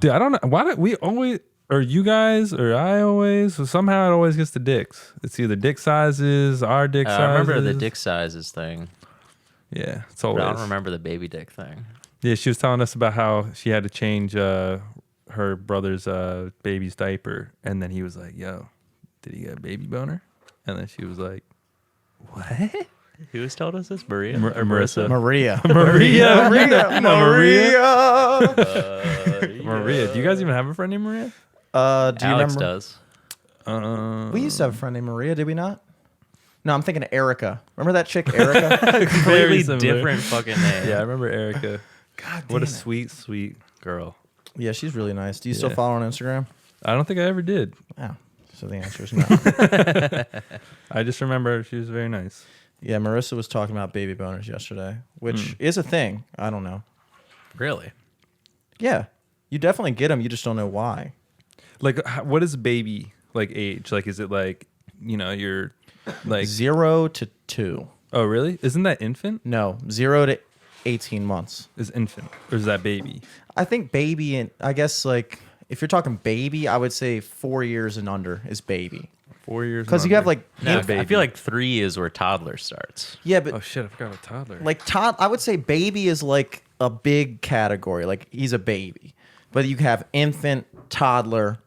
Dude, I don't know. Why do we always, or you guys, or I always, so somehow it always gets the dicks. It's either dick sizes, our dick sizes. I remember the dick sizes thing. Yeah, it's always. But I don't remember the baby dick thing. Yeah, she was telling us about how she had to change her brother's baby's diaper. And then he was like, yo, did he get a baby boner? And then she was like, what? Who has told us this? Maria? Or Marissa? Maria. Maria. Maria. Do you guys even have a friend named Maria? Do you Alex remember? does. We used to have a friend named Maria, did we not? No, I'm thinking of Erica. Remember that chick, Erica? Completely similar. different fucking name. Yeah, I remember Erica. God What a damn it. sweet, sweet girl. Yeah, she's really nice. Do you still Yeah. follow her on Instagram? I don't think I ever did. Oh, so the answer is no. I just remember she was very nice. Yeah, Marissa was talking about baby boners yesterday, which is a thing. I don't know. Really? Yeah, you definitely get them. You just don't know why. Like, what is baby like age? Like, is it like, you're like 0 to 2. Oh, really? Isn't that infant? No, 0 to 18 months. Is infant or is that baby? I think baby, and I guess like if you're talking baby, I would say 4 years and under is baby. 4 years. Because you have like No, I baby. feel like 3 is where toddler starts. yeah, but Oh shit! I forgot about toddler. like I would say baby is like a big category. Like he's a baby, but you have infant, toddler,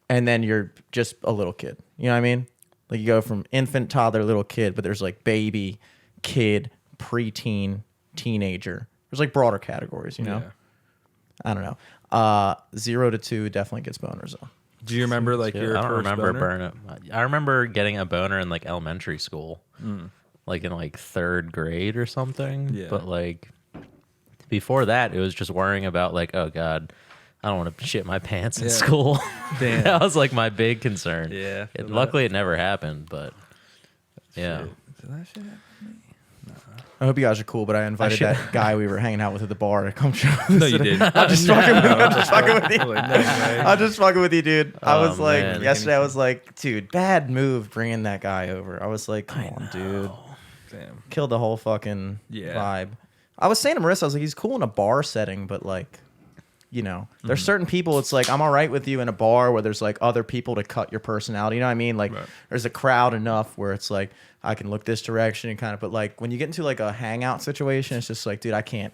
and then you're just a little kid. You know what I mean? Like you go from infant, toddler, little kid, but there's like baby, kid, preteen, teenager. There's like broader categories. You know? Yeah. I don't know. 0 to 2 definitely gets boners though. Do you remember like your I don't first remember boner? I remember getting a boner in like elementary school, like in like 3rd grade or something. Yeah. But like before that, it was just worrying about like, oh God, I don't want to shit my pants in Yeah. school. Damn. That was like my big concern. Yeah, I feel Luckily, it never happened, but yeah. Shit. Did that shit happen? I hope you guys are cool, but I invited that guy we were hanging out with at the bar to come show us. No, you didn't. I'm just fucking with you. I'm just fucking with you. No way. I'm just fucking with you, dude. I Oh, was like, man. yesterday I was like, dude, bad move bringing that guy over. I was like, come on, dude. Damn. Killed the whole fucking Yeah. vibe. I was saying to Marissa, I was like, he's cool in a bar setting, but like, there's certain people, it's like, I'm all right with you in a bar where there's like other people to cut your personality. You know what I mean? Like, Right. there's a crowd enough where it's like, I can look this direction and kind of, but like when you get into like a hangout situation, it's just like, dude, I can't.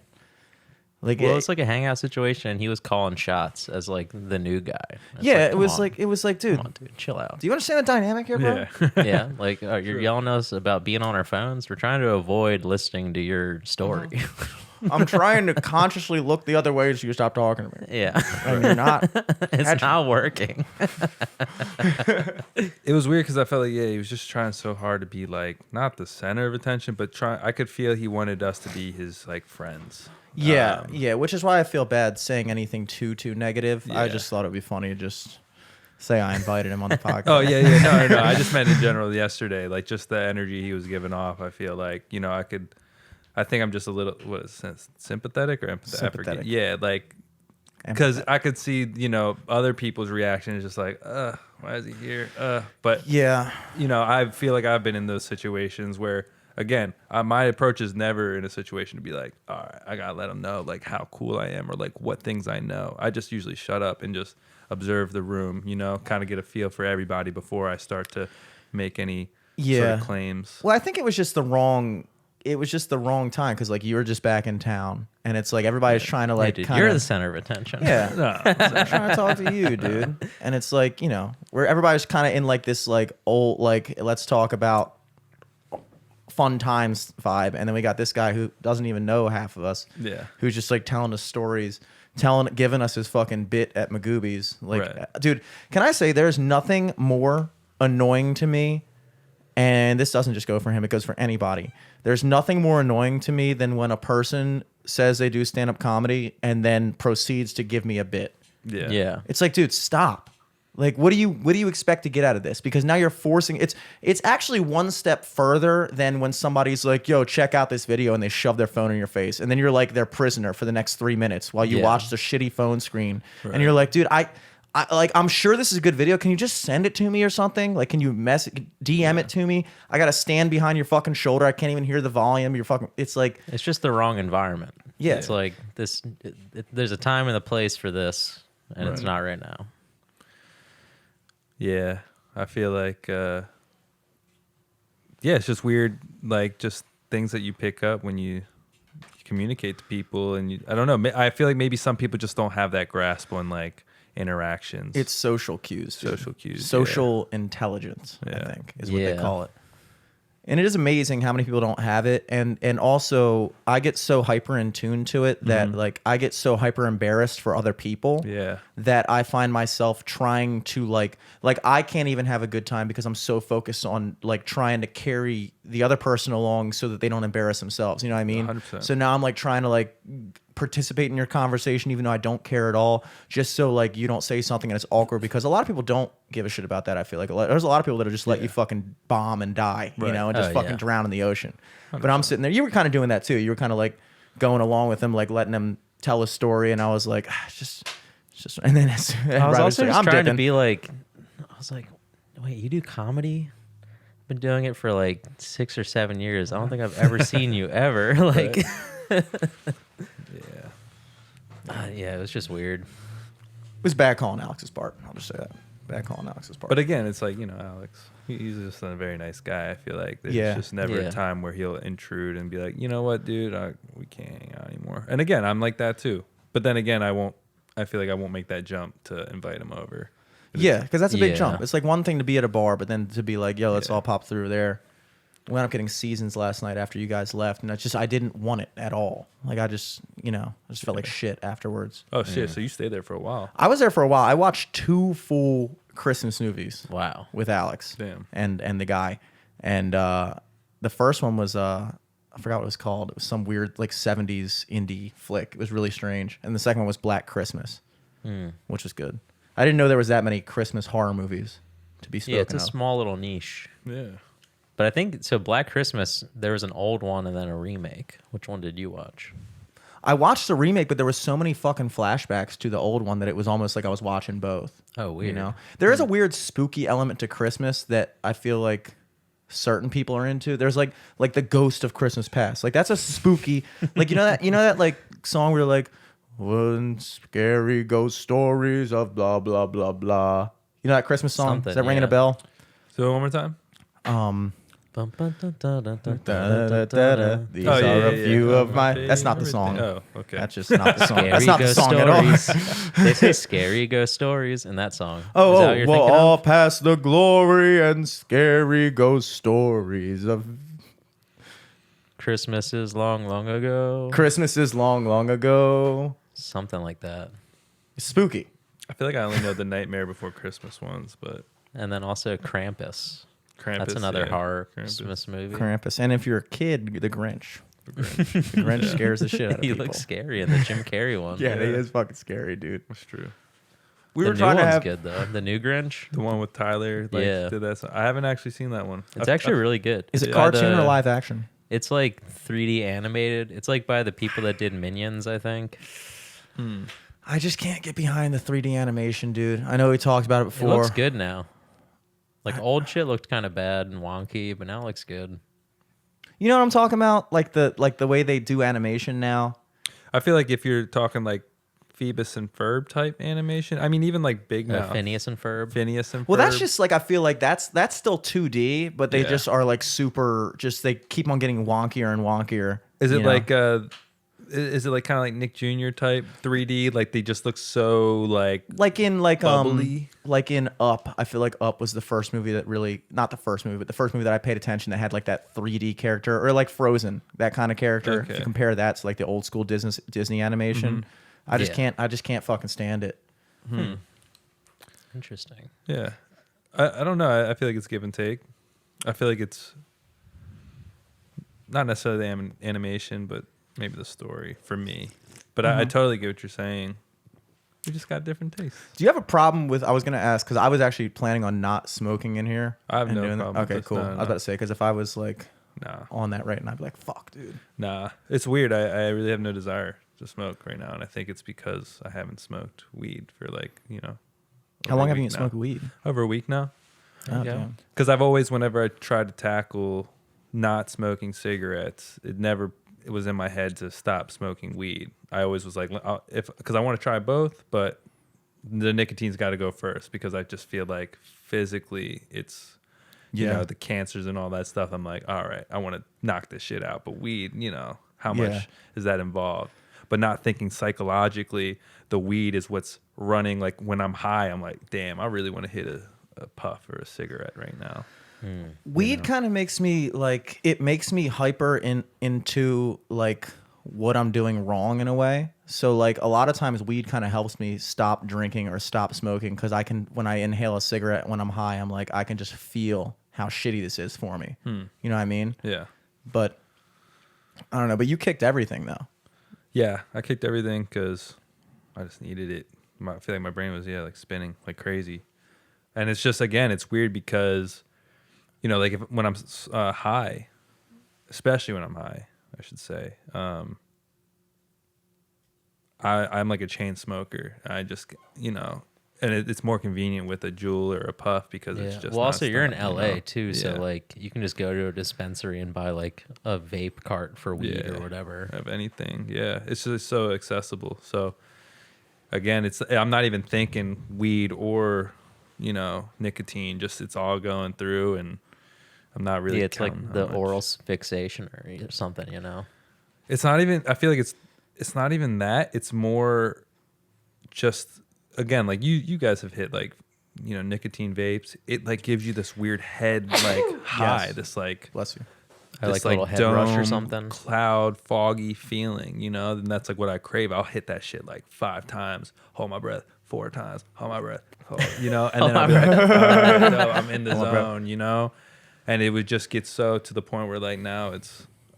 Like, Well, it's like a hangout situation, and he was calling shots as like the new guy. It's yeah, come on. it was like, dude, Come on, dude, chill out. do you understand the dynamic here, bro? Yeah. Yeah, like you're yelling at us about being on our phones. We're trying to avoid listening to your story. I'm trying to consciously look the other way so you stop talking to me. Yeah, And you're not. it's not working. It was weird because I felt like he was just trying so hard to be like not the center of attention, but I could feel he wanted us to be his like friends. Yeah, yeah, which is why I feel bad saying anything too negative. I Yeah. just thought it'd be funny to just say I invited him on the podcast. Oh yeah. No. I just meant in general yesterday, like just the energy he was giving off. I feel like I think I'm just a little sympathetic or empathetic. Sympathetic. Yeah, like because I could see other people's reaction is just like, why is he here? But Yeah. I feel like I've been in those situations where, again, my approach is never in a situation to be like, all right, I gotta let them know like how cool I am or like what things I know. I just usually shut up and just observe the room, kind of get a feel for everybody before I start to make any sort of claims. Well, I think it was just the wrong time because like you were just back in town and it's like everybody's trying to Hey, like dude, kinda, you're the center of attention. yeah. No, I'm trying to talk to you, dude. And it's like, where everybody's kind of in like this like old like let's talk about fun times vibe, and then we got this guy who doesn't even know half of us. Yeah. Who's just like telling us stories, giving us his fucking bit at Magoobies. Like, Right. dude, can I say there's nothing more annoying to me, and this doesn't just go for him, it goes for anybody. There's nothing more annoying to me than when a person says they do stand-up comedy and then proceeds to give me a bit. yeah, Yeah. It's like, dude, stop. Like, what do you expect to get out of this? Because now you're forcing it's actually one step further than when somebody's like, yo, check out this video, and they shove their phone in your face. And then you're like their prisoner for the next 3 minutes while you Yeah. watch the shitty phone screen. And you're like, dude, I'm sure this is a good video. Can you just send it to me or something? Like, can you DM it to me? I gotta stand behind your fucking shoulder. I can't even hear the volume. It's like, It's just the wrong environment. Yeah. It's like this. There's a time and a place for this, and it's Right. not right now. Yeah, I feel like, it's just weird, like just things that you pick up when you communicate to people, and I don't know. I feel like maybe some people just don't have that grasp on like interactions. it's social cues. Dude. Social cues, Social intelligence, I Yeah. think, is what they Yeah. call it. And it is amazing how many people don't have it. And also, I get so hyper in tune to it that like I get so hyper embarrassed for other people. Yeah. That I find myself trying to like I can't even have a good time because I'm so focused on like trying to carry the other person along so that they don't embarrass themselves. You know what I mean? 100%. So now I'm like trying to like participate in your conversation even though I don't care at all, just so like you don't say something and it's awkward, because a lot of people don't give a shit about that. I feel like there's a lot of people that'll just let you fucking bomb and die, you Right. know, and just Oh, fucking yeah. drown in the ocean. But I'm sitting there. You were kind of doing that too. You were kind of like going along with them, like letting them tell a story, and I was like, it's just, and then I was also just trying to dipping. be like, I was like, wait, you do comedy? I've been doing it for like 6 or 7 years. I don't think I've ever seen you ever. Like, Yeah. yeah, it was just weird. It was bad calling Alex's part. I'll just say that. Bad calling Alex's part. But again, it's like, Alex, he's just a very nice guy. I feel like there's Yeah. just never Yeah. a time where he'll intrude and be like, you know what, dude, we can't hang out anymore. And again, I'm like that too. But then again, I feel like I won't make that jump to invite him over. yeah, because that's a big Yeah. jump. It's like one thing to be at a bar, but then to be like, yo, let's Yeah. all pop through there. We wound up getting seasons last night after you guys left, and I didn't want it at all. Like I just felt like shit afterwards. Oh, shit. So you stayed there for a while. I was there for a while. I watched 2 full Christmas movies. Wow. With Alex. Damn. And the guy. And the first one was I forgot what it was called. It was some weird like 70s indie flick. It was really strange. And the second one was Black Christmas, which was good. I didn't know there was that many Christmas horror movies to be spoken Yeah, it's a of. small little niche. Yeah. But I think, so Black Christmas, there was an old one and then a remake. Which one did you watch? I watched the remake, but there was so many fucking flashbacks to the old one that it was almost like I was watching both. Oh, weird. You know, there is a weird spooky element to Christmas that I feel like certain people are into. There's like the ghost of Christmas Past. Like that's a spooky, like you know that like song where like when scary ghost stories of blah blah blah blah. You know that Christmas song? Something, Is that ringing yeah. a bell? So one more time. Bum, bum, dun, dun, dun, dun, Da, dun, da, dun, da, dun, da. dun. These Oh, yeah, are a yeah, few yeah. of my. Everything. That's not the song. Oh, okay. That's just not the song. Scary That's not the ghost song at all. stories. They say scary ghost stories in that song. Is that Oh, what you're we'll thinking all of? pass the glory and scary ghost stories of Christmas is long, long ago. Christmases long, long ago. Something like that. It's spooky. I feel like I only know the Nightmare Before Christmas ones, but And then also Krampus. Krampus. That's another yeah. horror Krampus. Christmas movie. Krampus. And if you're a kid, the Grinch. The Grinch scares the shit out of He people. looks scary in the Jim Carrey one. Yeah, he Yeah. is fucking scary, dude. That's true. We The were new trying to one's have. good though. The new Grinch. The one with Tyler. Like, Yeah. Did that. I haven't actually seen that one. It's actually really good. Is it Yeah. cartoon The- or live action? It's like 3D animated. It's like by the people that did Minions, I think. I just can't get behind the 3D animation, dude. I know we talked about it It before. looks good now. Like old shit looked kind of bad and wonky, but now it looks good. You know what I'm talking about? Like the way they do animation now. I feel like if you're talking like Phoebus and Ferb type animation, I mean, even like Big Mouth. Phineas and Ferb. Phineas and Ferb. Well, that's just like I feel like that's still 2D, but they Yeah. just are like super. Just they keep on getting wonkier and wonkier. Is it you know? like is it like kind of like Nick Jr. type 3D? Like they just look so like bubbly? like in Up? I feel like Up was the first movie that really, not the first movie, but the first movie that I paid attention that had like that 3D character, or like Frozen, that kind of character. If Okay. you compare that to like the old school Disney animation, I just Yeah. can't fucking stand it. Interesting. yeah. I don't know. I feel like it's give and take. I feel like it's not necessarily the animation, but maybe the story for me. But I totally get what you're saying. We just got different tastes. Do you have a problem with? I was gonna ask because I was actually planning on not smoking in here. I have and no doing that. problem with Okay, this. cool. No, I was no. about to say because if I was like Nah. on that right, and I'd be like, "Fuck, dude." Nah. It's weird. I really have no desire to smoke right now. And I think it's because I haven't smoked weed for like, How long have you been smoking weed? Over a week now. There you Oh, go. damn. Because I've always, whenever I tried to tackle not smoking cigarettes, it was in my head to stop smoking weed. I always was like, because I want to try both, but the nicotine's got to go first because I just feel like physically it's, you Yeah. know, the cancers and all that stuff. I'm like, all right, I want to knock this shit out. But weed, you know, how much is that involved? But not thinking psychologically, the weed is what's running. Like when I'm high, I'm like, damn, I really want to hit a puff or a cigarette right now. Weed kind of makes me like, it makes me hyper into like what I'm doing wrong in a way. So like a lot of times weed kind of helps me stop drinking or stop smoking because I can, when I inhale a cigarette when I'm high, I'm like, I can just feel how shitty this is for me. You know what I mean? Yeah. But I don't know. But you kicked everything though. Yeah, I kicked everything because I just needed it. I feel like my brain was, like spinning like crazy. And it's just, again, it's weird because, you know, like when I'm high, especially when I'm high, I should say, I'm like a chain smoker. I just, you know, and it's more convenient with a Juul or a puff because it's just. Well, also you're in nonstop, LA you know? too, so like you can just go to a dispensary and buy like a vape cart for weed or whatever. Of anything, yeah, it's just so accessible. So again, I'm not even thinking weed or, you know, nicotine. Just it's all going through, and I'm not really. Yeah, it's like counting how the much. oral fixation or something, you know. It's not even. I feel like it's not even that. It's more just, again, like you guys have hit like, you know, nicotine vapes. It like gives you this weird head like high, this like Bless you. I like this a little head rush or dome, something. cloud, foggy feeling, you know. And that's like what I crave. I'll hit that shit like 5 times, hold my breath 4 times, hold my breath, you know, and then I'll be like, all right, no, I'm in the zone, you know. And it would just get so to the point where like now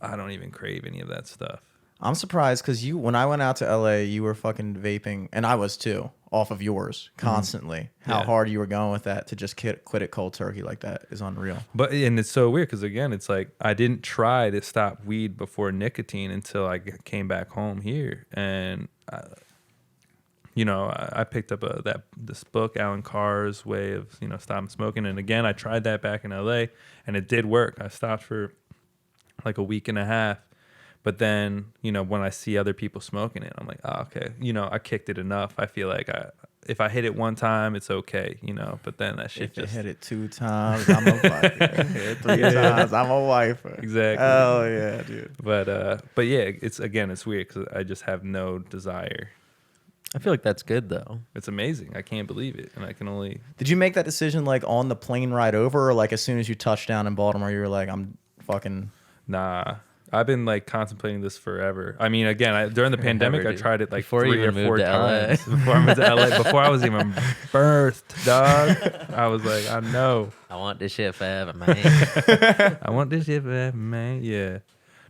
I don't even crave any of that stuff. I'm surprised because when I went out to LA, you were fucking vaping, and I was too, off of yours constantly. How Yeah. hard you were going with that to just quit it cold turkey like that is unreal. But and it's so weird because again, it's like I didn't try to stop weed before nicotine until I came back home here, and you know, I picked up this book, Alan Carr's Way of, you know, Stopping Smoking, and again, I tried that back in LA, and it did work. I stopped for like a week and a half. But then, you know, when I see other people smoking it, I'm like, oh, okay. You know, I kicked it enough. I feel like if I hit it one time, it's okay, you know. But then that shit If you just hit it 2 times, I'm a wifer. Hit it 3 times, I'm a wifer. Exactly. Oh yeah, dude. But yeah, it's weird because I just have no desire. I feel like that's good though. It's amazing. I can't believe it, and I can only. Did you make that decision like on the plane ride over, or like as soon as you touched down in Baltimore, you were like, I'm fucking. Nah, I've been like contemplating this forever. I mean, again, during the pandemic, Forever, I dude. tried it like Before you 3 or even 4 moved to LA. times before I moved to LA. Before I was even birthed, dog. I was like, I know. I want this shit forever, man. I want this shit forever, man. Yeah.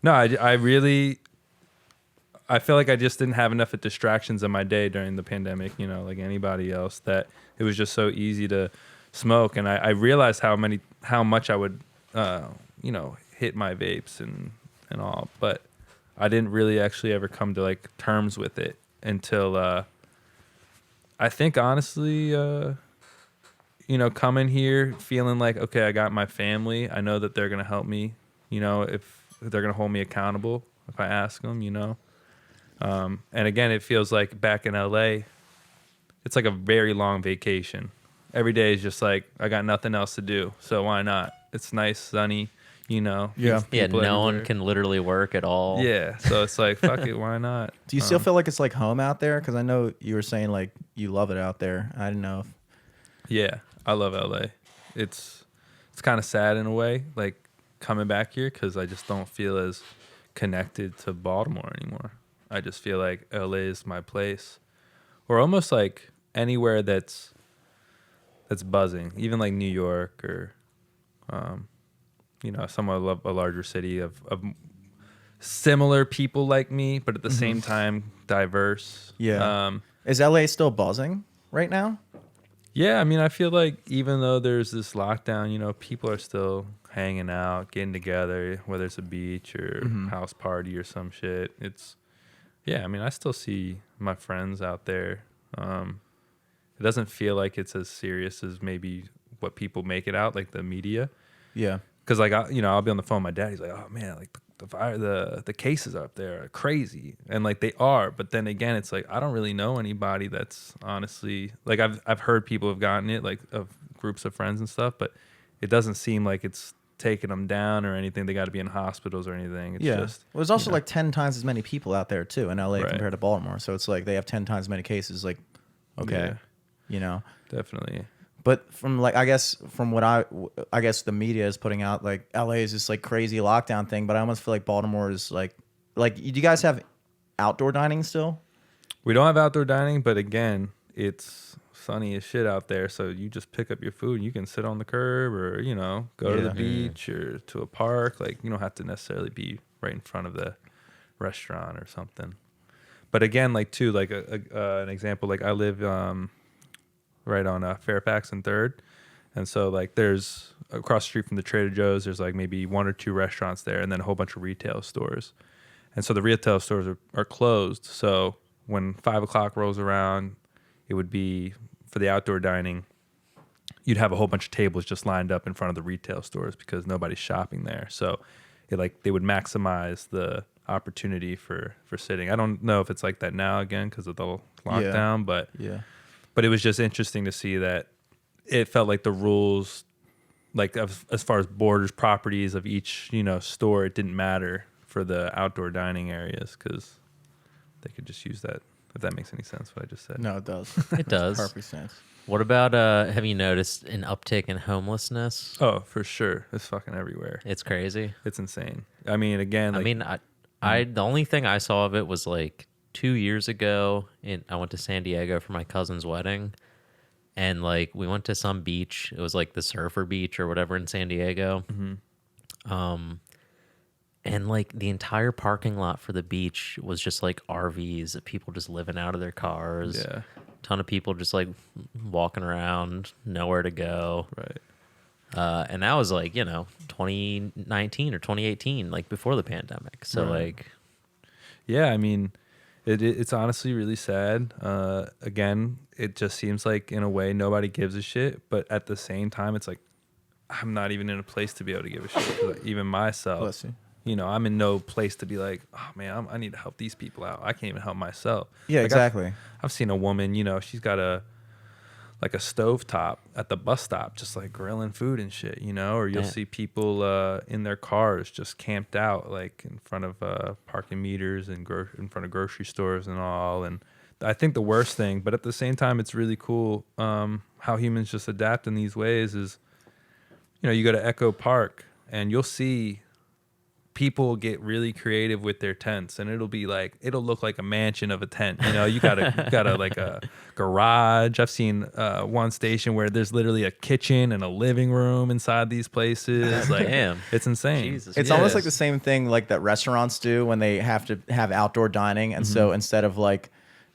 No, I really. I feel like I just didn't have enough of distractions in my day during the pandemic, you know, like anybody else, that it was just so easy to smoke. And I realized how much I would, you know, hit my vapes and all, but I didn't really actually ever come to like terms with it until, I think honestly, you know, coming here feeling like, okay, I got my family. I know that they're going to help me, you know, if they're going to hold me accountable if I ask them, you know. And again, it feels like back in LA, it's like a very long vacation. Every day is just like, I got nothing else to do, so why not? It's nice, sunny, you know. Yeah. Yeah, people no one everywhere. can literally work at all. Yeah, so it's like, fuck it, why not? Do you still feel like it's like home out there? Because I know you were saying like you love it out there. I didn't know if. Yeah, I love LA. It's kind of sad in a way, like coming back here, because I just don't feel as connected to Baltimore anymore. I just feel like LA is my place, or almost like anywhere that's buzzing, even like New York or, you know, somewhat a larger city of similar people like me, but at the same time diverse. Yeah. Is LA still buzzing right now? Yeah, I mean, I feel like even though there's this lockdown, you know, people are still hanging out, getting together, whether it's a beach or house party or some shit. Yeah, I mean, I still see my friends out there. It doesn't feel like it's as serious as maybe what people make it out, like the media. Yeah. Because like I'll be on the phone with my dad. He's like, oh man, like the cases up there are crazy, and like they are. But then again, it's like I don't really know anybody that's honestly like I've heard people have gotten it, like of groups of friends and stuff, but it doesn't seem like it's taking them down or anything. They got to be in hospitals or anything. It's just well, there's also like 10 times as many people out there too in LA Right. compared to Baltimore. So it's like they have 10 times as many cases. Like, okay, Yeah. you know. Definitely. But from like I guess from what I guess the media is putting out, like LA is this like crazy lockdown thing, but I almost feel like Baltimore is like do you guys have outdoor dining still? We don't have outdoor dining, but again, it's sunny as shit out there, so you just pick up your food and you can sit on the curb or go to the Yeah. beach or to a park. Like you don't have to necessarily be right in front of the restaurant or something. But again, like too, like an example, like I live right on Fairfax and 3rd, and so like there's across the street from the Trader Joe's, there's like maybe 1 or 2 restaurants there, and then a whole bunch of retail stores. And so the retail stores are closed. So when 5 o'clock rolls around, it would be for the outdoor dining. You'd have a whole bunch of tables just lined up in front of the retail stores because nobody's shopping there. So they would maximize the opportunity for sitting. I don't know if it's like that now again because of the lockdown, but it was just interesting to see that it felt like the rules, like as far as borders, properties of each store, it didn't matter for the outdoor dining areas because they could just use that. If that makes any sense, what I just said. No, it does. It does. Perfect sense. What about have you noticed an uptick in homelessness? Oh, for sure. It's fucking everywhere. It's crazy. It's insane. I mean, again, I the only thing I saw of it was like 2 years ago. I went to San Diego for my cousin's wedding, and like we went to some beach. It was like the Surfer Beach or whatever in San Diego. And like the entire parking lot for the beach was just like RVs of people just living out of their cars. Yeah. Ton of people just like walking around, nowhere to go. Right. And that was like 2019 or 2018, like before the pandemic. So Right. like, Yeah, I mean, it's honestly really sad. Again, it just seems like in a way nobody gives a shit, but at the same time, it's like I'm not even in a place to be able to give a shit. 'Cause, like, even myself, Bless you. I'm in no place to be like, oh man, I need to help these people out. I can't even help myself. Yeah, Like, exactly. I've seen a woman, she's got a stove top at the bus stop, just like grilling food and shit, or you'll Yeah. see people in their cars just camped out, like in front of parking meters and in front of grocery stores and all. And I think the worst thing, but at the same time, it's really cool how humans just adapt in these ways is, you go to Echo Park and you'll see people get really creative with their tents, and it'll look like a mansion of a tent. You got a like a garage. I've seen one station where there's literally a kitchen and a living room inside these places. Like, damn. it's insane. Jesus. It's almost like the same thing like that restaurants do when they have to have outdoor dining. And so instead of like,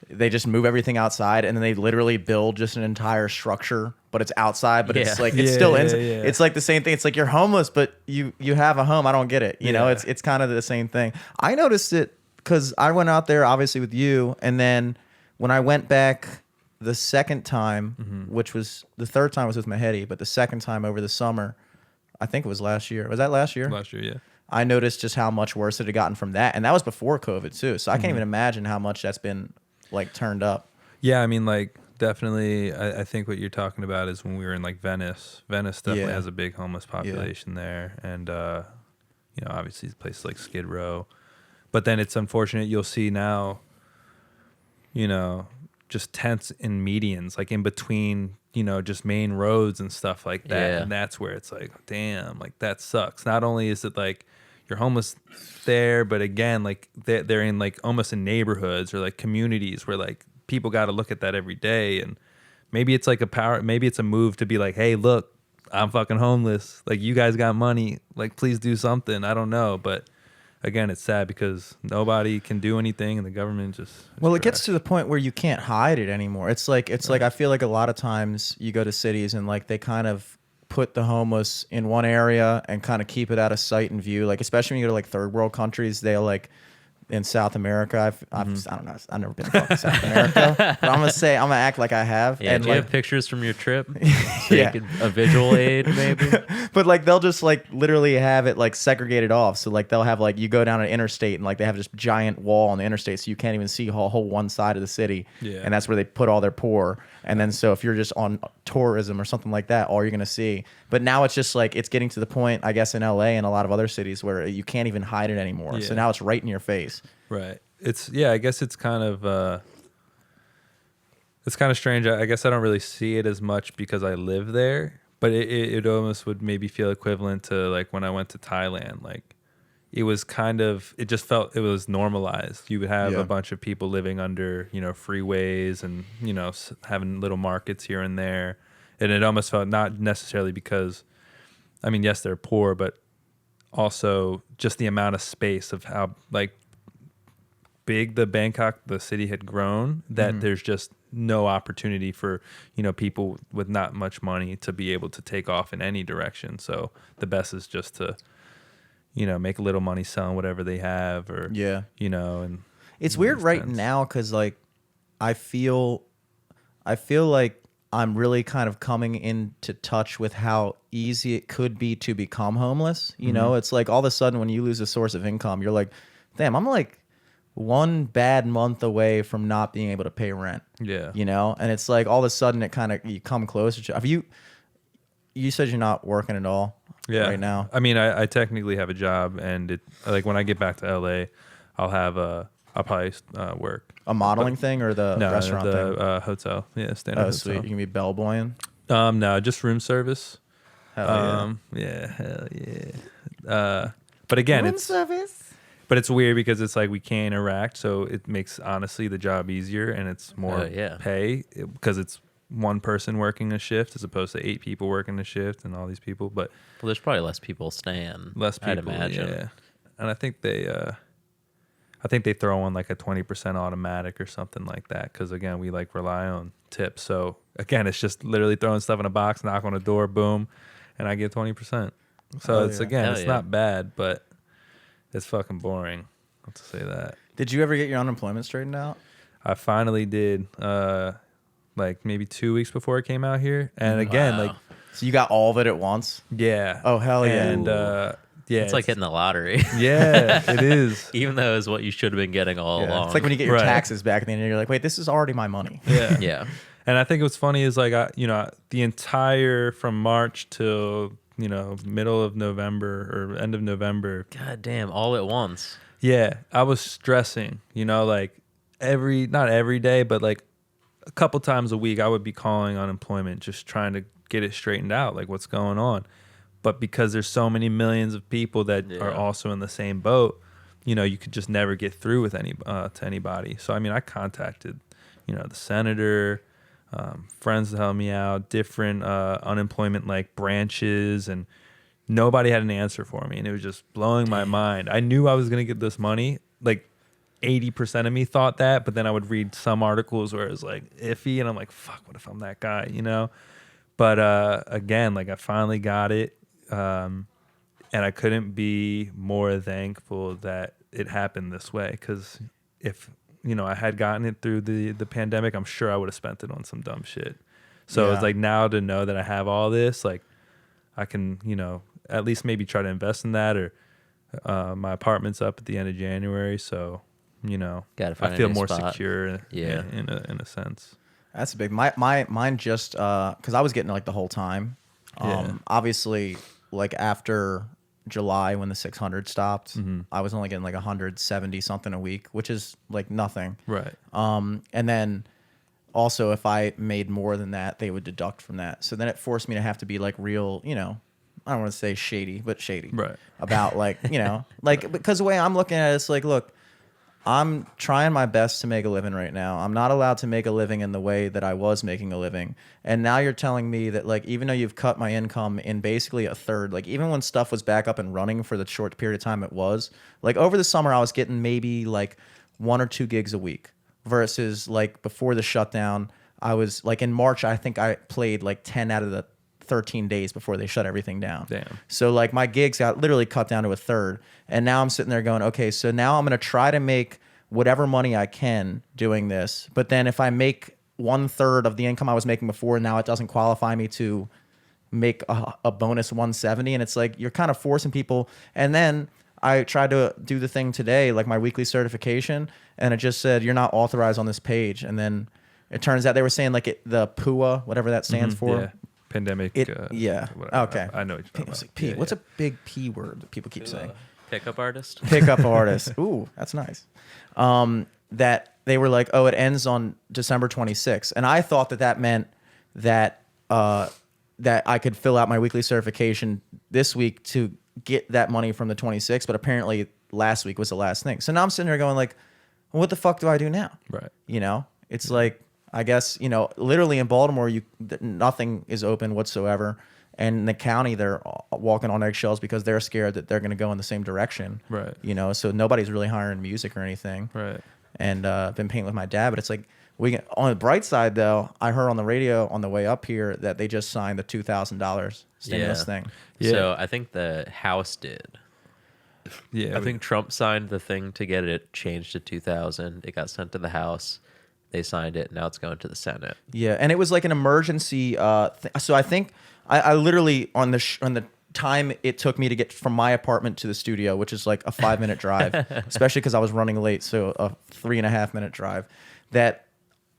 they just move everything outside and then they literally build just an entire structure, but it's outside, but it's Yeah. like, it's still inside. Yeah. It's like the same thing. It's like you're homeless, but you have a home. I don't get it. You know, Yeah. it's kind of the same thing. I noticed it because I went out there obviously with you. And then when I went back the second time, which was the third time was with Mahedi, but the second time over the summer, I think it was last year. Was that last year? Last year, yeah. I noticed just how much worse it had gotten from that. And that was before COVID too. So I can't even imagine how much that's been like turned up. Yeah, I mean, like, definitely, I think what you're talking about is when we were in, like, Venice. Venice definitely Yeah. has a big homeless population there. And, obviously places like Skid Row. But then it's unfortunate you'll see now, just tents in medians, like in between, just main roads and stuff like that. Yeah. And that's where it's like, damn, like, that sucks. Not only is it, like, you're homeless there, but again, like they're in like almost in neighborhoods or like communities where like people got to look at that every day. And maybe it's like maybe it's a move to be like, hey, look, I'm fucking homeless. Like, you guys got money. Like, please do something. I don't know. But again, it's sad because nobody can do anything and the government just. Well, it gets to the point where you can't hide it anymore. It's like I feel like a lot of times you go to cities and like they kind of put the homeless in one area and kind of keep it out of sight and view. Like, especially when you go to like third world countries, they'll like in South America. I don't know. I've never been to fucking South America, but I'm gonna act like I have. Yeah, and do you like, have pictures from your trip? So Yeah. you could, a visual aid, maybe? but like they'll just like literally have it like segregated off. So like they'll have like you go down an interstate and like they have this giant wall on the interstate, so you can't even see whole one side of the city. Yeah. And that's where they put all their poor. And then so if you're just on tourism or something like that, all you're gonna see. But now it's just like it's getting to the point, I guess, in LA and a lot of other cities where you can't even hide it anymore. So Yeah. now it's right in your face. Right. I guess it's kind of strange. I guess I don't really see it as much because I live there, but it almost would maybe feel equivalent to like when I went to Thailand. Like it was it just felt it was normalized. You would have Yeah. a bunch of people living under, freeways and, having little markets here and there. And it almost felt not necessarily because, I mean, yes, they're poor, but also just the amount of space of how like big the city had grown, that there's just no opportunity for people with not much money to be able to take off in any direction. So the best is just to make a little money selling whatever they have, or Yeah. and It's weird right sense. now because like I feel like I'm really kind of coming into touch with how easy it could be to become homeless. You know, it's like all of a sudden when you lose a source of income, you're like, damn, I'm like one bad month away from not being able to pay rent. Yeah. And it's like all of a sudden it kind of, you come closer to, you said you're not working at all right now. I mean, I technically have a job, and it like when I get back to LA, I'll probably work. A modeling thing or the restaurant thing? the hotel. Yeah, standard Oh, hotel. sweet. You can be bellboying. No, just room service. Hell Yeah, hell yeah. But again, Room service. but it's weird because it's like we can't interact, so it makes honestly the job easier, and it's more pay because it's one person working a shift as opposed to 8 people working a shift and all these people. But Well, there's probably less people staying. less people, I'd imagine. yeah. And I think they throw on like a 20% automatic or something like that because again we like rely on tips. So again, it's just literally throwing stuff in a box, knock on a door, boom, and I get 20%. So it's not bad, but it's fucking boring. I'll have to say that. Did you ever get your unemployment straightened out? I finally did, like maybe 2 weeks before I came out here, and again, Wow. like So you got all of it at once? yeah. Oh, hell yeah. And yeah, It's like hitting the lottery. yeah, it is. Even though it's what you should have been getting all Yeah. along. It's like when you get your Right. taxes back at the end, and you're like, wait, this is already my money. Yeah. yeah. And I think what's funny is like the entire from March till middle of November or end of November. God damn, all at once. Yeah, I was stressing. Like not every day, but like a couple times a week, I would be calling unemployment, just trying to get it straightened out, like what's going on. But because there's so many millions of people that are also in the same boat, you could just never get through with to anybody. So I mean, I contacted, the senator. Friends to help me out, different unemployment like branches, and nobody had an answer for me, and it was just blowing my mind. I knew I was gonna get this money. Like 80% of me thought that, but then I would read some articles where it was like iffy, and I'm like, fuck, what if I'm that guy, But again, like I finally got it, and I couldn't be more thankful that it happened this way, because if I had gotten it through the pandemic, I'm sure I would have spent it on some dumb shit. So it's like now to know that I have all this, like I can, at least maybe try to invest in that, or my apartment's up at the end of January. So, Gotta find I a feel new more spot. secure Yeah. in a sense. That's big. Mine just because I was getting it like the whole time. Obviously, like after July when the 600 stopped, I was only getting like 170 something a week, which is like nothing. Right. And then also if I made more than that, they would deduct from that. So then it forced me to have to be like real, I don't want to say shady, but shady. Right. About like, like because the way I'm looking at it, it's like, look, I'm trying my best to make a living right now. I'm not allowed to make a living in the way that I was making a living. And now you're telling me that, like, even though you've cut my income in basically a third, like, even when stuff was back up and running for the short period of time it was, like, over the summer, I was getting maybe, like, 1 or 2 gigs a week versus, like, before the shutdown, I was, like, in March, I think I played, like, 10 out of the 13 days before they shut everything down. Damn. So like my gigs got literally cut down to a third. And now I'm sitting there going, okay, so now I'm going to try to make whatever money I can doing this. But then if I make 1/3 of the income I was making before, now it doesn't qualify me to make a bonus 170. And it's like, you're kind of forcing people. And then I tried to do the thing today, like my weekly certification, and it just said, you're not authorized on this page. And then it turns out they were saying like the PUA, whatever that stands for. Yeah. Pandemic. Yeah. Whatever. Okay. I know what you're talking It's about. like P. Yeah, What's yeah. a big P word that people keep saying? Pickup artist. Pickup artist. Ooh, that's nice. That they were like, oh, it ends on December 26th. And I thought that meant that that I could fill out my weekly certification this week to get that money from the 26th. But apparently last week was the last thing. So now I'm sitting there going like, well, what the fuck do I do now? Right. You know, it's like, I guess, you know, literally in Baltimore, nothing is open whatsoever. And in the county, they're walking on eggshells because they're scared that they're going to go in the same direction. Right. You know, so nobody's really hiring music or anything. Right. And I've been painting with my dad, but it's like, on the bright side, though, I heard on the radio on the way up here that they just signed the $2,000 stimulus thing. Yeah. So I think the House did. Yeah. I think Trump signed the thing to get it changed to 2,000. It got sent to the House. They signed it. Now it's going to the Senate. Yeah, and it was like an emergency. So I think I literally on the time it took me to get from my apartment to the studio, which is like a 5-minute drive, especially because I was running late, so a 3.5-minute drive. That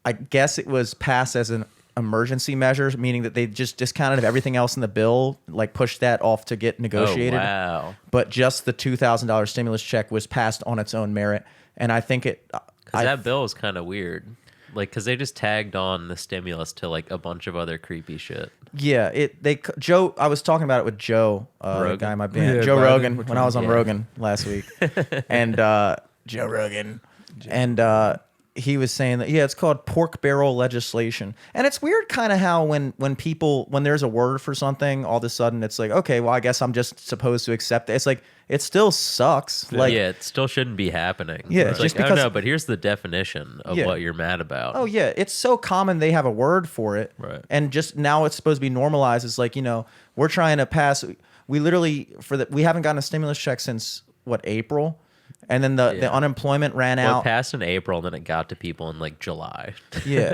I guess it was passed as an emergency measure, meaning that they just discounted everything else in the bill, like pushed that off to get negotiated. Oh, wow. But just the $2,000 stimulus check was passed on its own merit, and I think it. Because that bill is kind of weird. Like, because they just tagged on the stimulus to like a bunch of other creepy shit. Yeah, Joe. I was talking about it with Joe, the guy in my band, Yeah, Joe Biden. Rogan, Which when I one? was on Yeah. Rogan last week, and Joe Rogan, and he was saying that it's called pork barrel legislation, and it's weird, kind of how when there's a word for something, all of a sudden it's like, okay, well, I guess I'm just supposed to accept it. It's like it still sucks. Like, yeah, it still shouldn't be happening. Yeah, it's just like, because- oh no, but here's the definition of Yeah. what you're mad about. oh yeah, it's so common they have a word for it, Right. and just now it's supposed to be normalized. It's like, we're trying to pass. We literally we haven't gotten a stimulus check since what, April, and then the Yeah. unemployment ran Well, it out. passed in April, and then it got to people in like July. Yeah,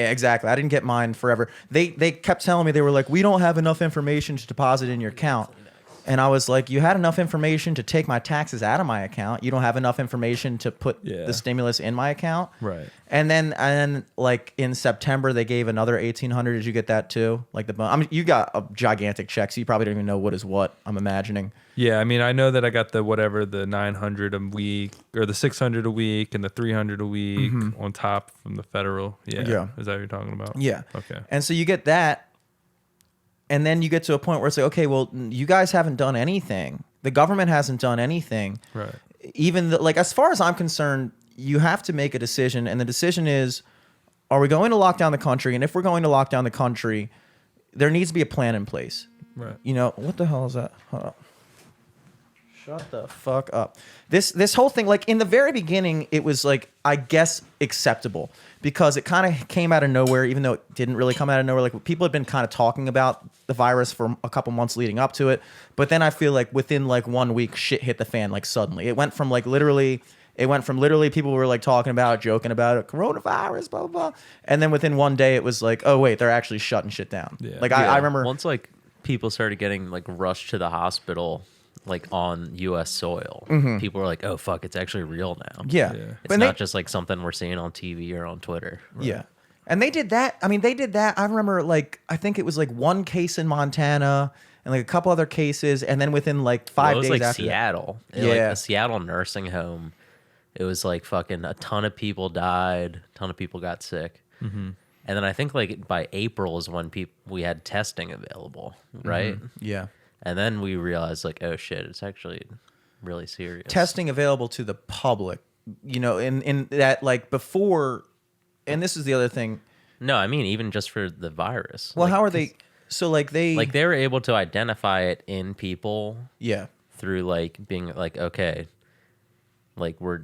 exactly. I didn't get mine forever. They kept telling me, they were like, we don't have enough information to deposit in your account. And I was like, you had enough information to take my taxes out of my account. You don't have enough information to put Yeah. the stimulus in my account. Right. And then like in September, they gave another $1,800. Did you get that too? Like you got a gigantic check, so you probably don't even know what is what, I'm imagining. Yeah, I mean, I know that I got the 900 a week, or the 600 a week, and the 300 a week on top from the federal. Yeah. Yeah. Is that what you're talking about? Yeah. Okay. And so you get that. And then you get to a point where it's like, okay, well, you guys haven't done anything. The government hasn't done anything. Right. Even like, as far as I'm concerned, you have to make a decision. And the decision is, are we going to lock down the country? And if we're going to lock down the country, there needs to be a plan in place. Right. What the hell is that? Hold up. Shut the fuck up. This whole thing, like in the very beginning, it was like, I guess, acceptable because it kind of came out of nowhere, even though it didn't really come out of nowhere. Like people had been kind of talking about the virus for a couple months leading up to it. But then I feel like within like 1 week, shit hit the fan, like suddenly. It went from literally people were like talking about it, joking about it, coronavirus, blah, blah, blah. And then within one day, it was like, oh, wait, they're actually shutting shit down. Yeah. Like Yeah. I remember. once like people started getting like rushed to the hospital, like on U.S. soil, people were like, "Oh fuck, it's actually real now." Yeah. Yeah. It's But not just like something we're seeing on TV or on Twitter. Yeah. And they did that. I mean, they did that. I remember I think it was like one case in Montana and like a couple other cases. And then within like 5 Well, it was days like after that. Seattle. Like Yeah. a Seattle nursing home. It was like fucking a ton of people died. A ton of people got sick. And then I think like by April is when we had testing available, right? Yeah. And then we realized like, oh shit, it's actually really serious. Testing available to the public, in that like before. And this is the other thing. No, I mean even just for the virus. Well, Like, how are they? So like they were able to identify it in people yeah. through like being like, okay, like we're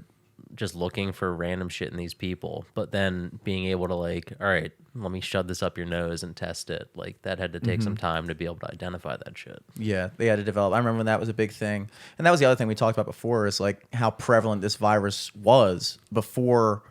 just looking for random shit in these people, but then being able to like, all right, let me shove this up your nose and test it. Like that had to take some time to be able to identify that shit. Yeah, they had to develop. I remember when that was a big thing. And that was the other thing we talked about before is like how prevalent this virus was before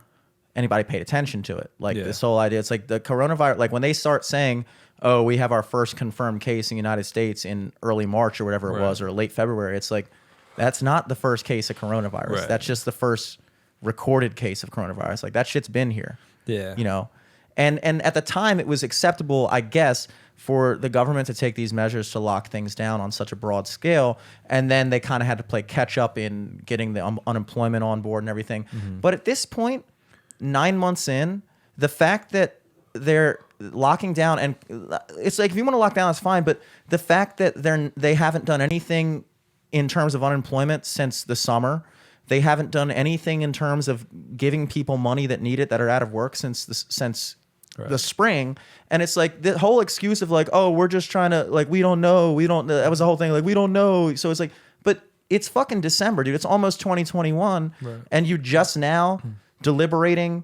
anybody paid attention to it. Like this whole idea, it's like the coronavirus, like when they start saying, oh, we have our first confirmed case in the United States in early March or whatever it was, or late February, it's like, that's not the first case of coronavirus. Right. That's just the first recorded case of coronavirus. Like that shit's been here. Yeah. You know? And at the time it was acceptable, I guess, for the government to take these measures to lock things down on such a broad scale. And then they kind of had to play catch up in getting the unemployment on board and everything. But at this point, 9 months in, the fact that they're locking down, and it's like if you want to lock down, it's fine. But the fact that they haven't done anything in terms of unemployment since the summer, they haven't done anything in terms of giving people money that need it that are out of work since the spring. And it's like the whole excuse of like, oh, we're just trying to like, we don't know, that was the whole thing, like we don't know. So it's like, but it's fucking December, dude. It's almost 2021, and you just now deliberating,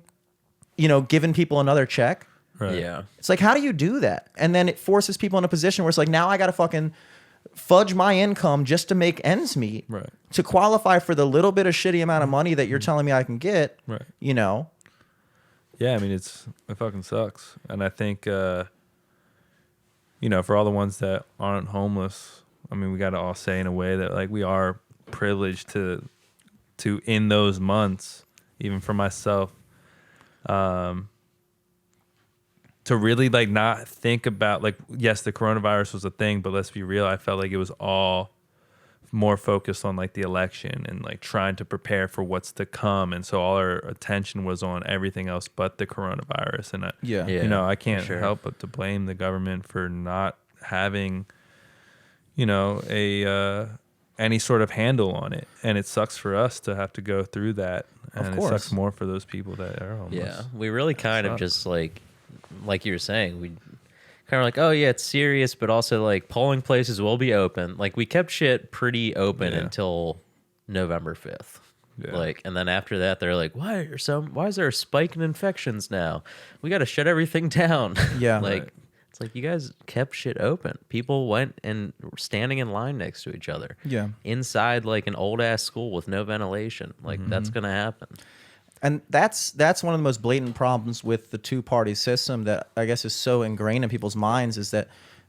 giving people another check. Right. Yeah. It's like, how do you do that? And then it forces people in a position where it's like, now I got to fucking fudge my income just to make ends meet, Right. to qualify for the little bit of shitty amount of money that you're telling me I can get. Right. Yeah, I mean, it fucking sucks. And I think, for all the ones that aren't homeless, I mean, we got to all say in a way that like we are privileged to in those months, even for myself, to really like not think about like, yes, the coronavirus was a thing, but let's be real. I felt like it was all more focused on like the election and like trying to prepare for what's to come. And so all our attention was on everything else but the coronavirus. And I can't help but to blame the government for not having, any sort of handle on it. And it sucks for us to have to go through that. And it sucks more for those people that are homeless. Yeah. We really kind of just like you were saying, we kind of like, oh yeah, it's serious, but also like polling places will be open. Like we kept shit pretty open until November 5th. Yeah. Like, and then after that, they're like, why is there a spike in infections now? We got to shut everything down. Yeah. It's like you guys kept shit open. People went and were standing in line next to each other. Yeah. Inside like an old ass school with no ventilation. Like that's going to happen. And that's one of the most blatant problems with the two-party system that I guess is so ingrained in people's minds is that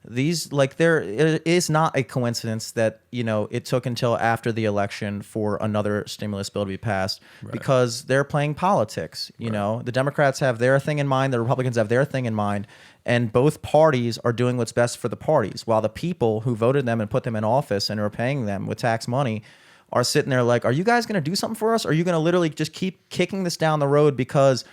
it is not a coincidence that, it took until after the election for another stimulus bill to be passed because they're playing politics. The Democrats have their thing in mind, the Republicans have their thing in mind, and both parties are doing what's best for the parties, while the people who voted them and put them in office and are paying them with tax money are sitting there like, are you guys going to do something for us? Or are you going to literally just keep kicking this down the road because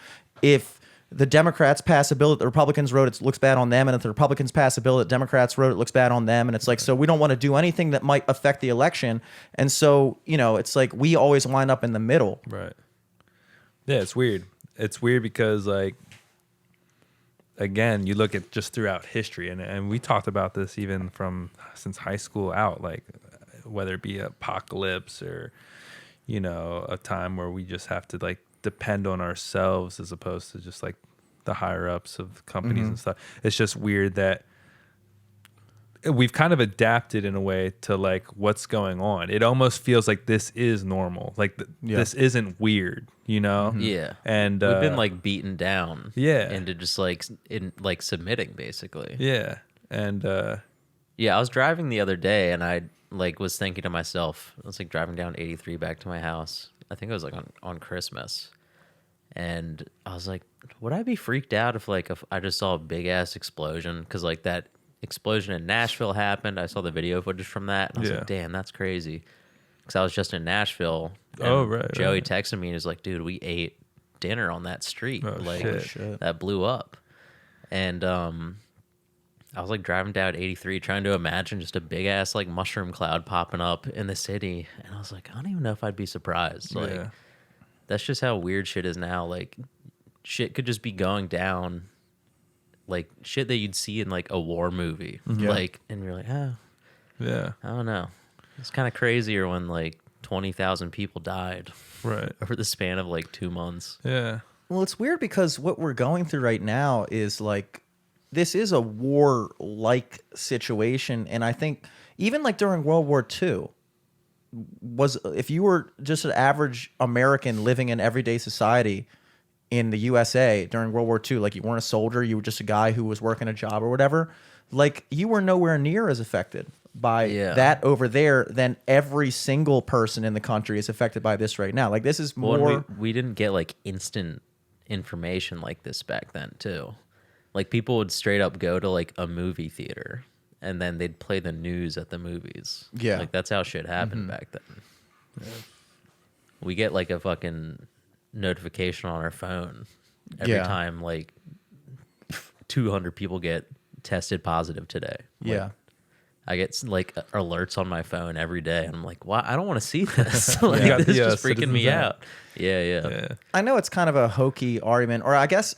if the Democrats pass a bill that the Republicans wrote, it looks bad on them. And if the Republicans pass a bill that the Democrats wrote, it looks bad on them. And it's like, so we don't want to do anything that might affect the election. And so, it's like we always wind up in the middle. Right. Yeah, it's weird. It's weird because like, again, you look at just throughout history and we talked about this even since high school out, like, whether it be apocalypse or, a time where we just have to like depend on ourselves as opposed to just like the higher ups of companies and stuff. It's just weird that we've kind of adapted in a way to like what's going on. It almost feels like this is normal. Like this isn't weird, Yeah. And we've been like beaten down. Yeah. Into just like submitting basically. Yeah. And I was driving the other day and I was thinking to myself, I was like driving down 83 back to my house. I think it was like on Christmas. And I was like, would I be freaked out if I just saw a big ass explosion? Because like that explosion in Nashville happened. I saw the video footage from that. And I was like, damn, that's crazy. Because I was just in Nashville. And Joey texted me and was like, dude, we ate dinner on that street. Shit. That blew up. And I was like driving down 83 trying to imagine just a big ass like mushroom cloud popping up in the city. And I was like, I don't even know if I'd be surprised. That's just how weird shit is now. Like shit could just be going down like shit that you'd see in like a war movie. And you're like, I don't know. It's kind of crazier when like 20,000 people died Right. over the span of like 2 months. Yeah. Well, it's weird because what we're going through right now is like this is a war-like situation, and I think even like during World War II, was if you were just an average American living in everyday society in the USA during World War II, like you weren't a soldier, you were just a guy who was working a job or whatever, like you were nowhere near as affected by that over there than every single person in the country is affected by this right now. Like this is more. Well, we didn't get like instant information like this back then too. Like people would straight up go to like a movie theater and then they'd play the news at the movies. Yeah. Like that's how shit happened back then. Yeah. We get like a fucking notification on our phone every time like 200 people get tested positive today. Like, I get like alerts on my phone every day, and I'm like, "Why? I don't want to see this. Like, this is just freaking me out." Yeah. I know it's kind of a hokey argument, or I guess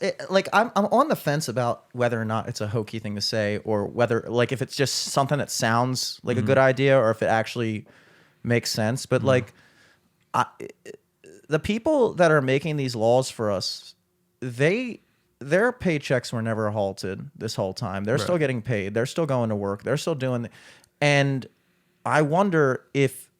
I'm on the fence about whether or not it's a hokey thing to say, or whether like if it's just something that sounds like a good idea, or if it actually makes sense. But like, the people that are making these laws for us, their paychecks were never halted this whole time. They're still getting paid. They're still going to work. They're still doing and I wonder if,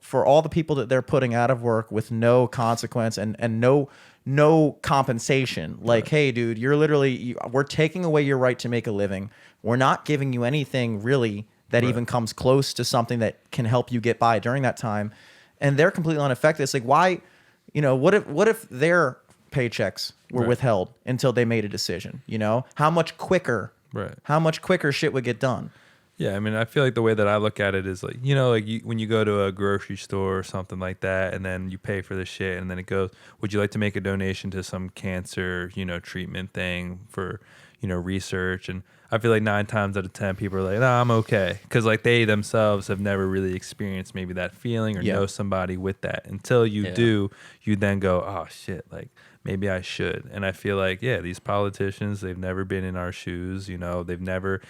for all the people that they're putting out of work with no consequence and no compensation, like, hey, dude, we're taking away your right to make a living. We're not giving you anything really that even comes close to something that can help you get by during that time. And they're completely unaffected. It's like, why, what if their paychecks were withheld until they made a decision? How much quicker shit would get done? Yeah, I mean, I feel like the way that I look at it is like, when you go to a grocery store or something like that, and then you pay for the shit, and then it goes, would you like to make a donation to some cancer, treatment thing for, research? And I feel like 9 times out of 10 people are like, no, I'm okay. Because like they themselves have never really experienced maybe that feeling or know somebody with that. Until you do, you then go, oh shit, like maybe I should. And I feel like, these politicians, they've never been in our shoes. They've never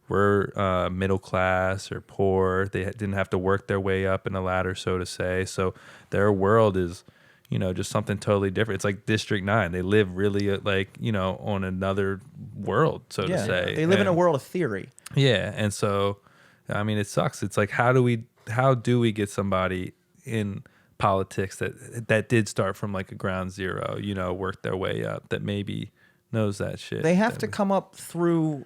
were middle class or poor. They didn't have to work their way up in a ladder, so to say. So their world is, just something totally different. It's like District 9. They live really on another world, so to say. They live in a world of theory. Yeah. And so, I mean, it sucks. It's like, how do we get somebody in politics that did start from like a ground zero, work their way up, that maybe knows that shit? They have to come up through,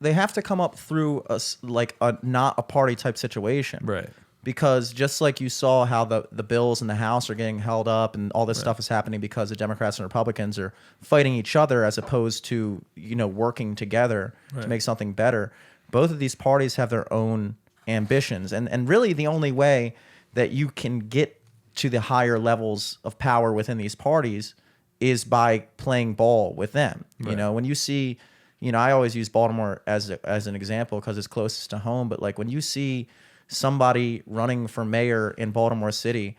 they have to come up through a not a party type situation. Right. Because just like you saw how the bills in the House are getting held up and all this stuff is happening because the Democrats and Republicans are fighting each other as opposed to, working together to make something better. Both of these parties have their own ambitions. And really the only way that you can get to the higher levels of power within these parties is by playing ball with them. Right. When you see, I always use Baltimore as an example because it's closest to home. But like when you see somebody running for mayor in Baltimore City,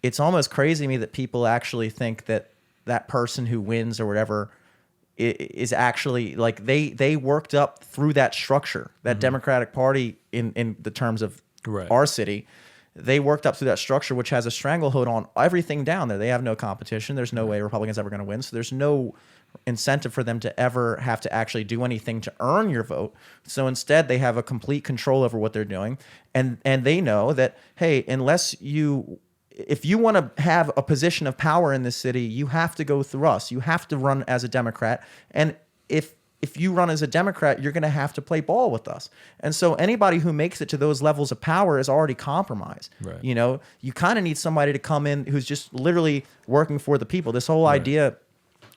it's almost crazy to me that people actually think that person who wins or whatever is actually like they worked up through that structure, that Democratic Party in the terms of our city. They worked up through that structure, which has a stranglehold on everything down there. They have no competition. There's no way Republicans ever going to win. So there's no incentive for them to ever have to actually do anything to earn your vote. So instead, they have a complete control over what they're doing. And they know that, hey, if you want to have a position of power in this city, you have to go through us. You have to run as a Democrat. And if you run as a Democrat, you're going to have to play ball with us. And so anybody who makes it to those levels of power is already compromised. Right. You kind of need somebody to come in who's just literally working for the people. This whole idea,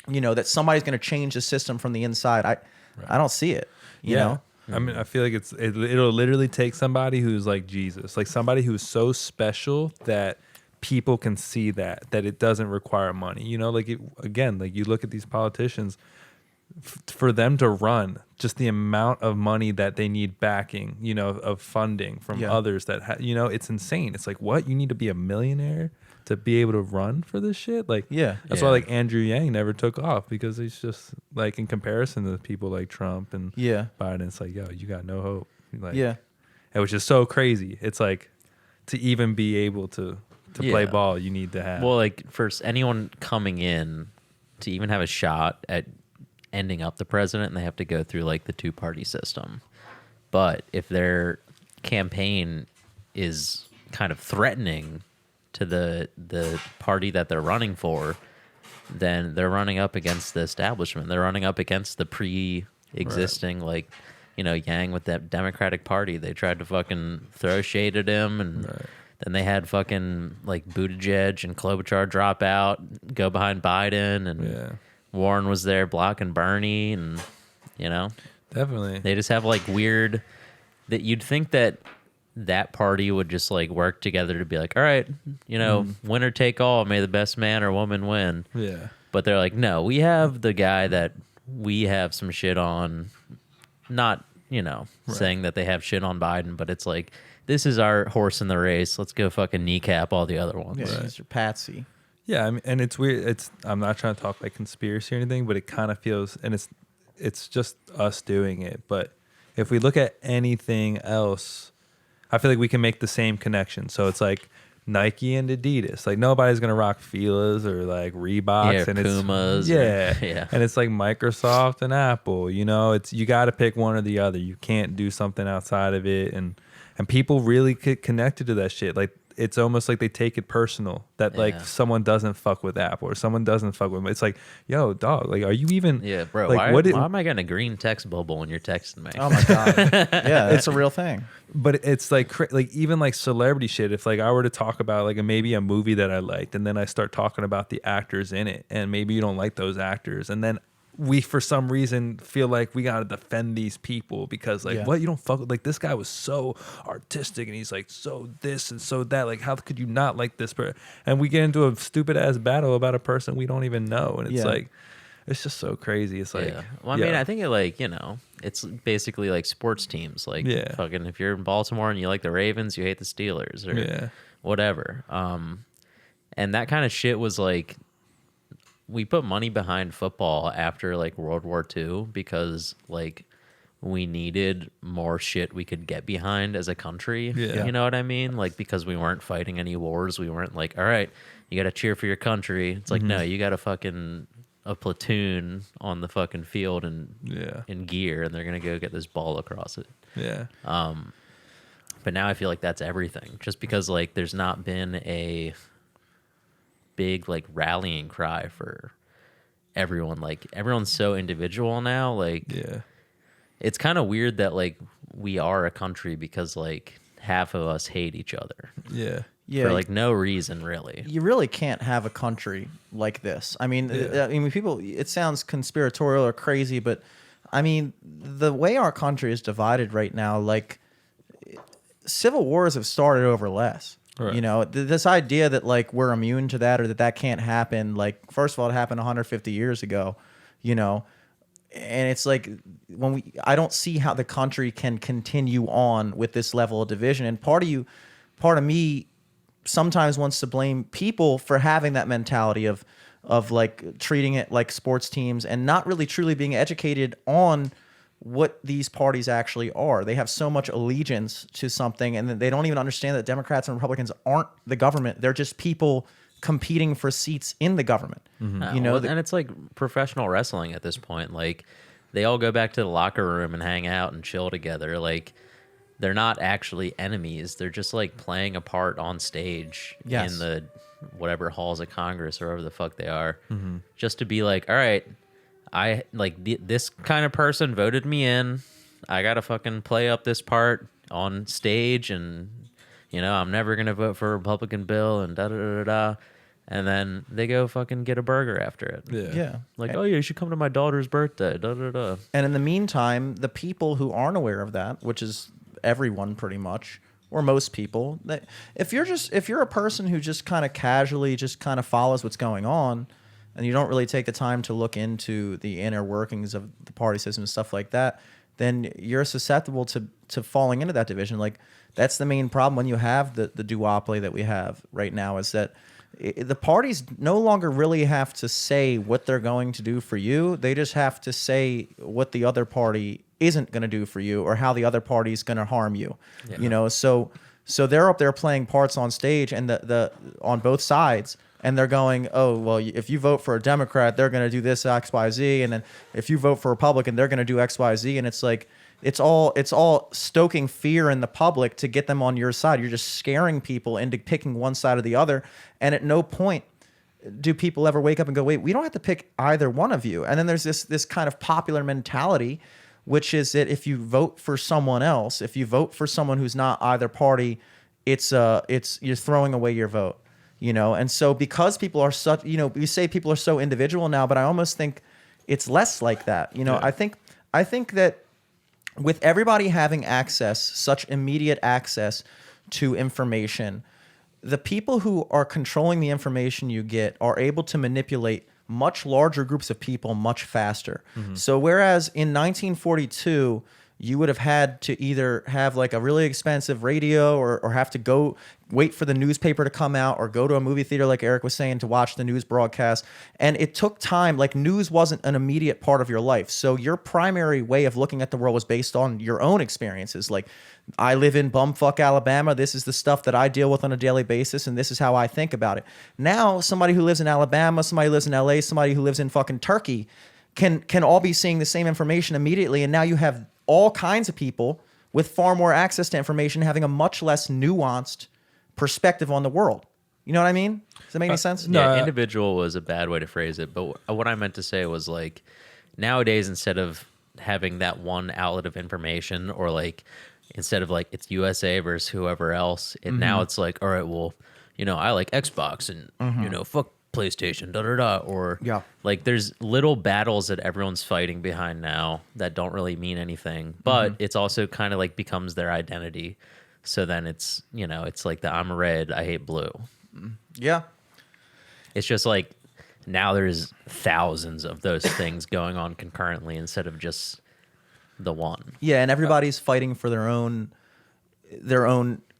that somebody's going to change the system from the inside, I don't see it. You know? I mean, I feel like it'll literally take somebody who's like Jesus, like somebody who's so special that people can see that it doesn't require money. Like you look at these politicians, for them to run, just the amount of money that they need backing, of funding from others that, it's insane. It's like, what? You need to be a millionaire to be able to run for this shit? Like, that's why like Andrew Yang never took off, because he's just like, in comparison to people like Trump and Biden, it's like, yo, you got no hope. Like, which is so crazy. It's like, to even be able to play Yeah. ball, you need to have. Well, like for anyone coming in to even have a shot at ending up the president, and they have to go through like the two-party system. But if their campaign is kind of threatening to the party that they're running for, then they're running up against the establishment. They're running up against the pre-existing, like, you know, Yang with that Democratic Party. They tried to fucking throw shade at him, and then they had fucking like Buttigieg and Klobuchar drop out, go behind Biden, and Warren was there blocking Bernie, and you know, Definitely. they just have like weird that you'd think that party would just like work together to be like, all right, you know, winner take all, may the best man or woman win. Yeah. But they're like, no, we have the guy that we have some shit on, not, you know, saying that they have shit on Biden, but it's like, this is our horse in the race. Let's go fucking kneecap all the other ones. Yeah, he's your patsy. Yeah, I mean, and it's weird. I'm not trying to talk like conspiracy or anything, but it kind of feels, and it's just us doing it. But if we look at anything else, I feel like we can make the same connection. So it's like Nike and Adidas. Like nobody's gonna rock Fila's or like Reeboks and Pumas. yeah, and it's like Microsoft and Apple. You know, it's you got to pick one or the other. You can't do something outside of it, and people really get connected to that shit. Like it's almost like they take it personal that like someone doesn't fuck with Apple or someone doesn't fuck with. It's like, yo, dog, like, are you even? Yeah, bro. Like, why am I getting a green text bubble when you're texting me? Oh my god. Yeah, it's a real thing. But it's like even like celebrity shit. If like I were to talk about like maybe a movie that I liked, and then I start talking about the actors in it, and maybe you don't like those actors, and then we for some reason feel like we gotta defend these people because like what, you don't fuck with, like this guy was so artistic and he's like so this and so that, like how could you not like this person? And we get into a stupid ass battle about a person we don't even know, and it's like it's just so crazy. It's like well, I mean, I think it like, you know, it's basically like sports teams. Like fucking if you're in Baltimore and you like the Ravens, you hate the Steelers or whatever. And that kind of shit was like, we put money behind football after like World War II because like we needed more shit we could get behind as a country. You know what I mean? Like because we weren't fighting any wars. We weren't like, all right, you got to cheer for your country. It's like, no, you got to fucking a platoon on the fucking field and in gear, and they're going to go get this ball across it. Yeah. But now I feel like that's everything just because like there's not been a big like rallying cry for everyone. Like everyone's so individual now. Like it's kind of weird that like we are a country because like half of us hate each other. For like no reason really. You really can't have a country like this. I mean, I mean, people. It sounds conspiratorial or crazy, but I mean, the way our country is divided right now, like civil wars have started over less. Right. You know, this idea that like we're immune to that or that can't happen. Like, first of all, it happened 150 years ago, you know, and it's like I don't see how the country can continue on with this level of division. And part of me sometimes wants to blame people for having that mentality of like treating it like sports teams and not really truly being educated on what these parties actually are. They have so much allegiance to something, and they don't even understand that Democrats and Republicans aren't the government. They're just people competing for seats in the government. You know, and it's like professional wrestling at this point. Like they all go back to the locker room and hang out and chill together. Like they're not actually enemies. They're just like playing a part on stage in the whatever halls of Congress or wherever the fuck they are, just to be like, all right, I like this kind of person voted me in. I got to fucking play up this part on stage, and you know, I'm never going to vote for a Republican bill and da da da da. And then they go fucking get a burger after it. Yeah. Like, oh yeah, you should come to my daughter's birthday. Da da da. And in the meantime, the people who aren't aware of that, which is everyone pretty much, or most people, if you're a person who just kind of casually just kind of follows what's going on, and you don't really take the time to look into the inner workings of the party system and stuff like that, then you're susceptible to falling into that division. Like that's the main problem when you have the duopoly that we have right now, is that the parties no longer really have to say what they're going to do for you. They just have to say what the other party isn't going to do for you or how the other party is going to harm you. You know, so So they're up there playing parts on stage and the on both sides. And they're going, oh, well, if you vote for a Democrat, they're going to do this X, Y, Z. And then if you vote for a Republican, they're going to do X, Y, Z. And it's like, it's all stoking fear in the public to get them on your side. You're just scaring people into picking one side or the other. And at no point do people ever wake up and go, wait, we don't have to pick either one of you. And then there's this kind of popular mentality, which is that if you vote for someone else, if you vote for someone who's not either party, it's you're throwing away your vote. And so because people are such, we say people are so individual now, but I almost think it's less like that. Yeah. I think that with everybody having access, such immediate access to information, the people who are controlling the information you get are able to manipulate much larger groups of people much faster. Mm-hmm. So whereas in 1942, you would have had to either have like a really expensive radio or have to go wait for the newspaper to come out or go to a movie theater, like Eric was saying, to watch the news broadcast. And it took time. Like, news wasn't an immediate part of your life. So your primary way of looking at the world was based on your own experiences. Like, I live in bumfuck Alabama. This is the stuff that I deal with on a daily basis, and this is how I think about it. Now, somebody who lives in Alabama, somebody who lives in LA, somebody who lives in fucking Turkey can all be seeing the same information immediately. And now you have all kinds of people with far more access to information having a much less nuanced perspective on the world. You know what I mean? Does that make any sense? Yeah, No. individual was a bad way to phrase it, but what I meant to say was, like, nowadays, instead of having that one outlet of information, or like instead of like it's USA versus whoever else, now it's like, all right, well, I like Xbox and fuck PlayStation, or Yeah. like there's little battles that everyone's fighting behind now that don't really mean anything, but it's also kind of like becomes their identity. So then it's it's like the I'm red, I hate blue. Yeah. It's just like now there's thousands of those things going on concurrently instead of just the one. Yeah, and everybody's fighting for their own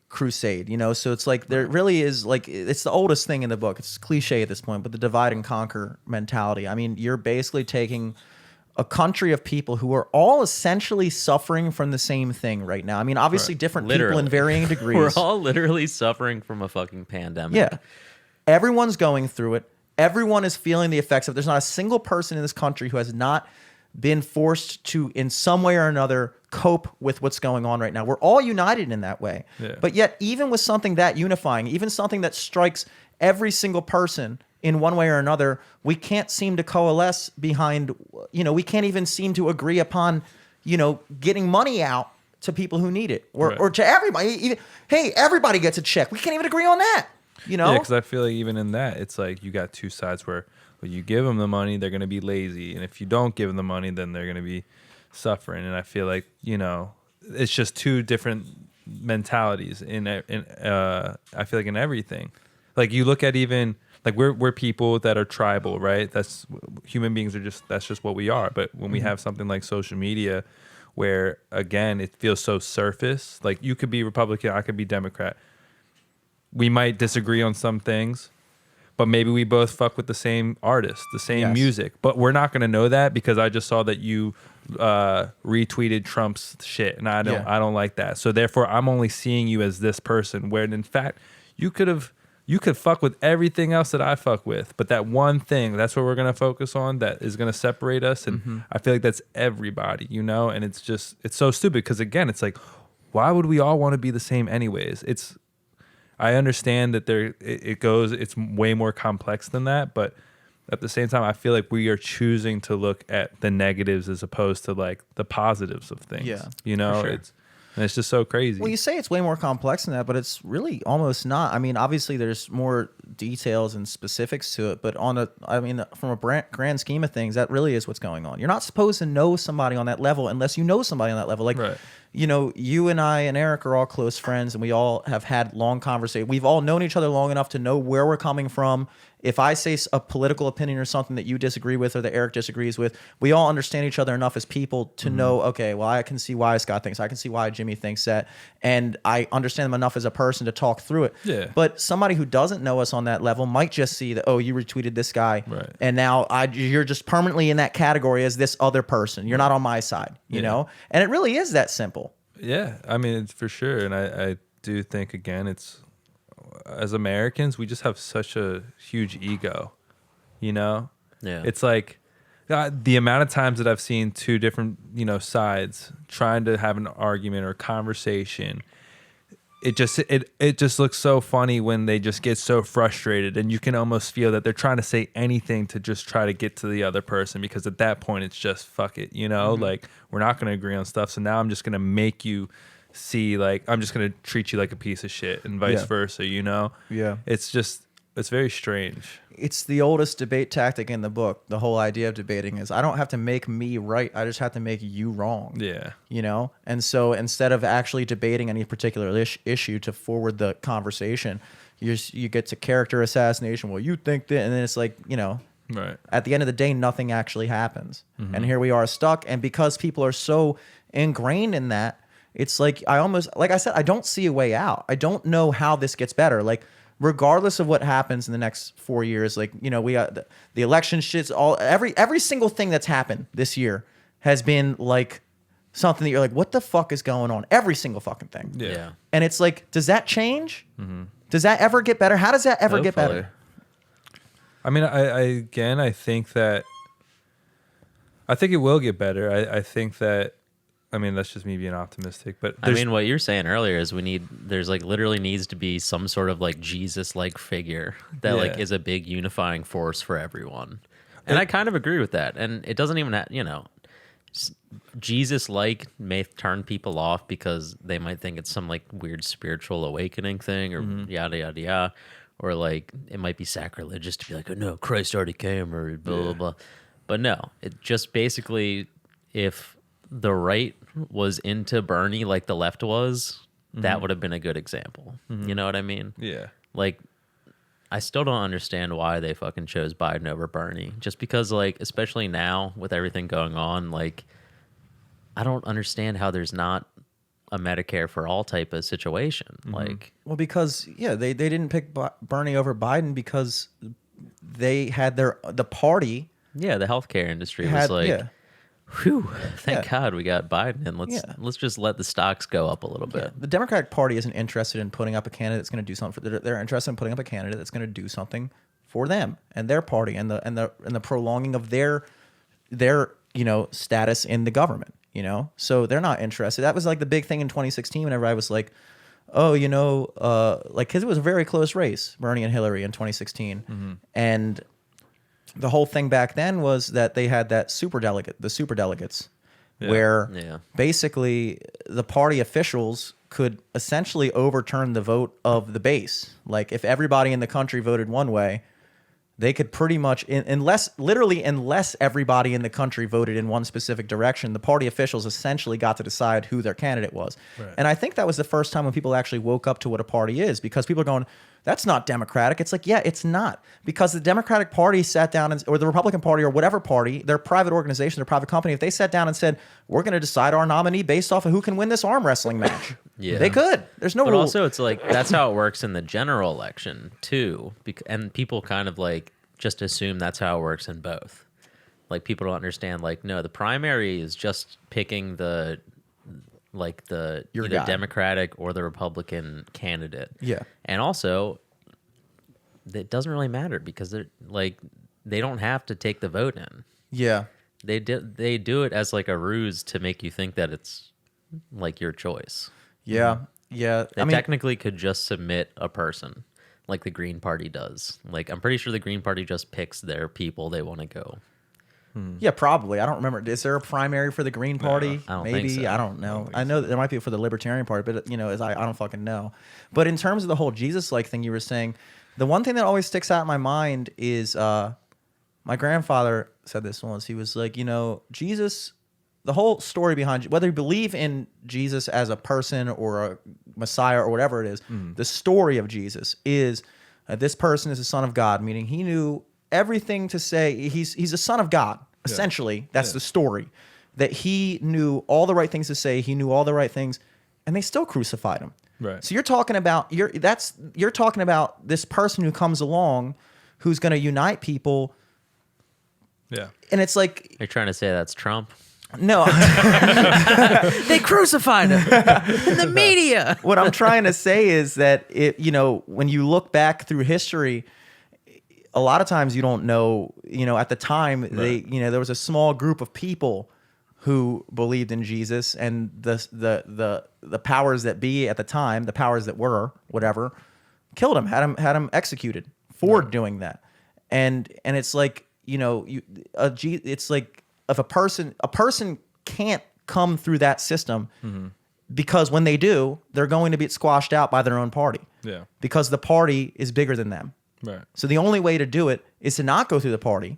crusade, so it's like there really is, like, it's the oldest thing in the book. It's cliche at this point, but the divide and conquer mentality. I mean, you're basically taking a country of people who are all essentially suffering from the same thing right now. I mean, obviously different people in varying degrees. We're all literally suffering from a fucking pandemic. Yeah. Everyone's going through it. Everyone is feeling the effects of it. There's not a single person in this country who has not been forced to, in some way or another, cope with what's going on right now. We're all united in that way. Yeah. But yet, even with something that unifying, even something that strikes every single person in one way or another, we can't seem to coalesce behind, we can't even seem to agree upon, getting money out to people who need it, or to everybody. Even, hey, everybody gets a check. We can't even agree on that. Yeah, because I feel like even in that, it's like you got two sides where you give them the money, they're going to be lazy. And if you don't give them the money, then they're going to be suffering. And I feel like, it's just two different mentalities I feel like in everything. Like you look at even, like we're people that are tribal, right? That's human beings that's just what we are. But when we have something like social media where, again, it feels so surface, like you could be Republican, I could be Democrat. We might disagree on some things, but maybe we both fuck with the same artist, the same music. But we're not going to know that because I just saw that you retweeted Trump's shit, and I don't like that. So therefore, I'm only seeing you as this person. Where in fact, you could fuck with everything else that I fuck with, but that one thing, that's what we're going to focus on. That is going to separate us, and I feel like that's everybody, And it's so stupid because again, it's like, why would we all want to be the same anyways? I understand that it's way more complex than that, but at the same time, I feel like we are choosing to look at the negatives as opposed to like the positives of things. Yeah, sure. It's just so crazy. Well, you say it's way more complex than that, but it's really almost not. I mean, obviously there's more details and specifics to it, but from a grand scheme of things, that really is what's going on. You're not supposed to know somebody on that level unless you know somebody on that level. Like, right. You and I and Eric are all close friends, and we all have had long conversations. We've all known each other long enough to know where we're coming from. If I say a political opinion or something that you disagree with or that Eric disagrees with, we all understand each other enough as people to know, okay, well, I can see why Scott thinks, I can see why Jimmy thinks that, and I understand them enough as a person to talk through it. Yeah. But somebody who doesn't know us on that level might just see that, oh, you retweeted this guy, right, and now you're just permanently in that category as this other person. You're not on my side, you know? And it really is that simple. Yeah, I mean, it's for sure. And I do think, again, it's as Americans, we just have such a huge ego, you know? Yeah. It's like the amount of times that I've seen two different, sides trying to have an argument or conversation. It just looks so funny when they just get so frustrated, and you can almost feel that they're trying to say anything to just try to get to the other person, because at that point it's just fuck it, like we're not going to agree on stuff. So now I'm just going to make you see, like, I'm just going to treat you like a piece of shit, and vice versa, Yeah. It's very strange. It's the oldest debate tactic in the book. The whole idea of debating is I don't have to make me right. I just have to make you wrong. Yeah. And so instead of actually debating any particular issue to forward the conversation, you get to character assassination. Well, you think that, and then it's like, Right. at the end of the day, nothing actually happens. And here we are stuck. And because people are so ingrained in that, it's like like I said, I don't see a way out. I don't know how this gets better. Like, regardless of what happens in the next 4 years, like, we got the election shits, every single thing that's happened this year has been like something that you're like, what the fuck is going on? Every single fucking thing. Yeah. And it's like, does that change? Does that ever get better? How does that ever get Hopefully. better? I mean, I think it will get better. I think that, I mean, that's just me being optimistic, but I mean, what you're saying earlier is there's like literally needs to be some sort of like Jesus-like figure that like is a big unifying force for everyone. And I kind of agree with that. And it doesn't even have, Jesus-like may turn people off because they might think it's some like weird spiritual awakening thing or yada, yada, yada. Or like it might be sacrilegious to be like, oh no, Christ already came or blah, blah, blah. But no, it just basically, if the right was into Bernie like the left was, that would have been a good example. You know what I mean? Yeah. Like, I still don't understand why they fucking chose Biden over Bernie. Just because, like, especially now with everything going on, like, I don't understand how there's not a Medicare for all type of situation. Like, Well, because, they didn't pick Bernie over Biden because they had the party. yeah, the healthcare industry Had, was like, whew, thank Yeah. God we got Biden, and let's just let the stocks go up a little bit. The Democratic Party isn't interested in putting up a candidate that's going to do something. They're interested in putting up a candidate that's going to do something for them and their party and the prolonging of their status in the government. So they're not interested. That was like the big thing in 2016 whenever I was like, oh, like, because it was a very close race, Bernie and Hillary in 2016, and the whole thing back then was that they had the super delegates, where basically the party officials could essentially overturn the vote of the base. Like, if everybody in the country voted one way, they could pretty much, unless everybody in the country voted in one specific direction, the party officials essentially got to decide who their candidate was. Right. And I think that was the first time when people actually woke up to what a party is, because people are going, that's not democratic. It's like, yeah, it's not. Because the Democratic Party sat down, or the Republican Party, or whatever party, their private organization, their private company, if they sat down and said, we're going to decide our nominee based off of who can win this arm wrestling match. They could. There's no But rule. also, it's like, that's how it works in the general election, too. And people kind of like just assume that's how it works in both. Like, people don't understand, like, no, the primary is just picking the either guy. Democratic or the Republican candidate. Yeah. And also, it doesn't really matter because they don't have to take the vote in. Yeah. They do it as like a ruse to make you think that it's like your choice. Yeah. Yeah. They technically could just submit a person like the Green Party does. Like, I'm pretty sure the Green Party just picks their people they want to go. Yeah, probably. I don't remember. Is there a primary for the Green Party? I don't Maybe. think so. I don't know. I know that there might be for the Libertarian Party, but I don't fucking know. But in terms of the whole Jesus-like thing you were saying, the one thing that always sticks out in my mind is my grandfather said this once. He was like, Jesus, the whole story behind, whether you believe in Jesus as a person or a Messiah or whatever it is, the story of Jesus is this person is the Son of God, meaning he knew everything to say. He's a son of God, essentially. That's the story. That he knew all the right things to say. He knew all the right things, and they still crucified him. Right. So you're talking about this person who comes along, who's going to unite people. Yeah. And it's like, Are you trying to say that's Trump? No. They crucified him in the media. What I'm trying to say is that when you look back through history, a lot of times you don't know, at the time there was a small group of people who believed in Jesus, and the powers that be at the time, the powers that were, whatever, killed him, had him executed for doing that. And it's like, it's like if a person can't come through that system, because when they do, they're going to be squashed out by their own party. Yeah. Because the party is bigger than them. Right. So the only way to do it is to not go through the party.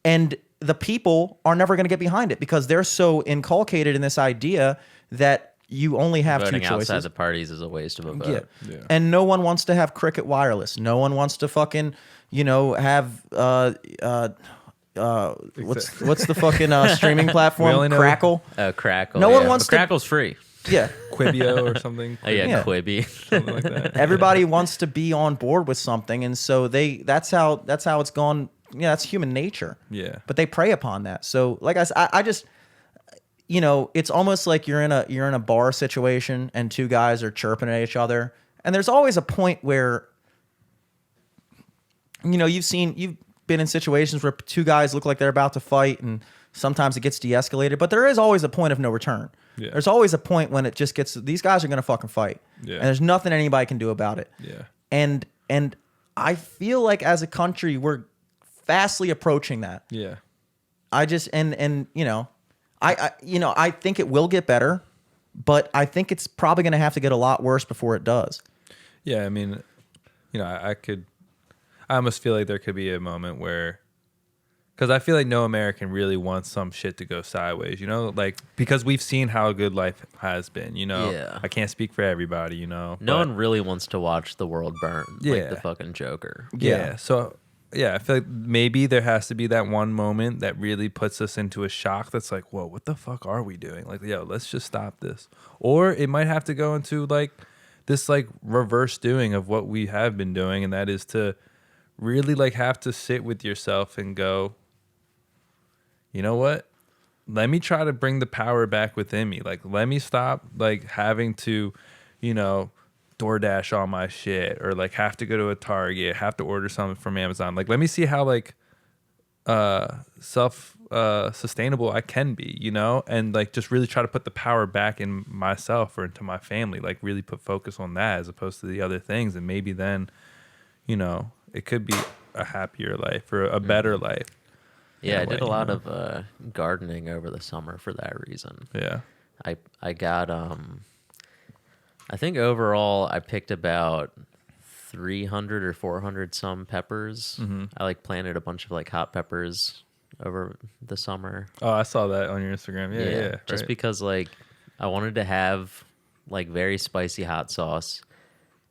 And the people are never going to get behind it because they're so inculcated in this idea that you only have Voting two choices. outside the parties is a waste of a vote. Yeah. And no one wants to have Cricket Wireless. No one wants to fucking, have what's the fucking streaming We platform? only know- Crackle. Crackle. No one yeah. wants But to- Crackle's free. Yeah. Quibio or something. Oh, yeah, Yeah. Quibi. Something like that. Everybody wants to be on board with something, and so that's how it's gone. Yeah, that's human nature. Yeah. But they prey upon that. So, like I just, it's almost like you're in a bar situation and two guys are chirping at each other, and there's always a point where, you've been in situations where two guys look like they're about to fight, and sometimes it gets de-escalated, but there is always a point of no return. Yeah. There's always a point when it just gets, these guys are going to fucking fight. Yeah. And there's nothing anybody can do about it. Yeah. And I feel like as a country, we're fastly approaching that. Yeah. I just, I think it will get better, but I think it's probably going to have to get a lot worse before it does. Yeah. I mean, I almost feel like there could be a moment where, because I feel like no American really wants some shit to go sideways, like, because we've seen how good life has been, Yeah. I can't speak for everybody, No one really wants to watch the world burn like Yeah. the fucking Joker. Yeah. So, I feel like maybe there has to be that one moment that really puts us into a shock that's like, whoa, what the fuck are we doing? Like, let's just stop this. Or it might have to go into like this like reverse doing of what we have been doing, and that is to really like have to sit with yourself and go, you know what? Let me try to bring the power back within me. Like, let me stop like having to, DoorDash all my shit, or like have to go to a Target, have to order something from Amazon. Like, let me see how like self sustainable I can be, and like just really try to put the power back in myself or into my family. Like, really put focus on that as opposed to the other things, and maybe then, it could be a happier life or a better life. Yeah, I in a did a way, lot of gardening over the summer for that reason. Yeah. I got I think overall I picked about 300 or 400 some peppers. I like planted a bunch of like hot peppers over the summer. Oh, I saw that on your Instagram. Yeah. Just right. because like I wanted to have like very spicy hot sauce,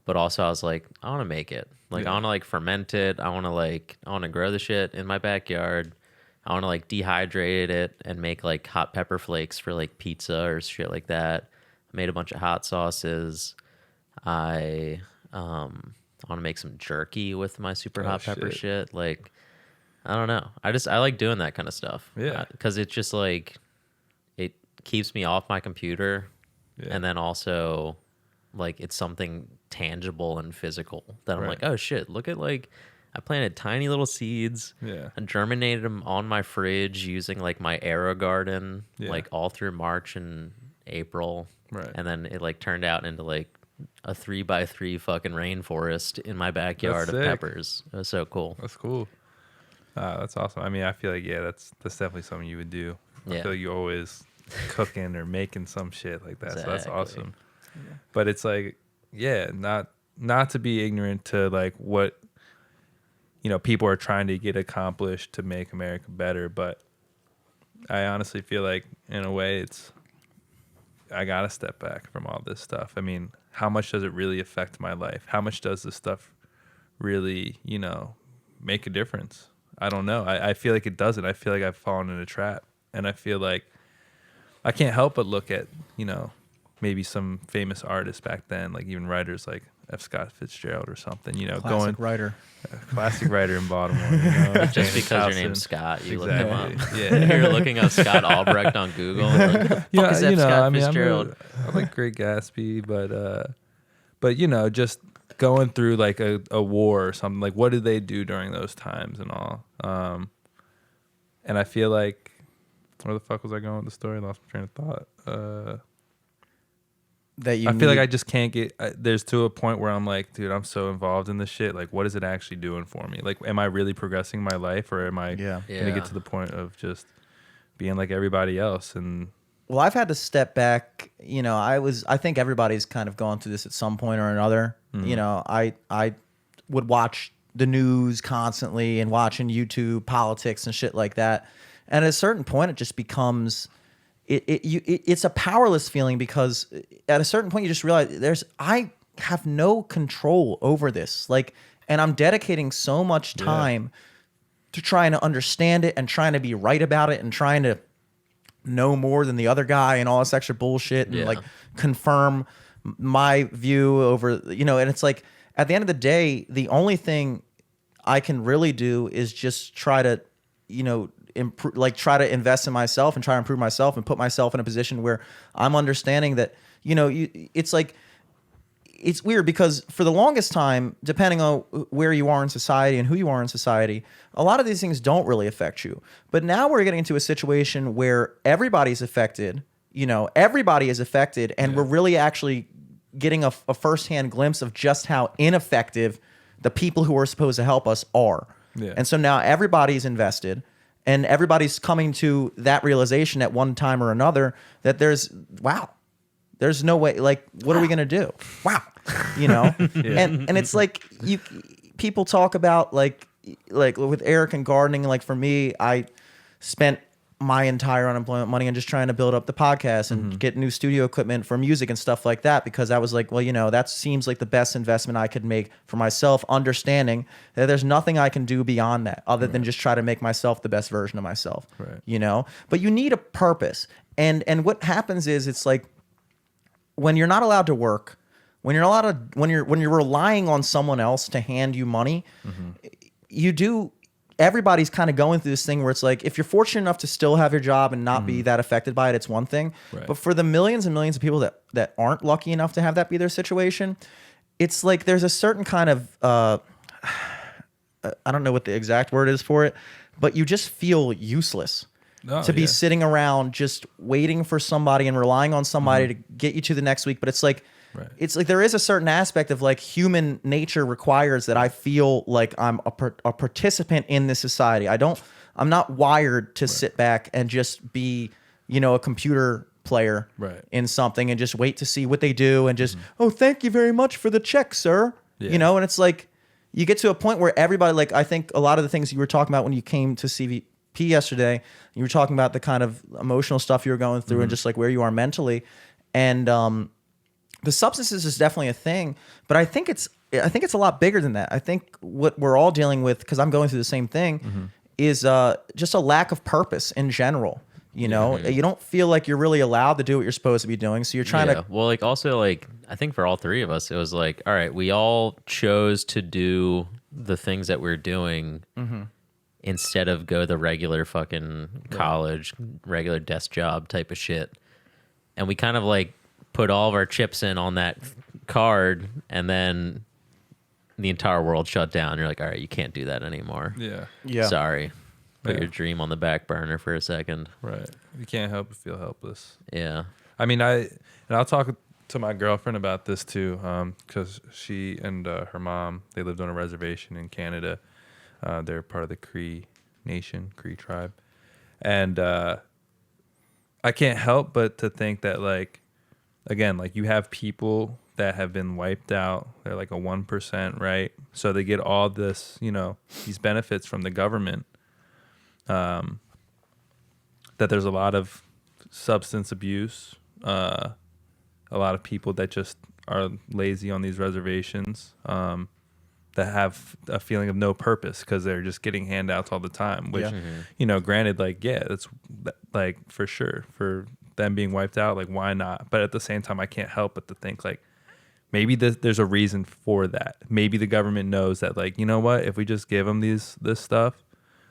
but also I was like, I want to make it. Like I want to like ferment it. I want to grow the shit in my backyard. I want to like dehydrate it and make like hot pepper flakes for like pizza or shit like that. I made a bunch of hot sauces. I want to make some jerky with my super hot pepper shit. Like, I don't know. I like doing that kind of stuff. Yeah. Because it's just like, it keeps me off my computer. Yeah. And then also, like, it's something tangible and physical that I'm Right. like, oh shit, look at like, I planted tiny little seeds. Yeah. And germinated them on my fridge using like my Aero Garden, Yeah. like all through March and April. Right. And then it like turned out into like a 3x3 fucking rainforest in my backyard That's of sick. peppers. It was so cool. That's cool. That's awesome. I mean, I feel like, that's definitely something you would do. I Yeah. feel like you're always cooking or making some shit like that. So that's Exactly. awesome. But it's like, not to be ignorant to like what, people are trying to get accomplished to make America better. But I honestly feel like in a way I got to step back from all this stuff. I mean, how much does it really affect my life? How much does this stuff really, make a difference? I don't know. I feel like it doesn't. I feel like I've fallen in a trap. And I feel like I can't help but look at, maybe some famous artists back then, like even writers like F. Scott Fitzgerald or something, Classic writer. classic writer in Baltimore. Just because your Towson. name's Scott, you look him up. Exactly. Yeah. You're looking up Scott Albrecht on Google. And you're like, who the fuck is F. Scott Fitzgerald? I like Great Gatsby, but just going through like a war or something, like what did they do during those times and all? And I feel like, where the fuck was I going with the story? I lost my train of thought. I feel like I just can't get. There's to a point where I'm like, dude, I'm so involved in this shit. Like, what is it actually doing for me? Like, am I really progressing my life, or am I gonna get to the point of just being like everybody else? And Well, I've had to step back. I think everybody's kind of gone through this at some point or another. I would watch the news constantly and watching YouTube politics and shit like that. And at a certain point, it just becomes it's a powerless feeling, because at a certain point you just realize I have no control over this. Like, and I'm dedicating so much time to trying to understand it and trying to be right about it and trying to know more than the other guy and all this extra bullshit and like confirm my view over, and it's like, at the end of the day, the only thing I can really do is just try to, improve, like try to invest in myself and try to improve myself and put myself in a position where I'm understanding that, it's like, it's weird because for the longest time, depending on where you are in society and who you are in society, a lot of these things don't really affect you. But now we're getting into a situation where everybody's affected, everybody is affected, and we're really actually getting a firsthand glimpse of just how ineffective the people who are supposed to help us are. Yeah. And so now everybody's invested, and everybody's coming to that realization at one time or another that there's no way, like, what are we going to do? Wow. And it's like, people talk about like with Eric and gardening, like for me, I spent my entire unemployment money on just trying to build up the podcast and get new studio equipment for music and stuff like that, because I was like, well, that seems like the best investment I could make for myself, understanding that there's nothing I can do beyond that other than just try to make myself the best version of myself, but you need a purpose. And what happens is, it's like, when you're not allowed to work, when you're relying on someone else to hand you money, everybody's kind of going through this thing where it's like, if you're fortunate enough to still have your job and not be that affected by it, it's one thing. Right. But for the millions and millions of people that aren't lucky enough to have that be their situation, it's like there's a certain kind of, I don't know what the exact word is for it, but you just feel useless. To be sitting around just waiting for somebody and relying on somebody to get you to the next week. But it's like, there is a certain aspect of like human nature requires that I feel like I'm a participant in this society. I'm not wired to sit back and just be, a computer player in something and just wait to see what they do and just, oh, thank you very much for the check, sir. And it's like, you get to a point where everybody, like, I think a lot of the things you were talking about when you came to CVP yesterday, you were talking about the kind of emotional stuff you were going through and just like where you are mentally. And the substances is definitely a thing, but I think it's a lot bigger than that. I think what we're all dealing with, because I'm going through the same thing, is just a lack of purpose in general. You don't feel like you're really allowed to do what you're supposed to be doing, so you're trying to. Well, like also, like I think for all three of us, it was like, all right, we all chose to do the things that we're doing. Instead of go the regular fucking college, regular desk job type of shit. And we kind of like put all of our chips in on that card, and then the entire world shut down. You're like, all right, you can't do that anymore. Yeah. Sorry. Put your dream on the back burner for a second. Right. You can't help but feel helpless. Yeah. I mean, I'll talk to my girlfriend about this too, because she and her mom, they lived on a reservation in Canada. They're part of the Cree Nation, Cree tribe. And I can't help but to think that, like, again, like you have people that have been wiped out. They're like a 1%, right? So they get all this, these benefits from the government. That there's a lot of substance abuse, a lot of people that just are lazy on these reservations. That have a feeling of no purpose because they're just getting handouts all the time, which, granted, like, that's like for sure for them being wiped out, like, why not? But at the same time, I can't help but to think, like, maybe there's a reason for that. Maybe the government knows that, like, you know what, if we just give them this stuff,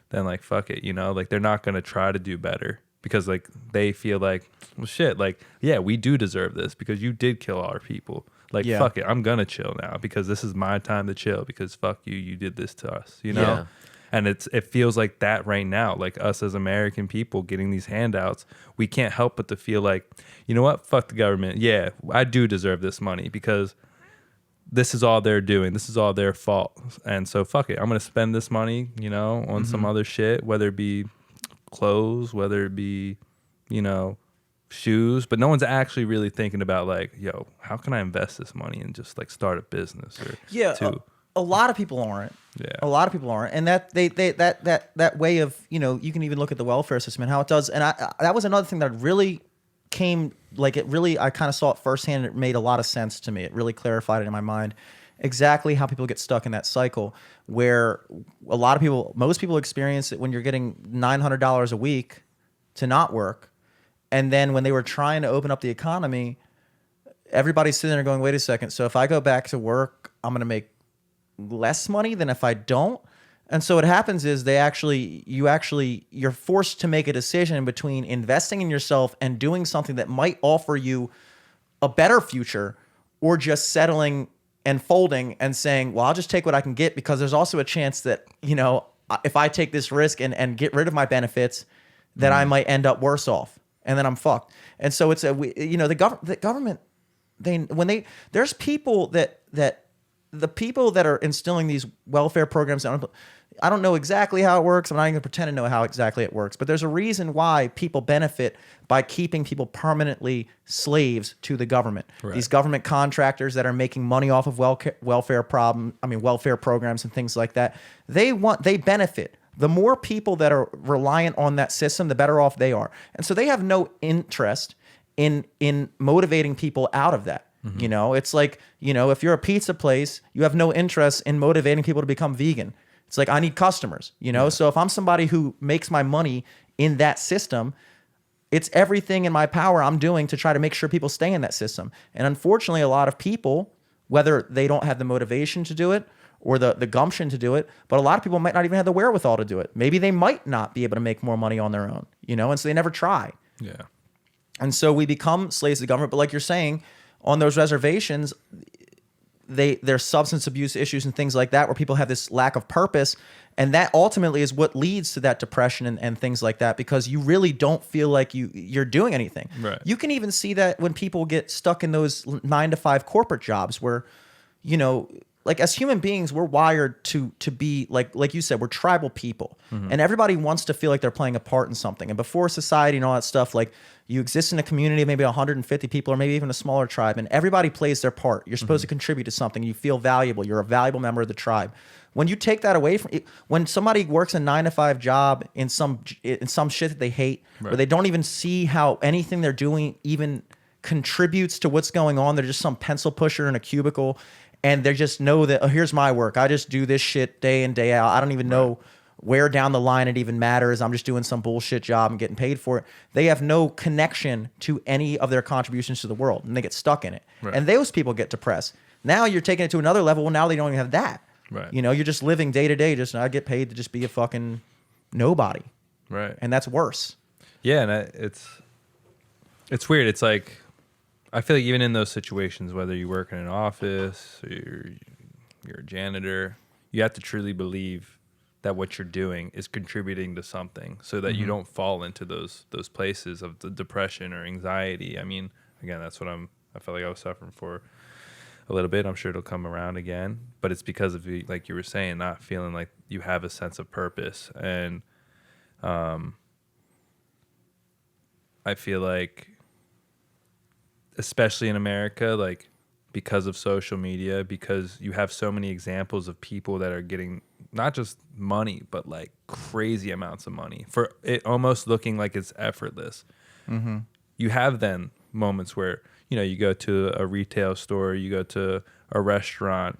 then like fuck it, you know, like they're not gonna try to do better because like they feel like, well shit, like yeah, we do deserve this because you did kill our people. Like Yeah. fuck it, I'm gonna chill now because this is my time to chill because fuck you, you did this to us, you know. Yeah. And it feels like that right now, like us as American people getting these handouts, we can't help but to feel like, you know what, fuck the government. Yeah, I do deserve this money because this is all they're doing. This is all their fault. And so fuck it. I'm going to spend this money, you know, on some other shit, whether it be clothes, whether it be, you know, shoes. But no one's actually really thinking about like, yo, how can I invest this money and just like start a business or two? A lot of people aren't. Yeah. A lot of people aren't. And that way of, you know, you can even look at the welfare system and how it does. And that was another thing that really came, like it really, I kind of saw it firsthand. And it made a lot of sense to me. It really clarified it in my mind exactly how people get stuck in that cycle where a lot of people, most people experience it when you're getting $900 a week to not work. And then when they were trying to open up the economy, everybody's sitting there going, wait a second. So if I go back to work, I'm going to make less money than if I don't. And so what happens is you're forced to make a decision between investing in yourself and doing something that might offer you a better future or just settling and folding and saying, well, I'll just take what I can get because there's also a chance that, you know, if I take this risk and get rid of my benefits, that I might end up worse off and then I'm fucked. And so it's the government, there's people that the people that are instilling these welfare programs, I don't know exactly how it works. I'm not even going to pretend to know how exactly it works. But there's a reason why people benefit by keeping people permanently slaves to the government. Right. These government contractors that are making money off of welfare programs and things like that, they benefit. The more people that are reliant on that system, the better off they are. And so they have no interest in motivating people out of that. Mm-hmm. You know, it's like, you know, if you're a pizza place, you have no interest in motivating people to become vegan. It's like, I need customers, you know? Yeah. So if I'm somebody who makes my money in that system, it's everything in my power I'm doing to try to make sure people stay in that system. And unfortunately, a lot of people, whether they don't have the motivation to do it or the gumption to do it, but a lot of people might not even have the wherewithal to do it. Maybe they might not be able to make more money on their own, you know? And so they never try. Yeah. And so we become slaves of the government. But like you're saying, on those reservations, there's substance abuse issues and things like that where people have this lack of purpose. And that ultimately is what leads to that depression and things like that, because you really don't feel like you're doing anything. Right. You can even see that when people get stuck in those 9-to-5 corporate jobs where, you know, like as human beings, we're wired to be like you said, we're tribal people. Mm-hmm. And everybody wants to feel like they're playing a part in something. And before society and all that stuff, like you exist in a community of maybe 150 people or maybe even a smaller tribe, and everybody plays their part. You're supposed to contribute to something. You feel valuable. You're a valuable member of the tribe. When you take that away from when somebody works a 9-to-5 job in some shit that they hate, right, where they don't even see how anything they're doing even contributes to what's going on. They're just some pencil pusher in a cubicle. And they just know that, oh, here's my work. I just do this shit day in, day out. I don't even know where down the line it even matters. I'm just doing some bullshit job and getting paid for it. They have no connection to any of their contributions to the world, and they get stuck in it. Right. And those people get depressed. Now you're taking it to another level. Well, now they don't even have that. Right. You know, you're just living day to day. Just I get paid to just be a fucking nobody. Right. And that's worse. Yeah, and it's weird. It's like, I feel like even in those situations, whether you work in an office or you're a janitor, you have to truly believe that what you're doing is contributing to something, so that you don't fall into those places of the depression or anxiety. I mean, again, that's what I felt like I was suffering for a little bit. I'm sure it'll come around again, but it's because of, like you were saying, not feeling like you have a sense of purpose. And I feel like, especially in America, like because of social media, because you have so many examples of people that are getting not just money, but like crazy amounts of money for it, almost looking like it's effortless. Mm-hmm. You have then moments where, you know, you go to a retail store, you go to a restaurant,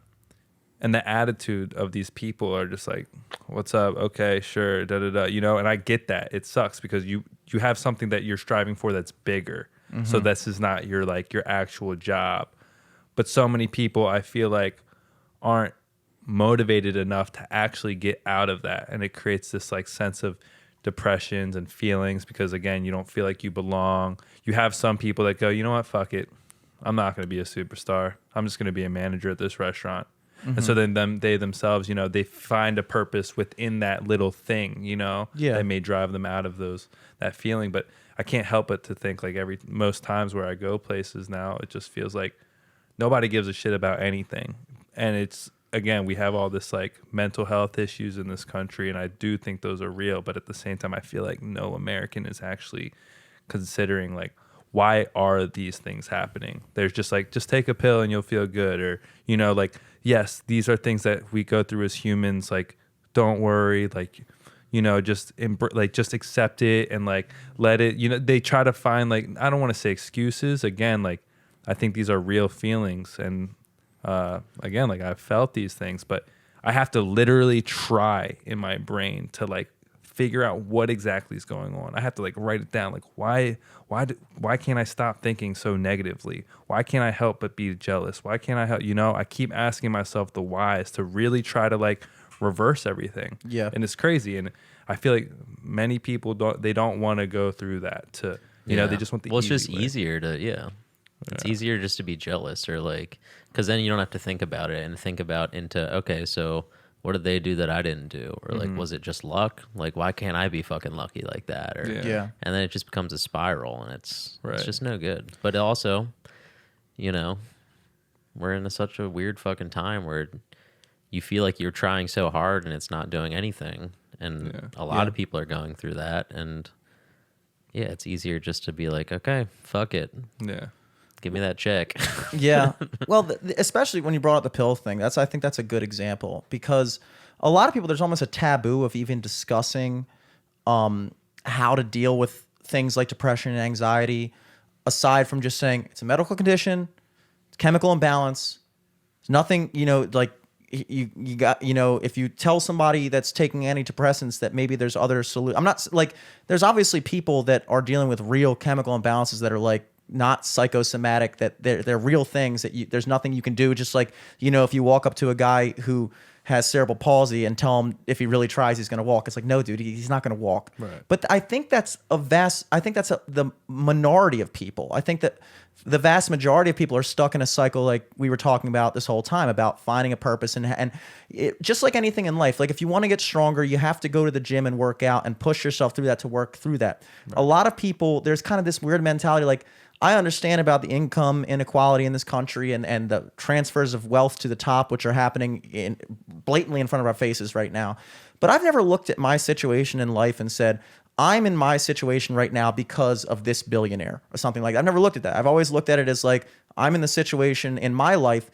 and the attitude of these people are just like, what's up? Okay, sure, da-da-da, you know, and I get that. It sucks because you have something that you're striving for that's bigger. Mm-hmm. So this is not your actual job. but so many people I feel like aren't motivated enough to actually get out of that, and it creates this like sense of depressions and feelings because again, you don't feel like you belong. You have some people that go, you know what, fuck it, I'm not going to be a superstar, I'm just going to be a manager at this restaurant. And so then they themselves, you know, they find a purpose within that little thing, you know, that may drive them out of that feeling. But I can't help but to think like most times where I go places now, it just feels like nobody gives a shit about anything. And it's, again, we have all this like mental health issues in this country, and I do think those are real. But at the same time, I feel like no American is actually considering like, why are these things happening? There's just like, just take a pill and you'll feel good. Or, you know, like, yes, these are things that we go through as humans. Like, don't worry. Like, you know, just just accept it and like, let it, you know, they try to find like, I don't want to say excuses. Again, like, I think these are real feelings. And again, like I've felt these things, but I have to literally try in my brain to like figure out what exactly is going on. I have to like write it down. Like why can't I stop thinking so negatively? Why can't I help but be jealous? Why can't I help? You know, I keep asking myself the whys to really try to like reverse everything. Yeah. And it's crazy. And I feel like many people don't want to go through that to, you know, they just want the well, it's easy just way. easier to, it's easier just to be jealous or like, because then you don't have to think about it and think about okay, so what did they do that I didn't do? Or like, was it just luck? Like, why can't I be fucking lucky like that? Or, and then it just becomes a spiral, and it's just no good. But also, you know, we're in such a weird fucking time where you feel like you're trying so hard and it's not doing anything. And a lot of people are going through that. And yeah, it's easier just to be like, okay, fuck it. Yeah. Give me that check. Yeah. Well, especially when you brought up the pill thing, I think that's a good example because a lot of people, there's almost a taboo of even discussing how to deal with things like depression and anxiety, aside from just saying it's a medical condition, it's chemical imbalance. It's nothing, you know, like you got, you know, if you tell somebody that's taking antidepressants that maybe there's other solutions. I'm not like, there's obviously people that are dealing with real chemical imbalances that are like, not psychosomatic, that they're real things that there's nothing you can do. Just like, you know, if you walk up to a guy who has cerebral palsy and tell him if he really tries, he's going to walk. It's like, no, dude, he's not going to walk. Right. But I think that's the minority of people. I think that the vast majority of people are stuck in a cycle like we were talking about this whole time about finding a purpose. And just like anything in life, like if you want to get stronger, you have to go to the gym and work out and push yourself through that to work through that. Right. A lot of people, there's kind of this weird mentality like, I understand about the income inequality in this country and the transfers of wealth to the top, which are happening blatantly in front of our faces right now. But I've never looked at my situation in life and said, I'm in my situation right now because of this billionaire or something like that. I've never looked at that. I've always looked at it as like, I'm in the situation in my life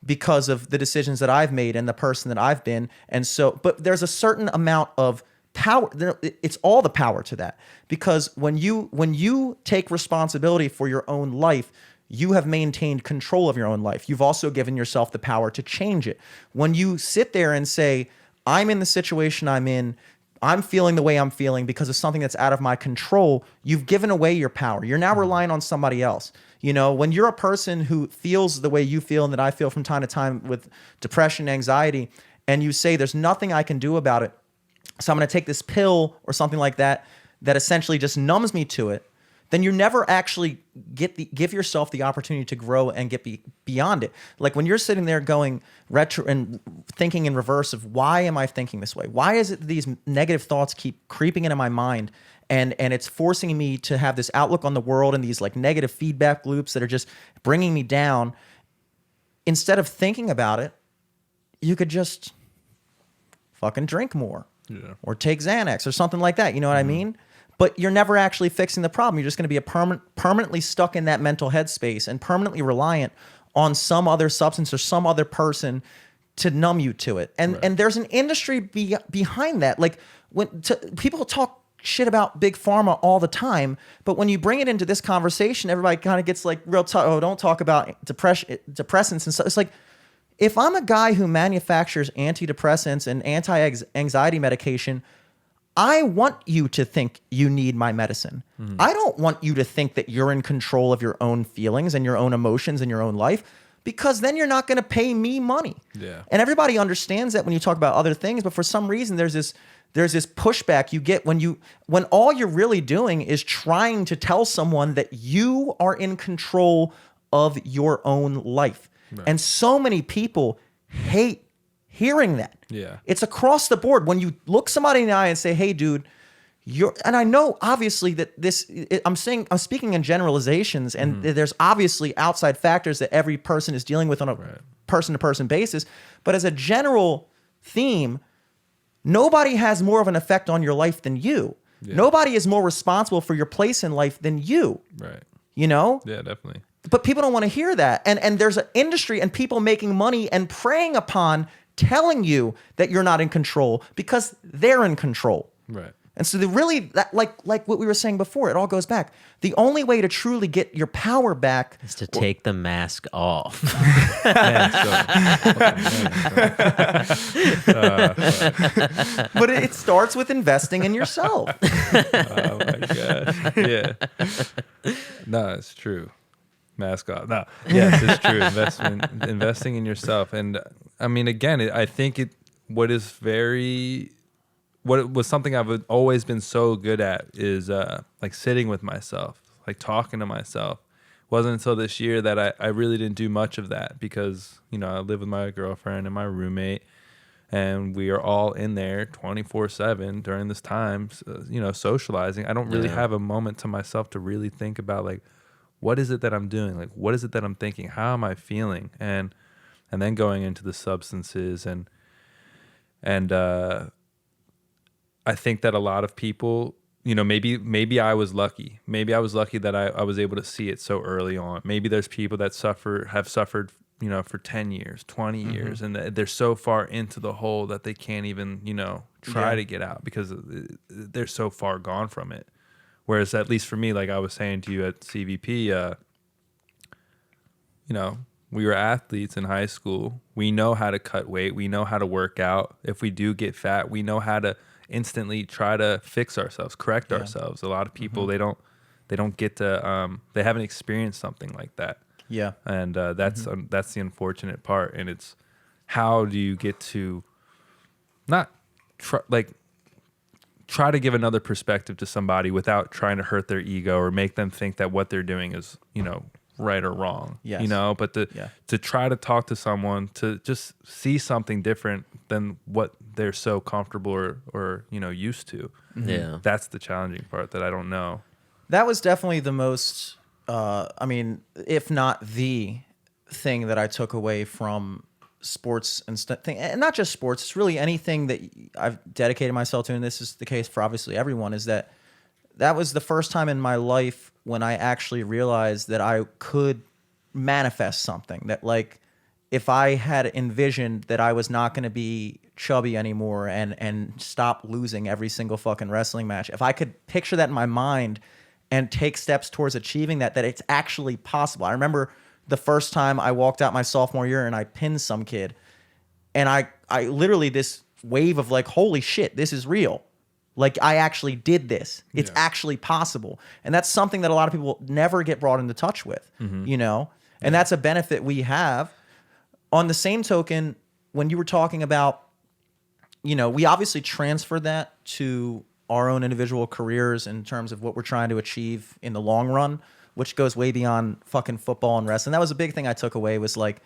because of the decisions that I've made and the person that I've been. And so, but there's a certain amount of power. It's all the power to that, because when you take responsibility for your own life, you have maintained control of your own life. You've also given yourself the power to change it. When you sit there and say, I'm in the situation I'm in, I'm feeling the way I'm feeling because of something that's out of my control, you've given away your power. You're now relying on somebody else. You know, when you're a person who feels the way you feel and that I feel from time to time with depression, anxiety, and you say, there's nothing I can do about it, so I'm going to take this pill or something like that, that essentially just numbs me to it, then you never actually give yourself the opportunity to grow and get beyond it. Like when you're sitting there going retro and thinking in reverse of why am I thinking this way? Why is it these negative thoughts keep creeping into my mind? And it's forcing me to have this outlook on the world and these like negative feedback loops that are just bringing me down. Instead of thinking about it, you could just fucking drink more. Yeah. Or take Xanax or something like that. You know what I mean? But you're never actually fixing the problem. You're just going to be permanently stuck in that mental headspace and permanently reliant on some other substance or some other person to numb you to it. And there's an industry behind that. Like people talk shit about big pharma all the time, but when you bring it into this conversation, everybody kind of gets like real tough. Oh, don't talk about depressants and stuff. It's like, if I'm a guy who manufactures antidepressants and anti-anxiety medication, I want you to think you need my medicine. I don't want you to think that you're in control of your own feelings and your own emotions and your own life. because then you're not going to pay me money. Yeah. And everybody understands that when you talk about other things, but for some reason there's this pushback you get when all you're really doing is trying to tell someone that you are in control of your own life. Right. And so many people hate hearing that. Yeah. It's across the board. When you look somebody in the eye and say, "Hey, dude, and I know obviously that I'm speaking in generalizations, and there's obviously outside factors that every person is dealing with on a person-to-person basis. But as a general theme, nobody has more of an effect on your life than you. Yeah. Nobody is more responsible for your place in life than you. Right. You know? Yeah, definitely. But people don't want to hear that. And there's an industry and people making money and preying upon telling you that you're not in control because they're in control. Right. And so like what we were saying before, it all goes back. The only way to truly get your power back is to take the mask off. But it starts with investing in yourself. Oh my gosh. Yeah. No, it's true. Mask off. No. Yes, it's true. Investing in yourself. And I mean, again, I think what was something I've always been so good at is like sitting with myself, like talking to myself. It wasn't until this year that I really didn't do much of that because, you know, I live with my girlfriend and my roommate, and we are all in there 24/7 during this time, you know, socializing. I don't really have a moment to myself to really think about, like, what is it that I'm doing? Like, what is it that I'm thinking? How am I feeling? And then going into the substances and I think that a lot of people, you know, maybe I was lucky. Maybe I was lucky that I was able to see it so early on. Maybe there's people that have suffered, you know, for 10 years, 20 years, and they're so far into the hole that they can't even, you know, try to get out because they're so far gone from it. Whereas at least for me, like I was saying to you at CVP, you know, we were athletes in high school. We know how to cut weight. We know how to work out. If we do get fat, we know how to instantly try to fix ourselves, correct ourselves. A lot of people, they don't get to, they haven't experienced something like that. Yeah. And that's the unfortunate part. And it's how do you get to not try to give another perspective to somebody without trying to hurt their ego or make them think that what they're doing is, you know, right or wrong. Yes. You know, but to try to talk to someone to just see something different than what they're so comfortable or you know, used to. Yeah. That's the challenging part that I don't know. That was definitely the most, I mean, if not the thing that I took away from sports and not just sports, it's really anything that I've dedicated myself to, and this is the case for obviously everyone, is that was the first time in my life when I actually realized that I could manifest something. That, like, if I had envisioned that I was not going to be chubby anymore and stop losing every single fucking wrestling match, if I could picture that in my mind and take steps towards achieving that it's actually possible. I remember the first time I walked out my sophomore year and I pinned some kid, and I literally, this wave of like, holy shit, this is real. Like, I actually did this. It's actually possible. And that's something that a lot of people never get brought into touch with, you know? And that's a benefit we have. On the same token, when you were talking about, you know, we obviously transferred that to our own individual careers in terms of what we're trying to achieve in the long run, which goes way beyond fucking football and wrestling. That was a big thing I took away, was like,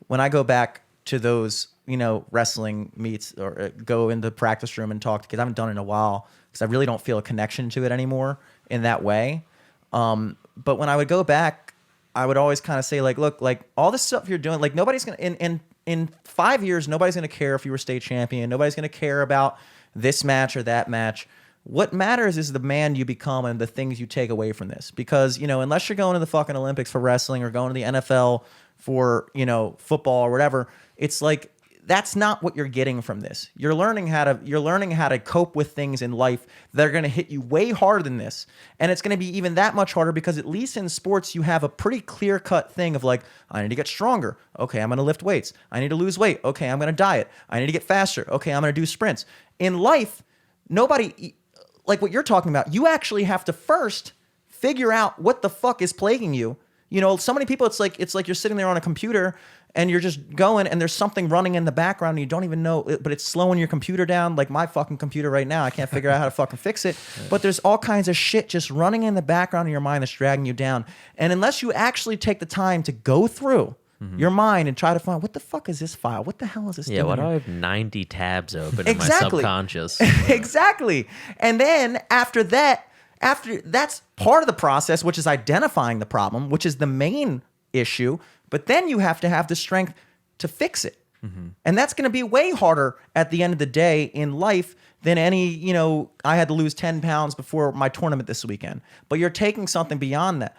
when I go back to those, you know, wrestling meets or go into the practice room and talk to kids, I haven't done it in a while because I really don't feel a connection to it anymore in that way. But when I would go back, I would always kind of say, like, look, like, all this stuff you're doing, like, nobody's going to, in 5 years, nobody's going to care if you were state champion. Nobody's going to care about this match or that match. What matters is the man you become and the things you take away from this. Because, you know, unless you're going to the fucking Olympics for wrestling or going to the NFL for, you know, football or whatever, it's like, that's not what you're getting from this. You're learning how to cope with things in life that are going to hit you way harder than this. And it's going to be even that much harder because at least in sports, you have a pretty clear-cut thing of like, I need to get stronger. Okay, I'm going to lift weights. I need to lose weight. Okay, I'm going to diet. I need to get faster. Okay, I'm going to do sprints. In life, nobody, like what you're talking about, you actually have to first figure out what the fuck is plaguing you. You know, so many people, it's like you're sitting there on a computer and you're just going and there's something running in the background and you don't even know it, but it's slowing your computer down. Like my fucking computer right now, I can't figure out how to fucking fix it. But there's all kinds of shit just running in the background of your mind that's dragging you down. And unless you actually take the time to go through your mind and try to find, what the fuck is this file? What the hell is this Yeah, doing why do here? I have 90 tabs open in my Exactly. subconscious? Exactly. And then after that's part of the process, which is identifying the problem, which is the main issue. But then you have to have the strength to fix it. And that's going to be way harder at the end of the day in life than any, you know, I had to lose 10 pounds before my tournament this weekend. But you're taking something beyond that.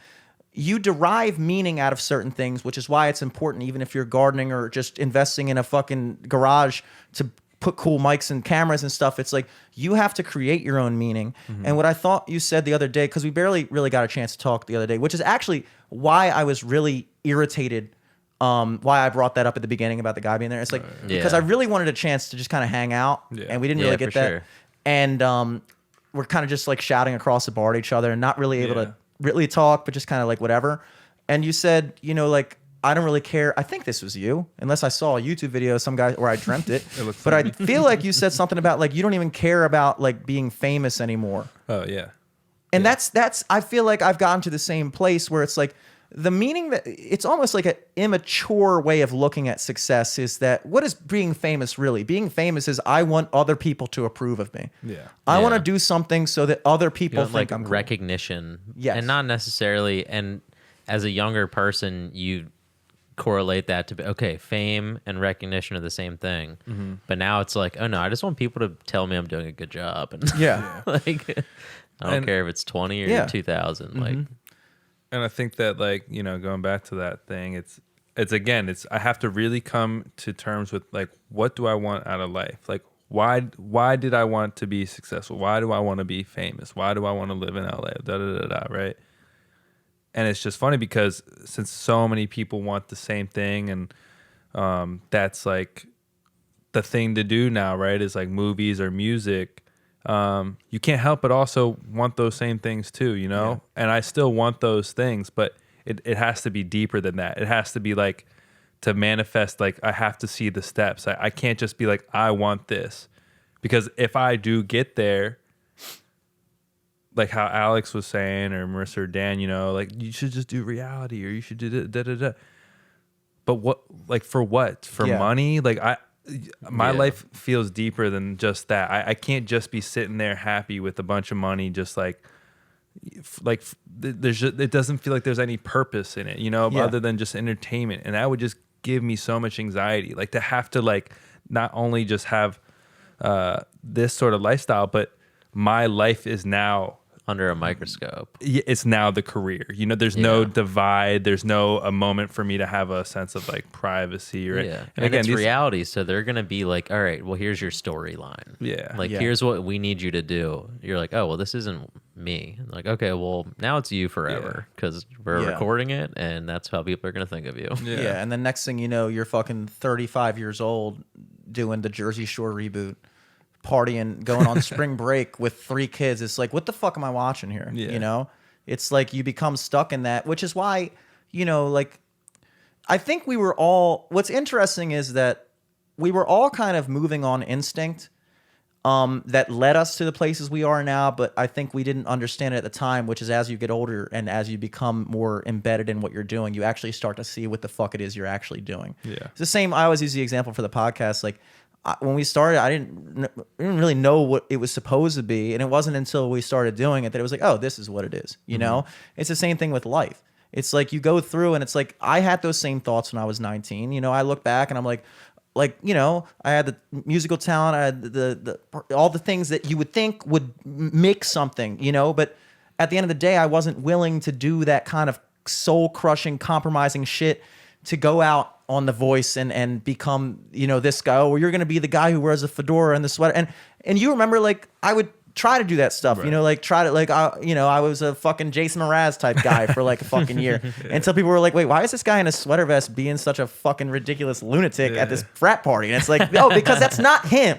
You derive meaning out of certain things, which is why it's important, even if you're gardening or just investing in a fucking garage to put cool mics and cameras and stuff. It's like you have to create your own meaning. And what I thought you said the other day, because we barely really got a chance to talk the other day, which is actually why I was really irritated, why I brought that up at the beginning about the guy being there. It's like because I really wanted a chance to just kind of hang out, and we didn't really get that. Sure. And we're kind of just like shouting across the bar at each other and not really able to really talk, but just kind of like whatever. And you said, you know, like, I don't really care. I think this was you, unless I saw a YouTube video of some guy where I dreamt it. But I feel like you said something about like you don't even care about like being famous anymore. Oh yeah. And that's I feel like I've gotten to the same place where it's like the meaning that it's almost like an immature way of looking at success is that what is being famous really? Being famous is I want other people to approve of me. Yeah. I want to do something so that other people You know, think like I'm cool. recognition. Yes. And not necessarily, and as a younger person, you correlate that to be, okay, fame and recognition are the same thing. But now it's like, oh no, I just want people to tell me I'm doing a good job. And Yeah. like, I don't care if it's 20 or 2000. Like, And I think that, like, you know, going back to that thing, it's again, I have to really come to terms with like, what do I want out of life? Like, why did I want to be successful? Why do I want to be famous? Why do I want to live in LA? Da da da da. Right. And it's just funny because since so many people want the same thing, and that's like the thing to do now, right? Is like movies or music. You can't help but also want those same things too, you know? And I still want those things, but it has to be deeper than that. It has to be like to manifest, like I have to see the steps. I can't just be like, I want this. Because if I do get there, like how Alex was saying, or Marissa or Dan, you know, like you should just do reality or you should do da da da. But what, like for what? For money? Like my life feels deeper than just that. I can't just be sitting there happy with a bunch of money, just like there's just, it doesn't feel like there's any purpose in it, you know, other than just entertainment. And that would just give me so much anxiety, like to have to like not only just have this sort of lifestyle, but my life is now under a microscope. It's now the career, you know, there's no divide. There's no a moment for me to have a sense of like privacy, right? And again, it's reality. So they're going to be like, all right, well, here's your storyline. Like, here's what we need you to do. You're like, oh, well, this isn't me. Like, okay, well, now it's you forever because we're recording it and that's how people are going to think of you. And the next thing you know, you're fucking 35 years old doing the Jersey Shore reboot, partying, going on spring break with 3 kids. It's like, what the fuck am I watching here? You know, it's like you become stuck in that, which is why, you know, like I think we were all, what's interesting is that we were all kind of moving on instinct that led us to the places we are now. But I think we didn't understand it at the time, which is as you get older and as you become more embedded in what you're doing, you actually start to see what the fuck it is you're actually doing. It's the same. I always use the example for the podcast. Like, when we started, I didn't really know what it was supposed to be. And it wasn't until we started doing it that it was like, oh, this is what it is. You know, it's the same thing with life. It's like you go through and it's like, I had those same thoughts when I was 19. You know, I look back and I'm like, you know, I had the musical talent. I had the all the things that you would think would make something, you know, but at the end of the day, I wasn't willing to do that kind of soul crushing, compromising shit to go out on The Voice and become, you know, this guy. Oh, you're going to be the guy who wears a fedora and the sweater. And you remember, like, I would try to do that stuff, you know, like try to, like, you know, I was a fucking Jason Mraz type guy for like a fucking year. Until people were like, wait, why is this guy in a sweater vest being such a fucking ridiculous lunatic at this frat party? And it's like, no, because that's not him.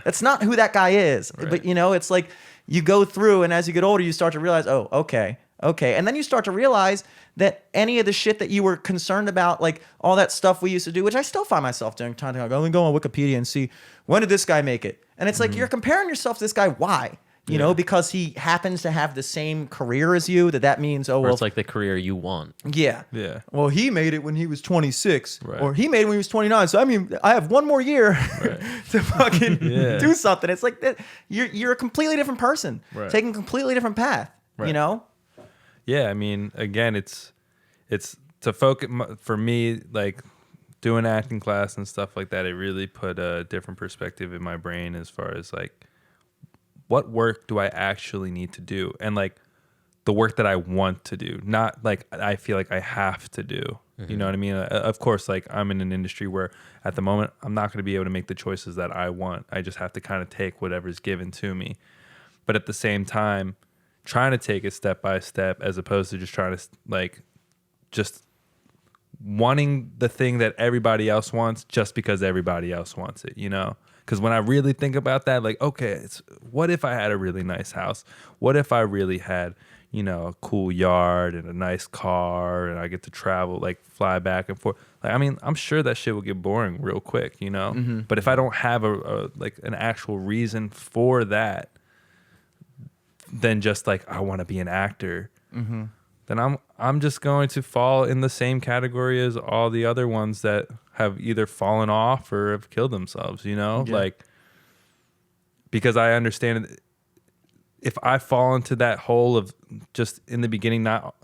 That's not who that guy is. But, you know, it's like you go through and as you get older, you start to realize, oh, okay, Okay. And then you start to realize that any of the shit that you were concerned about, like all that stuff we used to do, which I still find myself doing, trying to go and go on Wikipedia and see, when did this guy make it? And it's like, you're comparing yourself to this guy. Why? You know, because he happens to have the same career as you, that means, oh, Or well, it's like the career you want. yeah. Yeah. Well, he made it when he was 26, Right. or he made it when he was 29. So I mean, I have one more year to fucking Yeah. do something. It's like that. You're a completely different person, Right. taking a completely different path. You Right. know? Yeah, I mean, again, it's to focus for me, like doing acting class and stuff like that. It really put a different perspective in my brain as far as like, what work do I actually need to do, and like the work that I want to do, not like I feel like I have to do. You know what I mean? Of course, like I'm in an industry where at the moment I'm not going to be able to make the choices that I want. I just have to kind of take whatever's given to me. But at the same time, trying to take it step by step as opposed to just trying to like just wanting the thing that everybody else wants just because everybody else wants it, you know? Because when I really think about that, like, okay, it's what if I had a really nice house? What if I really had, you know, a cool yard and a nice car and I get to travel, like fly back and forth? Like, I mean, I'm sure that shit will get boring real quick, you know? But if I don't have a like an actual reason for that, then just like I want to be an actor, then I'm just going to fall in the same category as all the other ones that have either fallen off or have killed themselves, you know? Yeah. Like, because I understand if I fall into that hole of just in the beginning not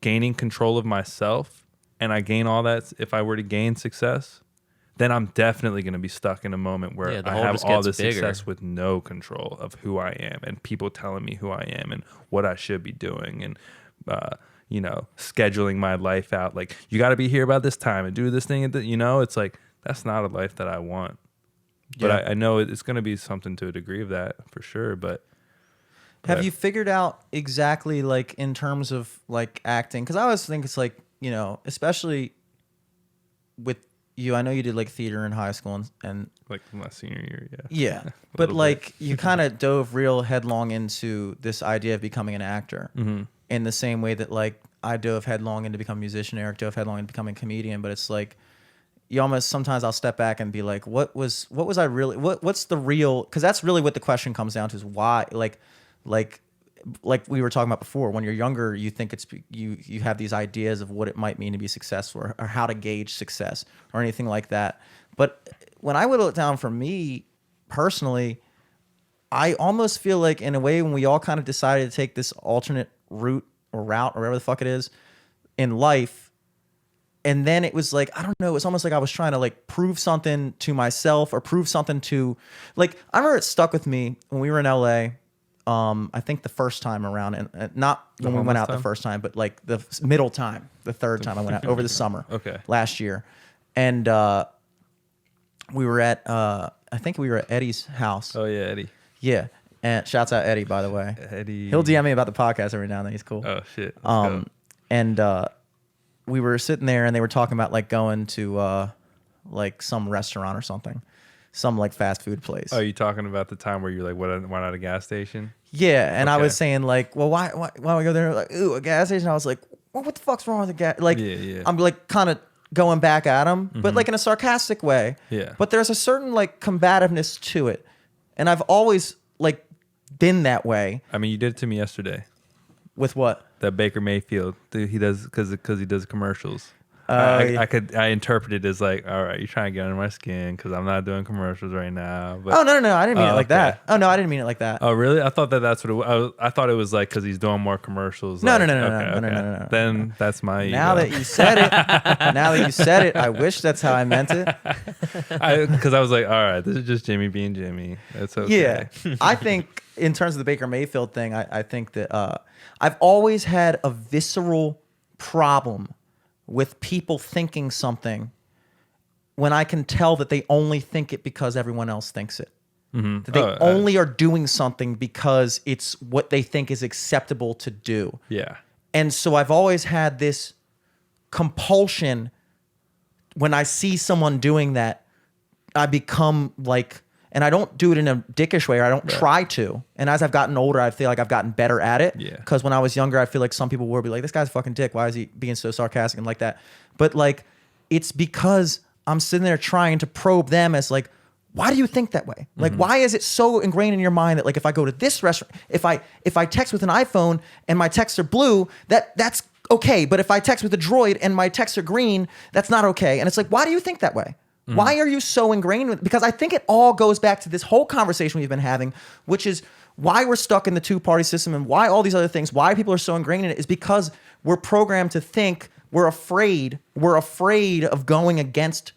gaining control of myself, and I gain all that, if I were to gain success, then I'm definitely going to be stuck in a moment where the I hole have just all gets this bigger. success with no control of who I am and people telling me who I am and what I should be doing and, you know, scheduling my life out. Like, you got to be here about this time and do this thing. You know, it's like, that's not a life that I want. But Yeah. I know it's going to be something to a degree of that for sure. But Have you figured out exactly, like, in terms of like acting? Because I always think it's like, you know, especially with you, I know you did like theater in high school and like my senior year, yeah. yeah, A but little like you kind of dove real headlong into this idea of becoming an actor Mm-hmm. in the same way that like I dove headlong into becoming a musician, Eric dove headlong into becoming a comedian. But it's like you almost sometimes I'll step back and be like, what was I really, what's the real? Because that's really what the question comes down to, is why, like we were talking about before, when you're younger, you think it's you have these ideas of what it might mean to be successful or how to gauge success or anything like that. But when I whittle it down for me personally, I almost feel like in a way when we all kind of decided to take this alternate route or whatever the fuck it is in life, and then it was like, I don't know, it's almost like I was trying to like prove something to myself or prove something to, like, I remember it stuck with me when we were in LA. I think the first time around, and not when we went out the first time, but like the middle time, the third time I went out over the summer, last year, and we were at I think we were at Eddie's house. Oh yeah, Eddie. Yeah, and shouts out Eddie, by the way. Eddie. He'll DM me about the podcast every now and then. He's cool. Oh shit. Let's go. And we were sitting there, and they were talking about like going to like some restaurant or something, some like fast food place. Oh, you talking about the time where you're like, why not a gas station? Yeah, and I Okay. was saying like, well, why don't we go there? Like, ooh, a gas station. I was like, well, what the fuck's wrong with the gas? Like, Yeah. I'm like kind of going back at him, but like in a sarcastic way. Yeah. But there's a certain like combativeness to it, and I've always like been that way. I mean, you did it to me yesterday. With what? That Baker Mayfield, he does because he does commercials. Yeah. I interpret it as like, all right, you're trying to get under my skin because I'm not doing commercials right now. But, Oh no, I didn't mean it like okay. that. Oh no, I didn't mean it like that. Oh really? I thought that's what it was. I thought it was like because he's doing more commercials. No, like, no. okay. Then that's my Now ego. that you said it, I wish that's how I meant it. Because I was like, all right, this is just Jimmy being Jimmy. That's okay. Yeah, I think in terms of the Baker Mayfield thing, I think that I've always had a visceral problem with people thinking something when I can tell that they only think it because everyone else thinks it. Mm-hmm. That they only are doing something because it's what they think is acceptable to do. Yeah. And so I've always had this compulsion when I see someone doing that, I become like, And I don't do it in a dickish way, or I don't try to. And as I've gotten older, I feel like I've gotten better at it. Yeah. Because when I was younger, I feel like some people would be like, this guy's a fucking dick. Why is he being so sarcastic and like that? But like, it's because I'm sitting there trying to probe them as like, why do you think that way? Like, why is it so ingrained in your mind that like, if I go to this restaurant, if I text with an iPhone and my texts are blue, that's okay. But if I text with a Droid and my texts are green, that's not okay. And it's like, why do you think that way? Why are you so ingrained with? Because I think it all goes back to this whole conversation we've been having, which is why we're stuck in the two-party system and why all these other things, why people are so ingrained in it is because we're programmed to think we're afraid of going against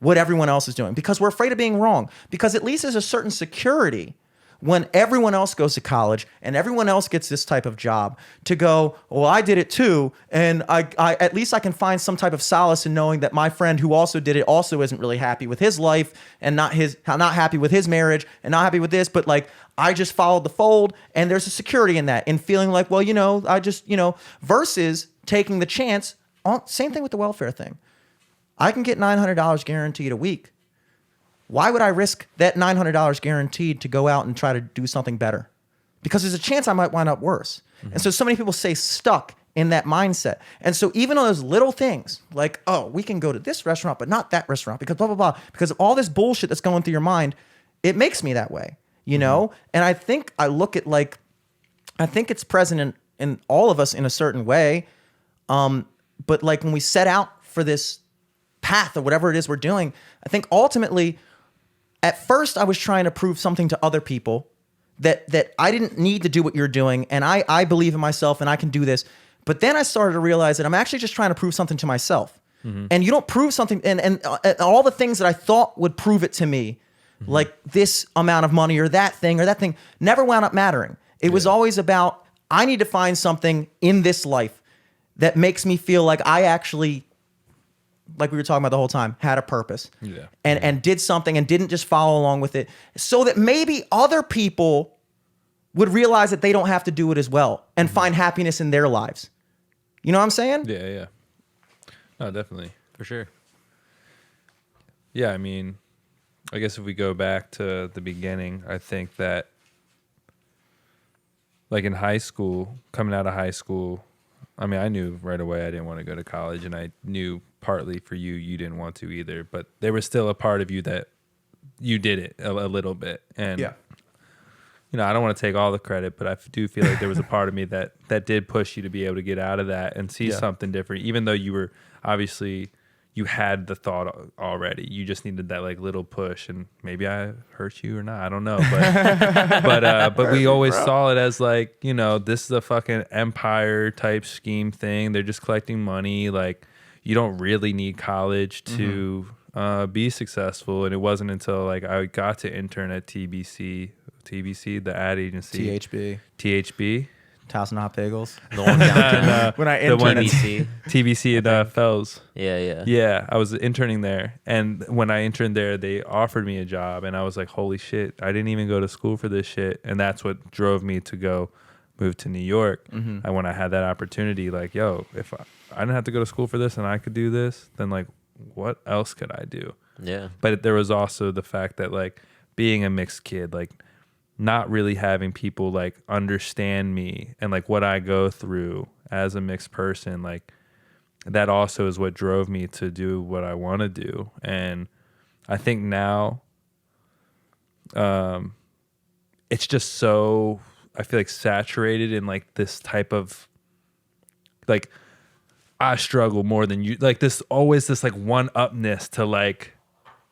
what everyone else is doing, because we're afraid of being wrong, because at least there's a certain security when everyone else goes to college and everyone else gets this type of job to go, well, I did it too. And I at least I can find some type of solace in knowing that my friend who also did it also isn't really happy with his life and not happy with his marriage and not happy with this. But like, I just followed the fold, and there's a security in that, in feeling like, well, I just, versus taking the chance. Same thing with the welfare thing. I can get $900 guaranteed a week. Why would I risk that $900 guaranteed to go out and try to do something better? Because there's a chance I might wind up worse. And so many people stay stuck in that mindset. And so even on those little things, like, oh, we can go to this restaurant, but not that restaurant because blah, blah, blah, because of all this bullshit that's going through your mind, it makes me that way, And I think I think it's present in all of us in a certain way. But like when we set out for this path or whatever it is we're doing, I think ultimately, at first I was trying to prove something to other people that I didn't need to do what you're doing, and I believe in myself and I can do this. But then I started to realize that I'm actually just trying to prove something to myself. And you don't prove something, and all the things that I thought would prove it to me, like this amount of money or that thing, never wound up mattering. It was always about, I need to find something in this life that makes me feel like I actually, like we were talking about the whole time, had a purpose. And did something and didn't just follow along with it, so that maybe other people would realize that they don't have to do it as well and find happiness in their lives. You know what I'm saying? Yeah. No, definitely. For sure. Yeah, I mean, I guess if we go back to the beginning, I think that like in high school, coming out of high school, I mean, I knew right away I didn't want to go to college, and I knew partly for you didn't want to either, but there was still a part of you that you did it a little bit. And, I don't want to take all the credit, but I do feel like there was a part of me that did push you to be able to get out of that and see something different, even though you were obviously, you had the thought already. You just needed that like little push, and maybe I hurt you or not. I don't know, but we always saw it as like, this is a fucking empire type scheme thing. They're just collecting money. Like, you don't really need college to be successful. And it wasn't until like I got to intern at TBC, the ad agency, THB. Tossing hot bagels. The one down When I the one interned at TBC at Fells. Yeah. Yeah, I was interning there, and when I interned there, they offered me a job, and I was like, "Holy shit! I didn't even go to school for this shit." And that's what drove me to go move to New York. And when I had that opportunity, like, yo, if I didn't have to go to school for this and I could do this, then like, what else could I do? Yeah. But there was also the fact that like being a mixed kid, like not really having people like understand me and like what I go through as a mixed person, like that also is what drove me to do what I want to do. And I think now it's just so, I feel like saturated in like this type of like, I struggle more than you, like this always this like one upness to like,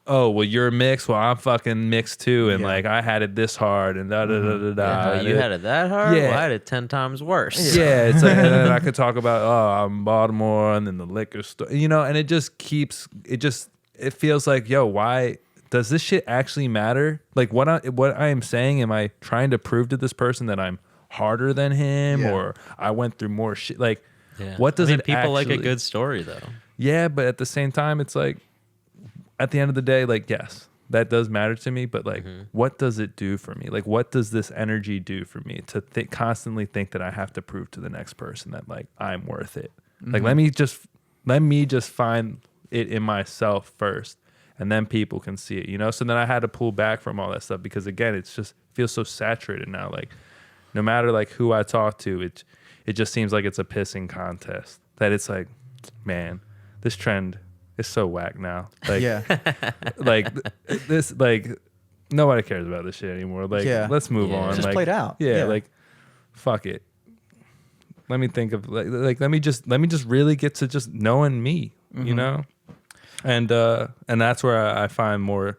oh, well, you're mixed. Well, I'm fucking mixed too. And like, I had it this hard and da da da da da. Yeah, you had it that hard? Yeah. Well, I had it 10 times worse. Yeah. It's like, and then I could talk about, oh, I'm Baltimore and then the liquor store, and it just keeps, it feels like, yo, why does this shit actually matter? Like what I am saying, am I trying to prove to this person that I'm harder than him or I went through more shit? Like, what does it people actually, like a good story though. Yeah. But at the same time, it's like, at the end of the day, like, yes, that does matter to me, but like, what does it do for me? Like, what does this energy do for me to constantly think that I have to prove to the next person that like I'm worth it? Like, let me just find it in myself first, and then people can see it, you know? So then I had to pull back from all that stuff because again, it's just feels so saturated now. Like no matter like who I talk to, it just seems like it's a pissing contest. That it's like, man, this trend is so whack now. Like, Yeah. like this, like nobody cares about this shit anymore. Like, let's move on. It's just like, played out. Yeah, like, fuck it. Let me think of like let me just really get to just knowing me, you know, and that's where I find more.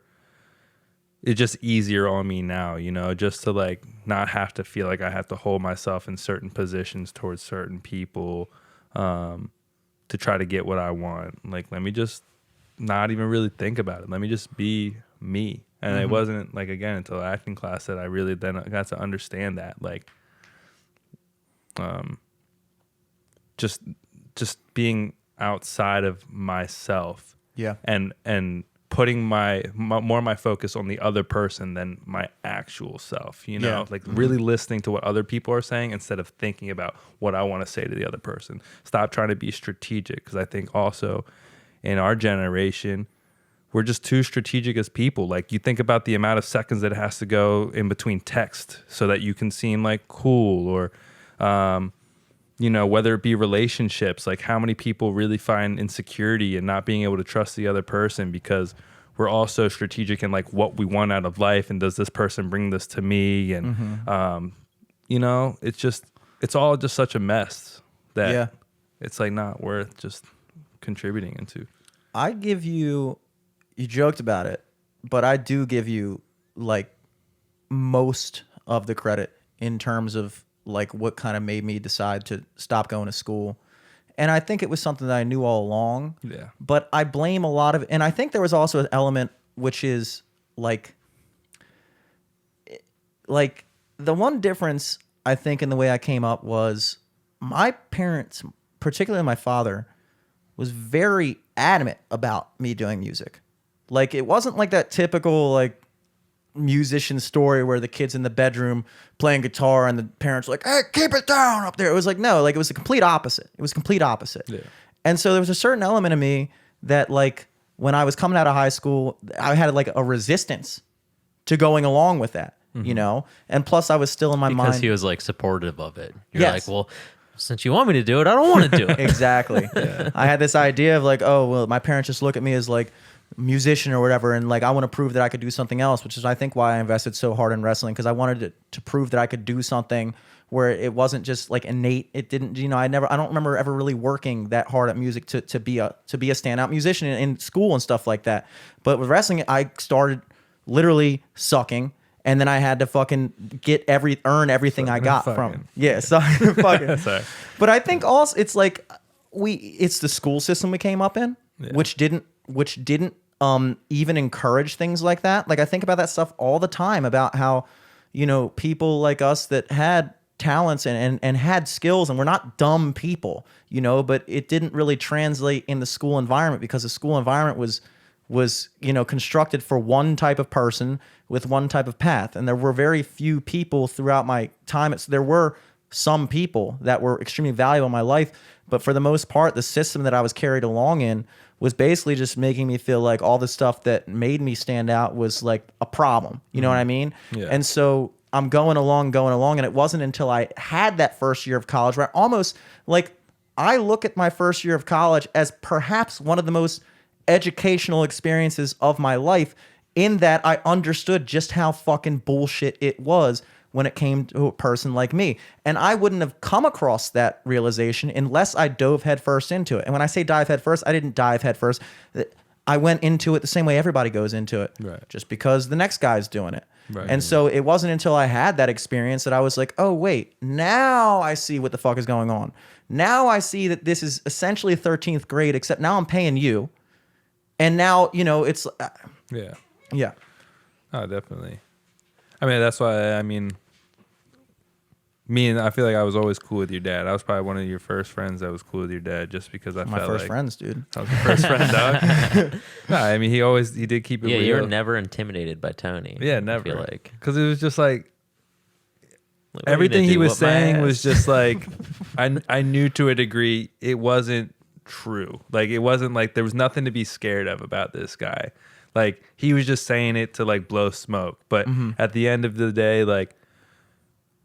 It's just easier on me now, you know, just to like not have to feel like I have to hold myself in certain positions towards certain people to try to get what I want. Like, let me just not even really think about it. Let me just be me. And it wasn't like, again, until acting class that I really then got to understand that, like, just being outside of myself. Yeah. And putting more of my focus on the other person than my actual self, you know, like really listening to what other people are saying instead of thinking about what I want to say to the other person. Stop trying to be strategic, because I think also in our generation, we're just too strategic as people. Like, you think about the amount of seconds that it has to go in between text so that you can seem like cool, or, you know, whether it be relationships, like how many people really find insecurity in not being able to trust the other person because we're all so strategic in like what we want out of life. And does this person bring this to me? And, you know, it's all just such a mess that it's like not worth just contributing into. I give you joked about it, but I do give you like most of the credit in terms of like what kind of made me decide to stop going to school. And I think it was something that I knew all along. Yeah. But I blame a lot of, and I think there was also an element which is like the one difference I think in the way I came up was my parents, particularly my father, was very adamant about me doing music. Like, it wasn't like that typical like musician story where the kid's in the bedroom playing guitar and the parents are like, hey, keep it down up there. It was like, no, like it was the complete opposite. It was complete opposite. Yeah. And so there was a certain element of me that like when I was coming out of high school, I had like a resistance to going along with that, you know? And plus I was still in my mind. Because he was like supportive of it. You're like, well, since you want me to do it, I don't want to do it. Exactly. I had this idea of like, oh, well, my parents just look at me as like musician or whatever, and like I want to prove that I could do something else, which is I think why I invested so hard in wrestling, because I wanted to prove that I could do something where it wasn't just like innate. It didn't, you know, I don't remember ever really working that hard at music to be a standout musician in school and stuff like that. But with wrestling, I started literally sucking, and then I had to fucking earn everything I got from fucking. Sorry. But I think also it's like it's the school system we came up in, which didn't even encourage things like that. Like, I think about that stuff all the time about how, you know, people like us that had talents and had skills, and we're not dumb people, you know, but it didn't really translate in the school environment because the school environment was, you know, constructed for one type of person with one type of path. And there were very few people throughout my time. There were some people that were extremely valuable in my life, but for the most part, the system that I was carried along in was basically just making me feel like all the stuff that made me stand out was like a problem. You know what I mean? Yeah. And so I'm going along. And it wasn't until I had that first year of college where I almost like, I look at my first year of college as perhaps one of the most educational experiences of my life, in that I understood just how fucking bullshit it was when it came to a person like me. And I wouldn't have come across that realization unless I dove headfirst into it. And when I say dive headfirst, I didn't dive headfirst. I went into it the same way everybody goes into it, just because the next guy's doing it. Right. And so it wasn't until I had that experience that I was like, oh, wait, now I see what the fuck is going on. Now I see that this is essentially 13th grade, except now I'm paying you. And now, you know, it's... Yeah. Oh, definitely. I mean, that's why, I mean, I feel like I was always cool with your dad. I was probably one of your first friends that was cool with your dad, just because I felt like... My first friends, dude. I was your first friend, dog. No, I mean, he did keep it real. Yeah, you were never intimidated by Tony. Yeah, never. I feel like. Because it was just like everything he was saying was just like, I knew to a degree it wasn't true. Like, it wasn't like there was nothing to be scared of about this guy. Like he was just saying it to like blow smoke. But at the end of the day, like,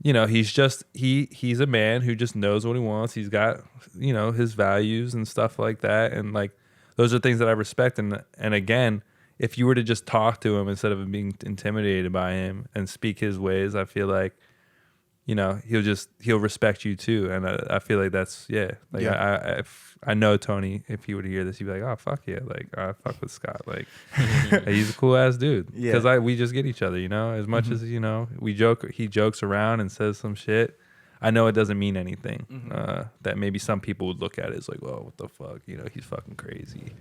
you know, he's a man who just knows what he wants. He's got, you know, his values and stuff like that. And like, those are things that I respect. And again, if you were to just talk to him instead of being intimidated by him and speak his ways, I feel like, you know, he'll respect you too. And I feel like that's, like I know Tony, if he were to hear this, he'd be like, oh, fuck yeah. Like, I fuck with Scott. Like, he's a cool ass dude. Yeah. Because we just get each other, you know, as much as, you know, he jokes around and says some shit. I know it doesn't mean anything. That maybe some people would look at it as like, oh, what the fuck? You know, he's fucking crazy.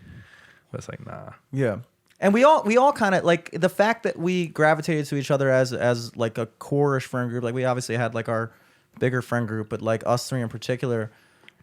But it's like, nah. Yeah. And we all kind of like the fact that we gravitated to each other as like a core-ish friend group. Like we obviously had like our bigger friend group, but like us three in particular.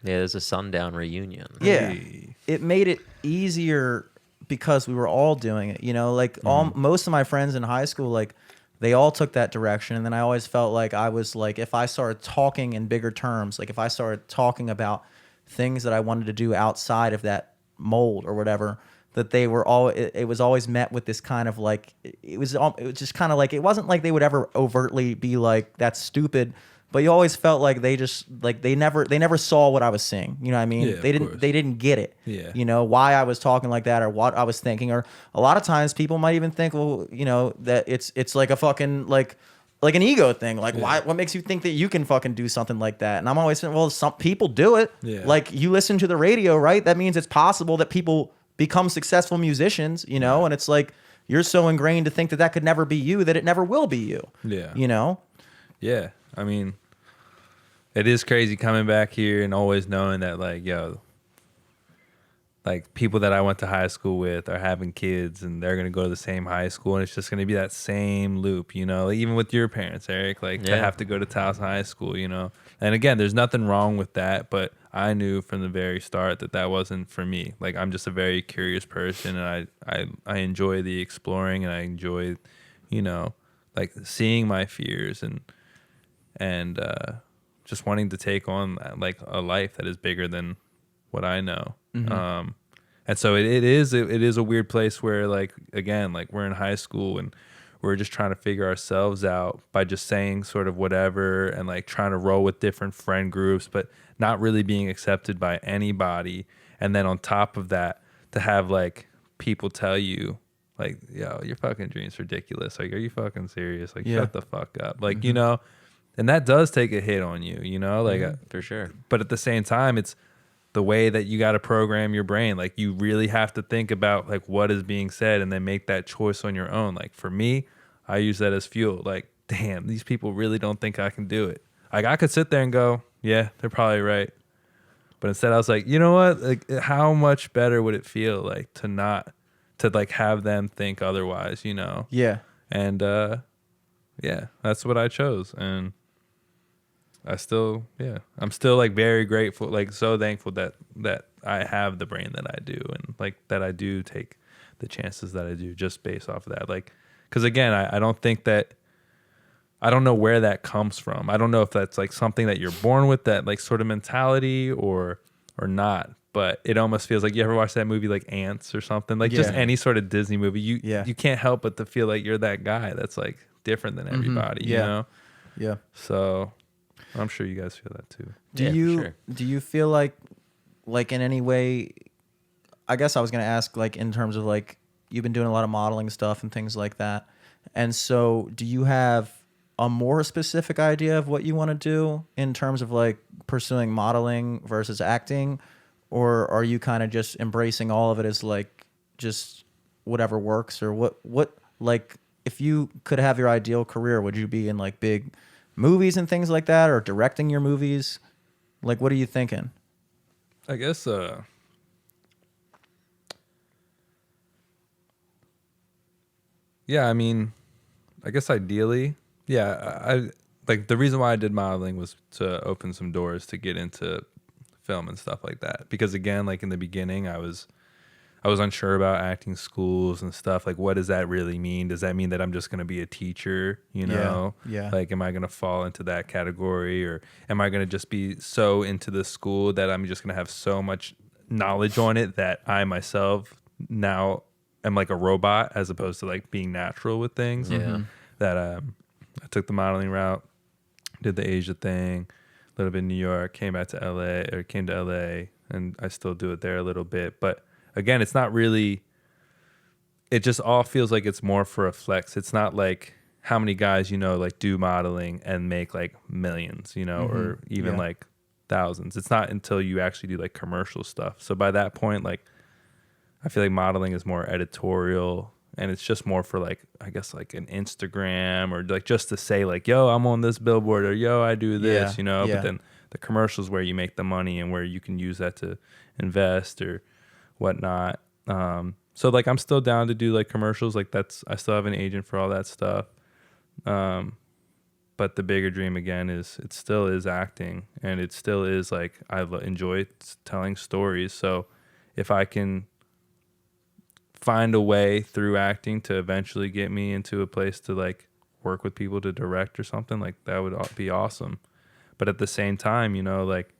Yeah, there's a sundown reunion. Yeah, Hey. it made it easier because we were all doing it. You know, like most of my friends in high school, like they all took that direction, and then I always felt like I was like, if I started talking in bigger terms, like if I started talking about things that I wanted to do outside of that mold or whatever, that they were all it was always met with this kind of like it was just kind of like, it wasn't like they would ever overtly be like that's stupid, but you always felt like they just like they never saw what I was saying, you know what I mean? Yeah, They didn't get it. Yeah. You know, why I was talking like that or what I was thinking, or a lot of times people might even think, well, you know, that it's like a fucking like an ego thing. Like, why? What makes you think that you can fucking do something like that? And I'm always saying, well, some people do it. Yeah. Like, you listen to the radio, right? That means it's possible that people become successful musicians, you know? And it's like, you're so ingrained to think that that could never be you that it never will be you. Yeah. You know? Yeah. I mean, it is crazy coming back here and always knowing that, like, yo, like people that I went to high school with are having kids and they're going to go to the same high school, and it's just going to be that same loop, you know, like, even with your parents, Eric, like to have to go to Taos High School, you know? And again, there's nothing wrong with that, but I knew from the very start that that wasn't for me. Like, I'm just a very curious person, and I enjoy the exploring, and I enjoy, you know, like seeing my fears and just wanting to take on like a life that is bigger than what I know. And so it is a weird place where, like, again, like we're in high school and we're just trying to figure ourselves out by just saying sort of whatever and like trying to roll with different friend groups, but not really being accepted by anybody. And then on top of that, to have like people tell you like, yo, your fucking dream's ridiculous. Like, are you fucking serious? Like, shut the fuck up. Like, you know, and that does take a hit on you, you know, like For sure. but at the same time, it's the way that you got to program your brain. Like, you really have to think about like what is being said and then make that choice on your own. Like, for me, I use that as fuel. Like, damn, these people really don't think I can do it. Like, I could sit there and go, yeah, they're probably right. But instead I was like, you know what? Like, how much better would it feel like to like have them think otherwise, you know? Yeah. And yeah, that's what I chose. And I'm still like very grateful, like so thankful that I have the brain that I do, and like that I do take the chances that I do just based off of that. Like, because again, I don't think that, I don't know where that comes from. I don't know if that's like something that you're born with, that like sort of mentality, or not. But it almost feels like, you ever watch that movie like Ants or something, like just any sort of Disney movie, you can't help but to feel like you're that guy that's like different than everybody, you know? Yeah. So I'm sure you guys feel that too. Do you feel like in any way, I guess I was going to ask, like, in terms of like, you've been doing a lot of modeling stuff and things like that. And so do you have a more specific idea of what you want to do in terms of like pursuing modeling versus acting? Or are you kind of just embracing all of it as like just whatever works? Or what like, if you could have your ideal career, would you be in like big movies and things like that, or directing your movies? Like, what are you thinking? I guess yeah, I mean, I guess ideally, yeah, I like, the reason why I did modeling was to open some doors to get into film and stuff like that. Because again, like in the beginning, I was unsure about acting schools and stuff. Like, what does that really mean? Does that mean that I'm just going to be a teacher, you know? Yeah. Like, am I going to fall into that category, or am I going to just be so into the school that I'm just going to have so much knowledge on it that I myself now am like a robot as opposed to like being natural with things. Yeah. That I took the modeling route, did the Asia thing, a little bit in New York, came to LA, and I still do it there a little bit. But again, it's not really, it just all feels like it's more for a flex. It's not like how many guys, you know, like do modeling and make like millions, you know, or even like thousands. It's not until you actually do like commercial stuff. So by that point, like, I feel like modeling is more editorial, and it's just more for like, I guess like an Instagram, or like just to say like, yo, I'm on this billboard, or yo, I do this, you know. But then the commercials where you make the money and where you can use that to invest or whatnot. So like I'm still down to do like commercials. Like I still have an agent for all that stuff. But the bigger dream again is it still is acting, and it still is like I enjoy telling stories. So if I can find a way through acting to eventually get me into a place to like work with people to direct or something, like that would be awesome. But at the same time, you know, like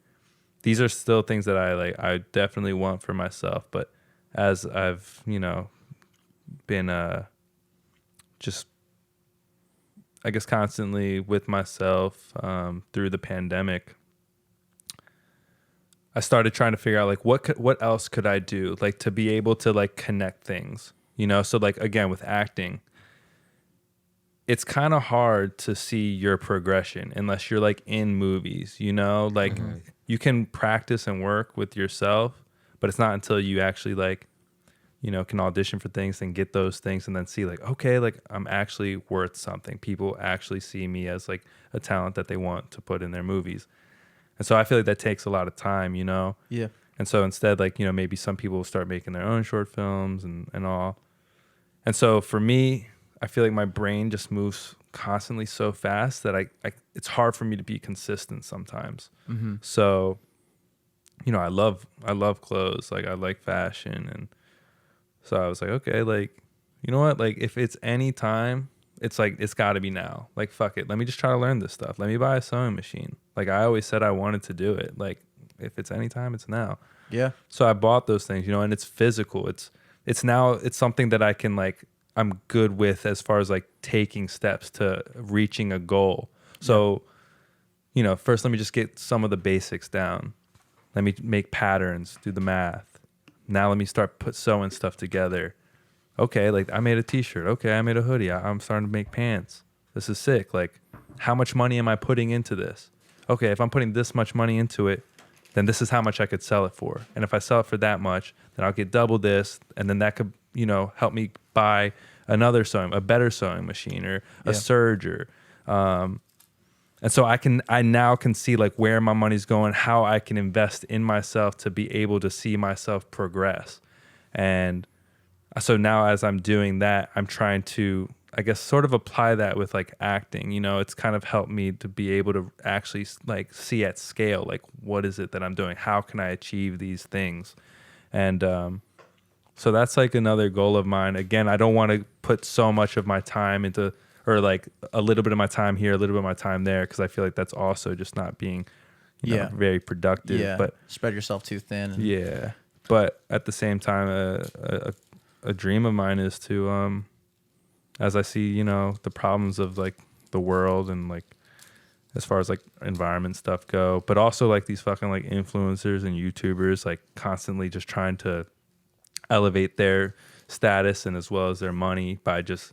these are still things that I definitely want for myself. But as I've, you know, been just I guess constantly with myself through the pandemic, I started trying to figure out like what else could I do, like to be able to like connect things, you know? So like again with acting, it's kind of hard to see your progression unless you're like in movies, you know? Like you can practice and work with yourself, but it's not until you actually like, you know, can audition for things and get those things and then see like, okay, like I'm actually worth something. People actually see me as like a talent that they want to put in their movies. And so I feel like that takes a lot of time, you know? Yeah. And so instead, like, you know, maybe some people will start making their own short films and all. And so for me, I feel like my brain just moves constantly so fast that I it's hard for me to be consistent sometimes. So, you know, I love clothes. Like I like fashion. And so I was like, okay, like, you know what? Like if it's any time, it's like, it's got to be now. Like, fuck it. Let me just try to learn this stuff. Let me buy a sewing machine. Like, I always said I wanted to do it. Like, if it's any time, it's now. Yeah. So I bought those things, you know, and it's physical. It's now, it's something that I can, like, I'm good with as far as, like, taking steps to reaching a goal. So, you know, first let me just get some of the basics down. Let me make patterns, do the math. Now let me start sewing stuff together. Okay, like I made a t-shirt. Okay, I made a hoodie. I'm starting to make pants. This is sick. Like, how much money am I putting into this? Okay, if I'm putting this much money into it, then this is how much I could sell it for. And if I sell it for that much, then I'll get double this. And then that could, you know, help me buy a better sewing machine or a serger. And so I now can see like where my money's going, how I can invest in myself to be able to see myself progress. And so now as I'm doing that, I'm trying to, I guess, sort of apply that with like acting. You know, it's kind of helped me to be able to actually like see at scale, like what is it that I'm doing? How can I achieve these things? And so that's like another goal of mine. Again, I don't want to put so much of my time into, or like a little bit of my time here, a little bit of my time there, because I feel like that's also just not being, you know, very productive. Yeah. But spread yourself too thin. And yeah. But at the same time, a dream of mine is to, as I see, you know, the problems of like the world and like as far as like environment stuff go, but also like these fucking like influencers and YouTubers like constantly just trying to elevate their status and as well as their money by just,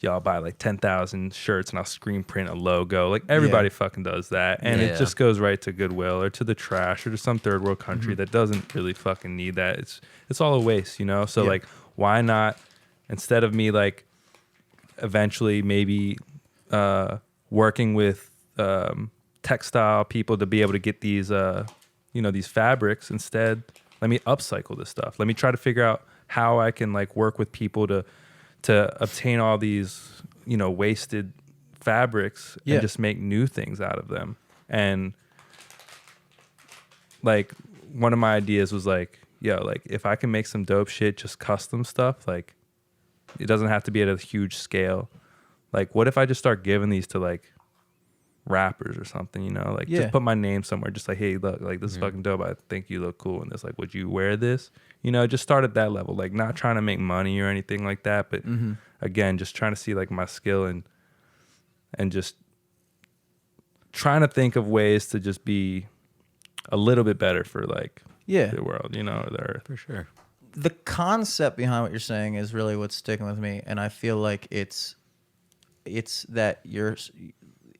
I'll buy like 10,000 shirts and I'll screen print a logo. Like everybody fucking does that. And it just goes right to Goodwill or to the trash or to some third world country that doesn't really fucking need that. It's all a waste, you know? So like, why not, instead of me like eventually maybe working with textile people to be able to get these, you know, these fabrics, instead, let me upcycle this stuff. Let me try to figure out how I can like work with people to obtain all these, you know, wasted fabrics and just make new things out of them. And like one of my ideas was like, like if I can make some dope shit, just custom stuff, like it doesn't have to be at a huge scale. Like what if I just start giving these to like rappers or something, you know, like Yeah. just put my name somewhere, just like, hey, look, like this is fucking dope. I think you look cool in this. Like, would you wear this? You know, just start at that level, like not trying to make money or anything like that, but again, just trying to see like my skill and just trying to think of ways to just be a little bit better for like the world, you know, or the earth. For sure. The concept behind what you're saying is really what's sticking with me, and I feel like it's that you're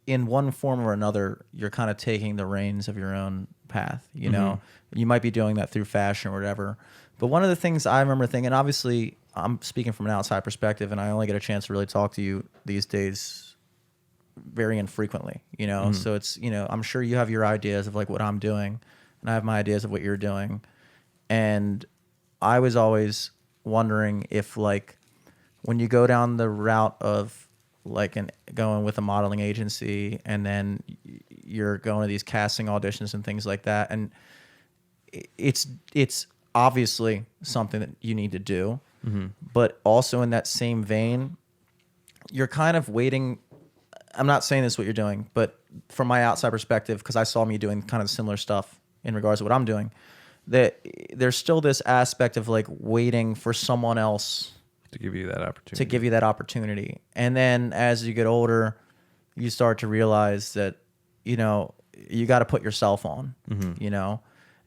in one form or another, you're kind of taking the reins of your own path. You know, you might be doing that through fashion or whatever. But one of the things I remember thinking, obviously, I'm speaking from an outside perspective, and I only get a chance to really talk to you these days very infrequently. You know, so it's, you know, I'm sure you have your ideas of like what I'm doing, and I have my ideas of what you're doing, and I was always wondering if, like, when you go down the route of like going with a modeling agency, and then you're going to these casting auditions and things like that, and it's obviously something that you need to do, but also in that same vein, you're kind of waiting. I'm not saying this is what you're doing, but from my outside perspective, because I saw me doing kind of similar stuff in regards to what I'm doing, that there's still this aspect of like waiting for someone else To give you that opportunity. And then as you get older, you start to realize that, you know, you got to put yourself on, you know,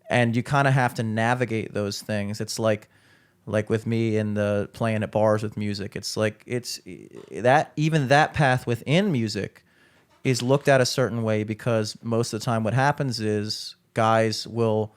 and you kind of have to navigate those things. It's like with me in the playing at bars with music, it's like, it's that even that path within music is looked at a certain way, because most of the time what happens is guys will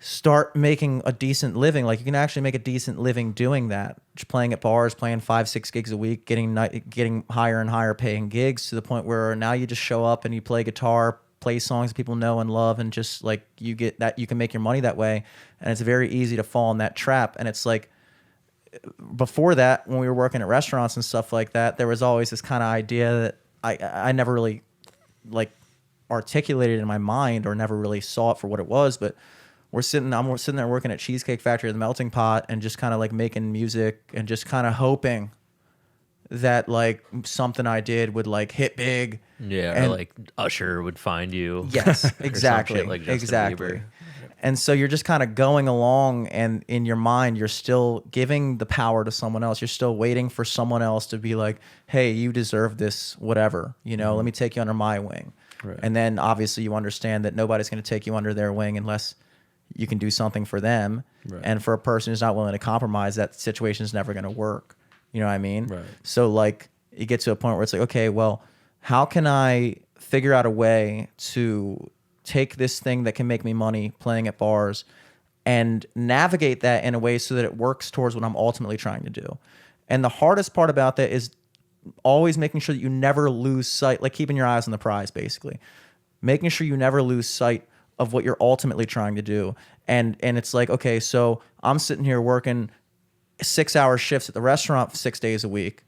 start making a decent living. Like, you can actually make a decent living doing that, just playing at bars, playing 5-6 gigs a week, getting higher and higher paying gigs, to the point where now you just show up and you play guitar, play songs that people know and love, and just like you get that, you can make your money that way. And it's very easy to fall in that trap. And it's like, before that, when we were working at restaurants and stuff like that, there was always this kind of idea that I never really like articulated in my mind, or never really saw it for what it was. But I'm sitting there working at Cheesecake Factory, the Melting Pot, and just kind of like making music and just kind of hoping that like something I did would like hit big. Yeah, and, or like Usher would find you. Yes, exactly. Like Justin exactly. Bieber. And so you're just kind of going along, and in your mind, you're still giving the power to someone else. You're still waiting for someone else to be like, hey, you deserve this, whatever, you know, let me take you under my wing. Right. And then obviously you understand that nobody's going to take you under their wing unless you can do something for them. Right. And for a person who's not willing to compromise, that situation is never going to work. You know what I mean? Right. So like you get to a point where it's like, okay, well, how can I figure out a way to take this thing that can make me money playing at bars and navigate that in a way so that it works towards what I'm ultimately trying to do? And the hardest part about that is always making sure that you never lose sight, like keeping your eyes on the prize, basically. Making sure you never lose sight of what you're ultimately trying to do. And it's like, okay, so I'm sitting here working 6-hour shifts at the restaurant 6 days a week,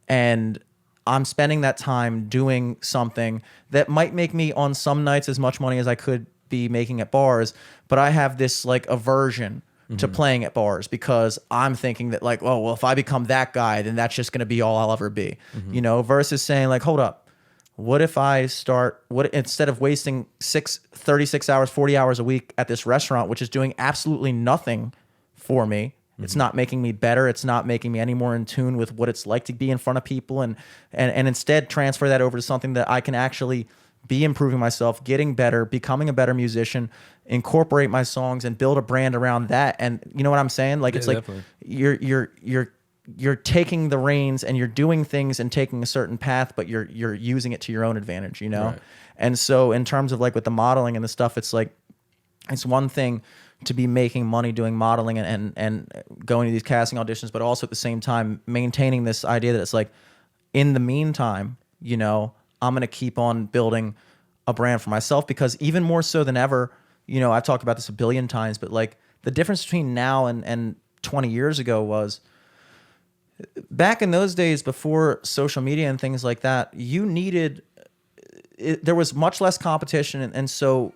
and I'm spending that time doing something that might make me on some nights as much money as I could be making at bars, but I have this like aversion to playing at bars, because I'm thinking that like, oh, well, if I become that guy, then that's just going to be all I'll ever be, you know, versus saying like, hold up, what if I instead of wasting 36 hours, 40 hours a week at this restaurant, which is doing absolutely nothing for me, it's not making me better, it's not making me any more in tune with what it's like to be in front of people, and instead transfer that over to something that I can actually be improving myself, getting better, becoming a better musician, incorporate my songs and build a brand around that. And you know what I'm saying? Like, it's like you're taking the reins and you're doing things and taking a certain path, but you're using it to your own advantage, you know? Right. And so in terms of like with the modeling and the stuff, it's like, it's one thing to be making money doing modeling and going to these casting auditions, but also at the same time maintaining this idea that it's like, in the meantime, you know, I'm going to keep on building a brand for myself, because even more so than ever, you know, I've talked about this a billion times, but like the difference between now and 20 years ago was, back in those days before social media and things like that, you needed, there was much less competition. And so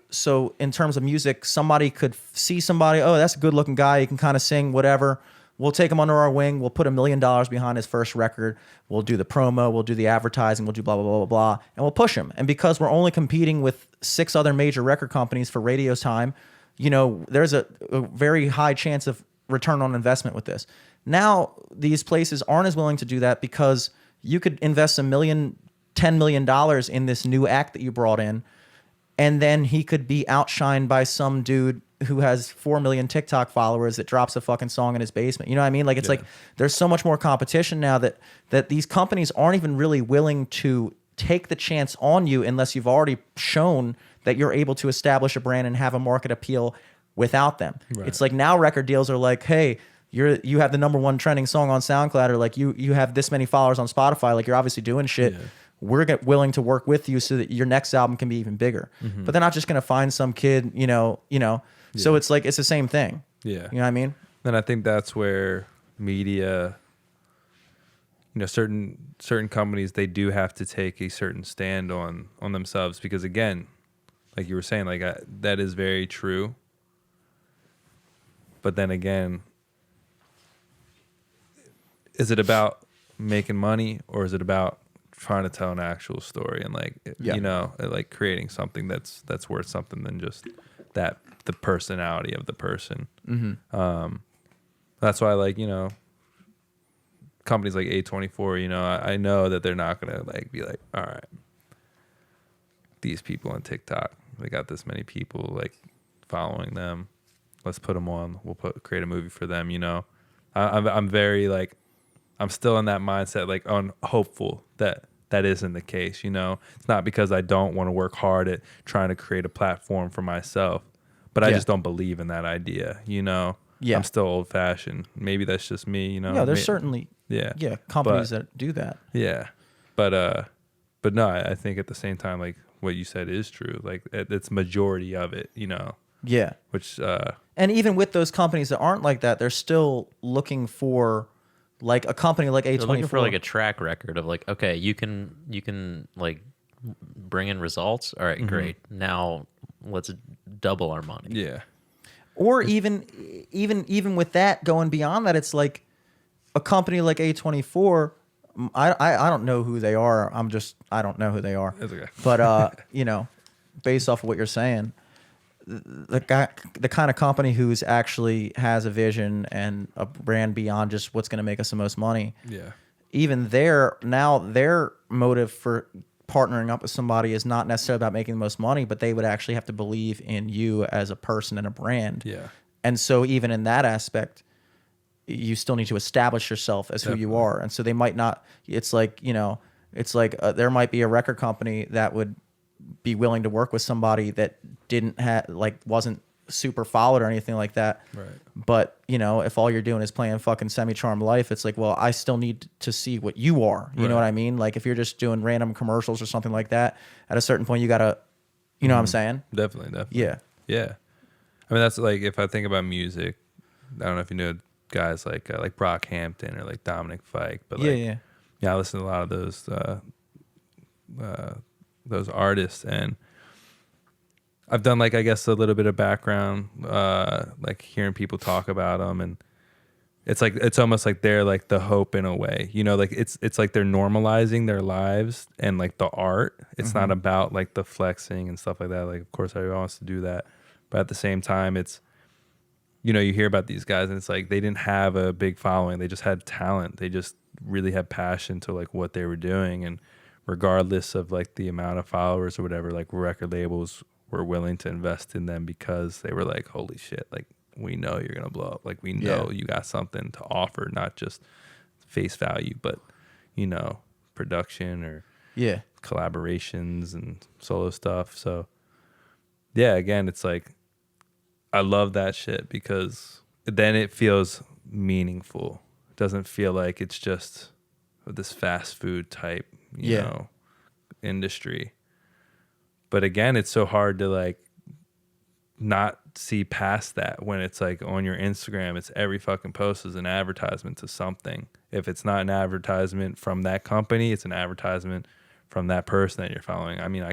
in terms of music, somebody could see somebody, oh, that's a good looking guy, he can kind of sing, whatever. we'll take him under our wing. We'll put $1 million behind his first record. We'll do the promo. We'll do the advertising. We'll do blah, blah, blah, blah, blah. And we'll push him. And because we're only competing with 6 other major record companies for radio time, you know, there's a very high chance of return on investment with this. Now, these places aren't as willing to do that because you could invest $10 million in this new act that you brought in, and then he could be outshined by some dude who has 4 million TikTok followers that drops a fucking song in his basement. You know what I mean? Like, it's like there's so much more competition now that these companies aren't even really willing to take the chance on you unless you've already shown that you're able to establish a brand and have a market appeal without them. Right. It's like now record deals are like, hey, you have the #1 trending song on SoundCloud, or like you have this many followers on Spotify, like you're obviously doing shit. Yeah. We're willing to work with you so that your next album can be even bigger. Mm-hmm. But they're not just going to find some kid, you know. Yeah. So it's like, it's the same thing. Yeah. You know what I mean? And I think that's where media, you know, certain companies, they do have to take a certain stand on themselves, because again, like you were saying, like that is very true. But then again, is it about making money, or is it about trying to tell an actual story and like, you know, like creating something that's worth something than just the personality of the person. Mm-hmm. That's why, like, you know, companies like A24, you know, I know that they're not gonna like be like, all right, these people on TikTok, they got this many people like following them, let's put them on, create a movie for them. You know, I'm very like, I'm still in that mindset, like hopeful that isn't the case. You know, it's not because I don't want to work hard at trying to create a platform for myself, but I just don't believe in that idea. You know, I'm still old fashioned. Maybe that's just me. You know, there's certainly companies that do that. Yeah, but no, I think at the same time, like what you said is true. Like it's majority of it. You know. Yeah. Which and even with those companies that aren't like that, they're still looking for like a company like A24. They're looking for like a track record of like, okay, you can like bring in results. All right, great. Now let's double our money. Yeah. Or even with that, going beyond that, it's like a company like A24. I don't know who they are. I don't know who they are. That's okay. But you know, based off of what you're saying, the kind of company who's actually has a vision and a brand beyond just what's going to make us the most money. Yeah. Even their motive for partnering up with somebody is not necessarily about making the most money, but they would actually have to believe in you as a person and a brand. Yeah. And so even in that aspect, you still need to establish yourself as who you are. And so they might not, it's like, you know, it's like there might be a record company that would be willing to work with somebody that didn't have, like, wasn't super followed or anything like that. Right. But, you know, if all you're doing is playing fucking Semi-Charmed Life, it's like, well, I still need to see what you are. You know what I mean? Like, if you're just doing random commercials or something like that, at a certain point, you got to, you know what I'm saying? Definitely. Yeah. Yeah. I mean, that's like, if I think about music, I don't know if you know guys like Brockhampton or like Dominic Fike, but like, yeah, I listen to a lot of those artists, and I've done like, I guess, a little bit of background, like hearing people talk about them, and it's like, it's almost like they're like the hope in a way, you know, like it's like they're normalizing their lives and like the art. It's not about like the flexing and stuff like that. Like, of course, everyone wants to do that, but at the same time, it's, you know, you hear about these guys and it's like they didn't have a big following. They just had talent. They just really had passion to like what they were doing, and regardless of like the amount of followers or whatever, like record labels were willing to invest in them because they were like, holy shit, like we know you're gonna blow up. Like we know you got something to offer, not just face value, but, you know, production or collaborations and solo stuff. So yeah, again, it's like I love that shit because then it feels meaningful. It doesn't feel like it's just this fast food type, you know, industry. But again, it's so hard to like not see past that when it's like on your Instagram, it's every fucking post is an advertisement to something. If it's not an advertisement from that company, it's an advertisement from that person that you're following. I mean,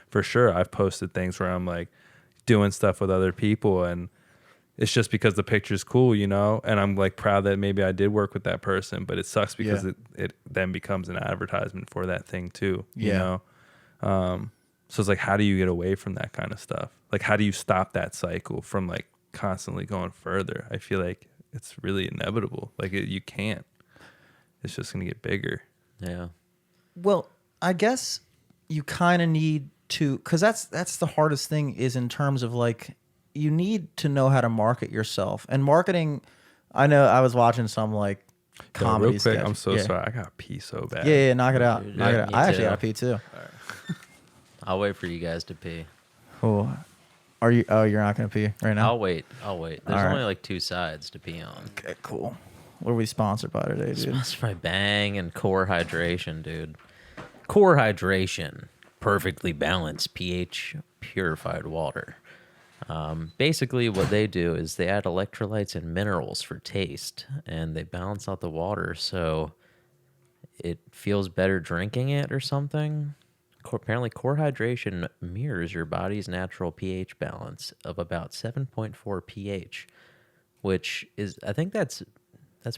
for sure, I've posted things where I'm like doing stuff with other people, and it's just because the picture's cool, you know, and I'm like proud that maybe I did work with that person, but it sucks because it then becomes an advertisement for that thing too, you know? So it's like, how do you get away from that kind of stuff? Like, how do you stop that cycle from like constantly going further? I feel like it's really inevitable. Like you can't, it's just going to get bigger. Yeah. Well, I guess you kind of need to, because that's the hardest thing is in terms of like, you need to know how to market yourself. And marketing, I know I was watching some like comedy Real quick, sketch. I'm so sorry. I got to pee so bad. Yeah, knock it out. Dude, Knock it yeah, out. me I actually too. got to pee too. I'll wait for you guys to pee. Oh, are you? Oh, you're not gonna pee right now. I'll wait. There's All right. only like 2 sides to pee on. Okay, cool. What are we sponsored by today, dude? Sponsored by Bang and Core Hydration, dude. Core Hydration, perfectly balanced pH purified water. Basically, what they do is they add electrolytes and minerals for taste, and they balance out the water so it feels better drinking it or something. Apparently, Core Hydration mirrors your body's natural pH balance of about 7.4 pH, which is, I think that's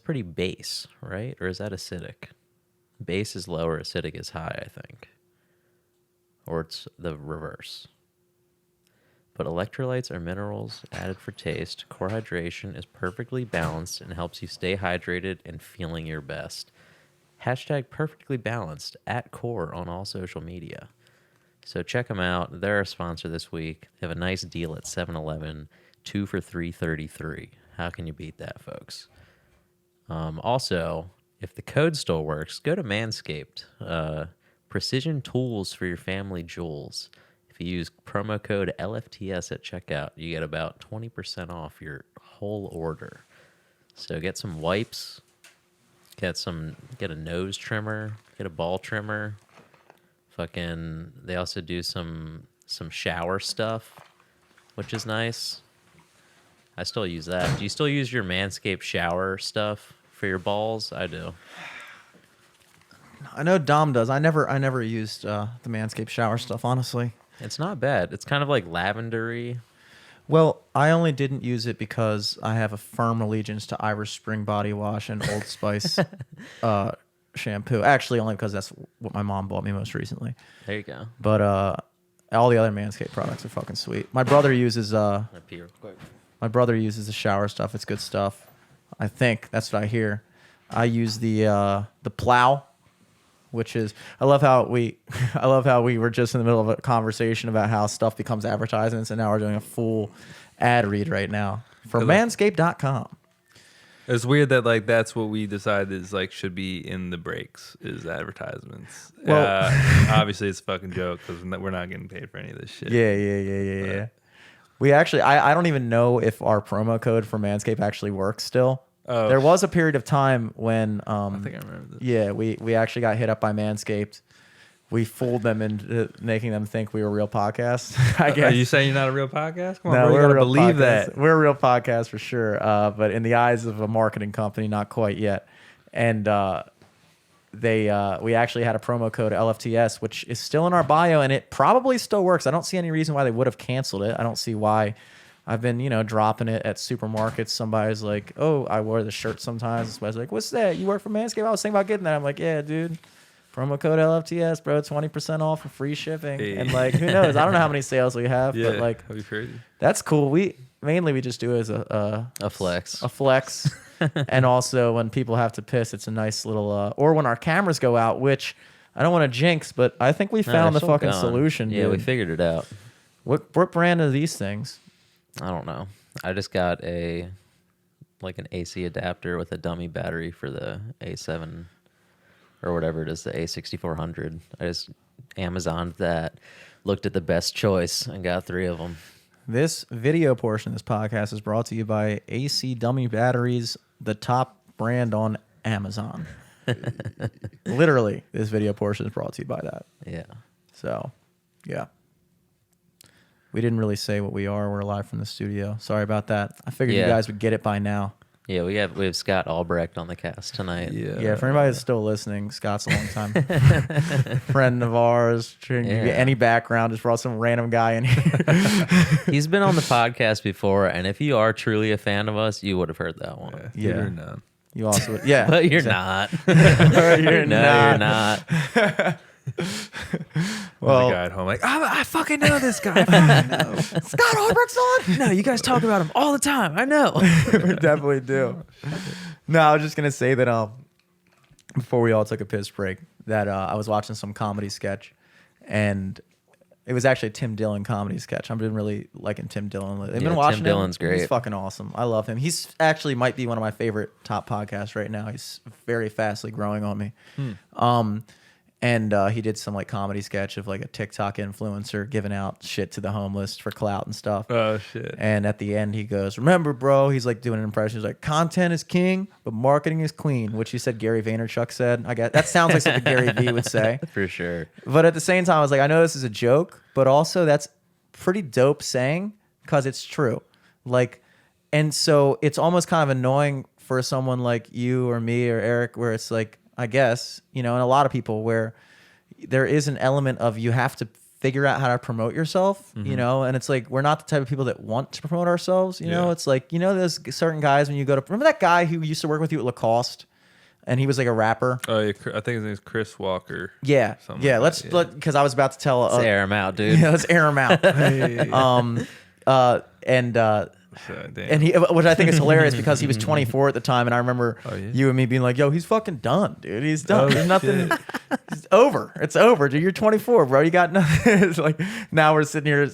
pretty base, right? Or is that acidic? Base is lower, acidic is high, I think. Or it's the reverse. But electrolytes are minerals added for taste. Core Hydration is perfectly balanced and helps you stay hydrated and feeling your best. Hashtag perfectly balanced at Core on all social media. So check them out. They're our sponsor this week. They have a nice deal at 7-Eleven, 2 for $3.33. How can you beat that, folks? Also, if the code still works, go to Manscaped. Precision tools for your family jewels. If you use promo code LFTS at checkout, you get about 20% off your whole order. So get some wipes, get a nose trimmer, get a ball trimmer. They also do some shower stuff, which is nice. I still use that. Do you still use your Manscaped shower stuff for your balls? I do. I know Dom does. I never used the Manscaped shower stuff, honestly. It's not bad. It's kind of like lavendery. Well, I only didn't use it because I have a firm allegiance to Irish Spring body wash and Old Spice shampoo. Actually, only because that's what my mom bought me most recently. There you go. But all the other Manscaped products are fucking sweet. My brother uses I pee real quick. the shower stuff. It's good stuff. I think that's what I hear. I use the Plow, which is I love how we were just in the middle of a conversation about how stuff becomes advertisements, and now we're doing a full ad read right now for manscaped.com. It's weird that like that's what we decided is like should be in the breaks is advertisements. Well, obviously it's a fucking joke because we're not getting paid for any of this shit. Yeah. We actually, I don't even know if our promo code for Manscaped actually works still. Oh. There was a period of time when I think I remember this. yeah, we actually got hit up by Manscaped. We fooled them into making them think we were a real podcast. I guess. Are you saying you're not a real podcast? Come on, No, bro, you we're a gotta real believe podcast. that. We're a real podcast for sure. But in the eyes of a marketing company, not quite yet. And we actually had a promo code LFTS, which is still in our bio, and it probably still works. I don't see any reason why they would have canceled it. I don't see why. I've been, dropping it at supermarkets. Somebody's like, "Oh, I wear the shirt sometimes." Somebody's like, "What's that? You work for Manscaped?" I was thinking about getting that. I'm like, "Yeah, dude. Promo code LFTS, bro. 20% off for free shipping." Hey. And like, who knows? I don't know how many sales we have, Yeah, but like, that'd be crazy. that's cool. We just do it as a flex. a flex, and also when people have to piss, it's a nice little. Or when our cameras go out, which I don't want to jinx, but I think we No, found they're the still fucking going. solution. Yeah, dude. we figured it out. What brand are these things? I don't know. I just got an AC adapter with a dummy battery for the A7 or whatever it is, the A6400. I just Amazoned that, looked at the best choice, and got 3 of them. This video portion of this podcast is brought to you by AC Dummy Batteries, the top brand on Amazon. Literally, this video portion is brought to you by that. Yeah. So, yeah. We didn't really say what we are. We're live from the studio. Sorry about that. I figured you Yeah. guys would get it by now. Yeah, we have Scott Albrecht on the cast tonight. Yeah, for anybody that's still listening, Scott's a long time friend of ours. Shouldn't give you Yeah. any background, just brought some random guy in here. He's been on the podcast before, and if you are truly a fan of us, you would have heard that one. Yeah. Yeah. You're none. You also, yeah. But you're exactly. not. You're No, you're not. not. Well, the guy at home like, I fucking know this guy. I fucking know. Scott Albrecht's on? No, you guys talk about him all the time. I know. We definitely do. No, I was just gonna say that before we all took a piss break, that I was watching some comedy sketch, and it was actually a Tim Dillon comedy sketch. I've been really liking Tim Dillon. They've Yeah, been watching Tim Dillon's him. He's great. fucking awesome. I love him. He's actually might be one of my favorite top podcasts right now. He's very fastly growing on me. And he did some like comedy sketch of like a TikTok influencer giving out shit to the homeless for clout and stuff. Oh shit. And at the end, he goes, "Remember, bro," he's like doing an impression. He's like, "Content is king, but marketing is queen," which he said Gary Vaynerchuk said. I guess that sounds like something Gary Vee would say. For sure. But at the same time, I was like, I know this is a joke, but also that's pretty dope saying because it's true. Like, and so it's almost kind of annoying for someone like you or me or Eric, where it's like, I guess, and a lot of people where there is an element of you have to figure out how to promote yourself, and it's like, we're not the type of people that want to promote ourselves. Yeah. It's like, there's certain guys when you go to, remember that guy who used to work with you at Lacoste and he was like a rapper? Oh yeah, I think his name's Chris Walker. Yeah. Something Yeah. like that, Because I was about to tell, Let's air him out, dude. yeah, let's air him out. Damn. And he, which I think is hilarious because he was 24 at the time, and I remember Oh, yeah? you and me being like, "Yo, he's fucking done, dude. He's done. Oh, There's nothing. shit. It's over. It's over, dude. You're 24, bro. You got nothing." It's like now we're sitting here,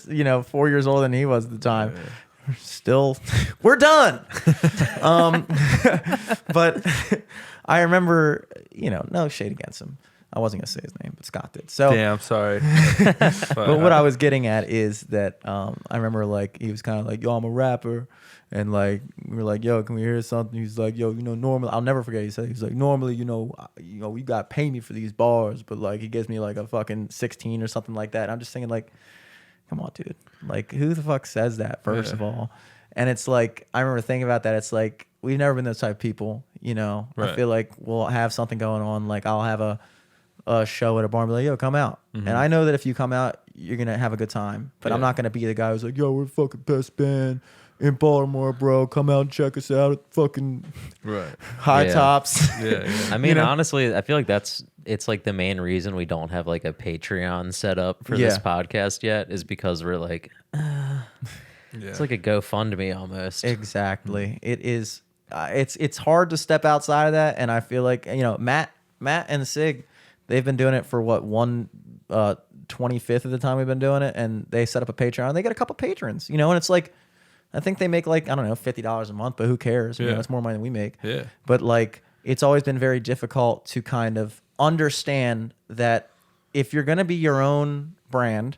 4 years older than he was at the time. We're still, we're done. But I remember, no shade against him. I wasn't gonna say his name, but Scott did. So Damn, sorry. but what I was getting at is that I remember like he was kind of like, "Yo, I'm a rapper," and like we were like, "Yo, can we hear something?" He's like, "Yo, normally I'll never forget." He said, "He's like, normally, you got to pay me for these bars, but like he gives me like a fucking 16 or something like that." And I'm just thinking like, come on, dude. Like, who the fuck says that? First of all, and it's like I remember thinking about that. It's like we've never been those type of people. I Right. feel like we'll have something going on. Like I'll have a show at a bar and be like, "Yo, come out." And I know that if you come out, you're going to have a good time. But I'm Yeah. not going to be the guy who's like, "Yo, we're the fucking best band in Baltimore, bro. Come out and check us out at fucking Right. High Yeah. Tops." Yeah. I mean, know? honestly, I feel like it's like the main reason we don't have like a Patreon set up for this Yeah. podcast yet is because we're like, Yeah. it's like a GoFundMe almost. Exactly. It is. It's hard to step outside of that. And I feel like, Matt and Sig, they've been doing it for what, 25th of the time we've been doing it, and they set up a Patreon. They get a couple patrons, and it's like, I think they make like, I don't know, $50 a month, but who cares? Yeah. It's more money than we make. Yeah. But like, it's always been very difficult to kind of understand that if you're going to be your own brand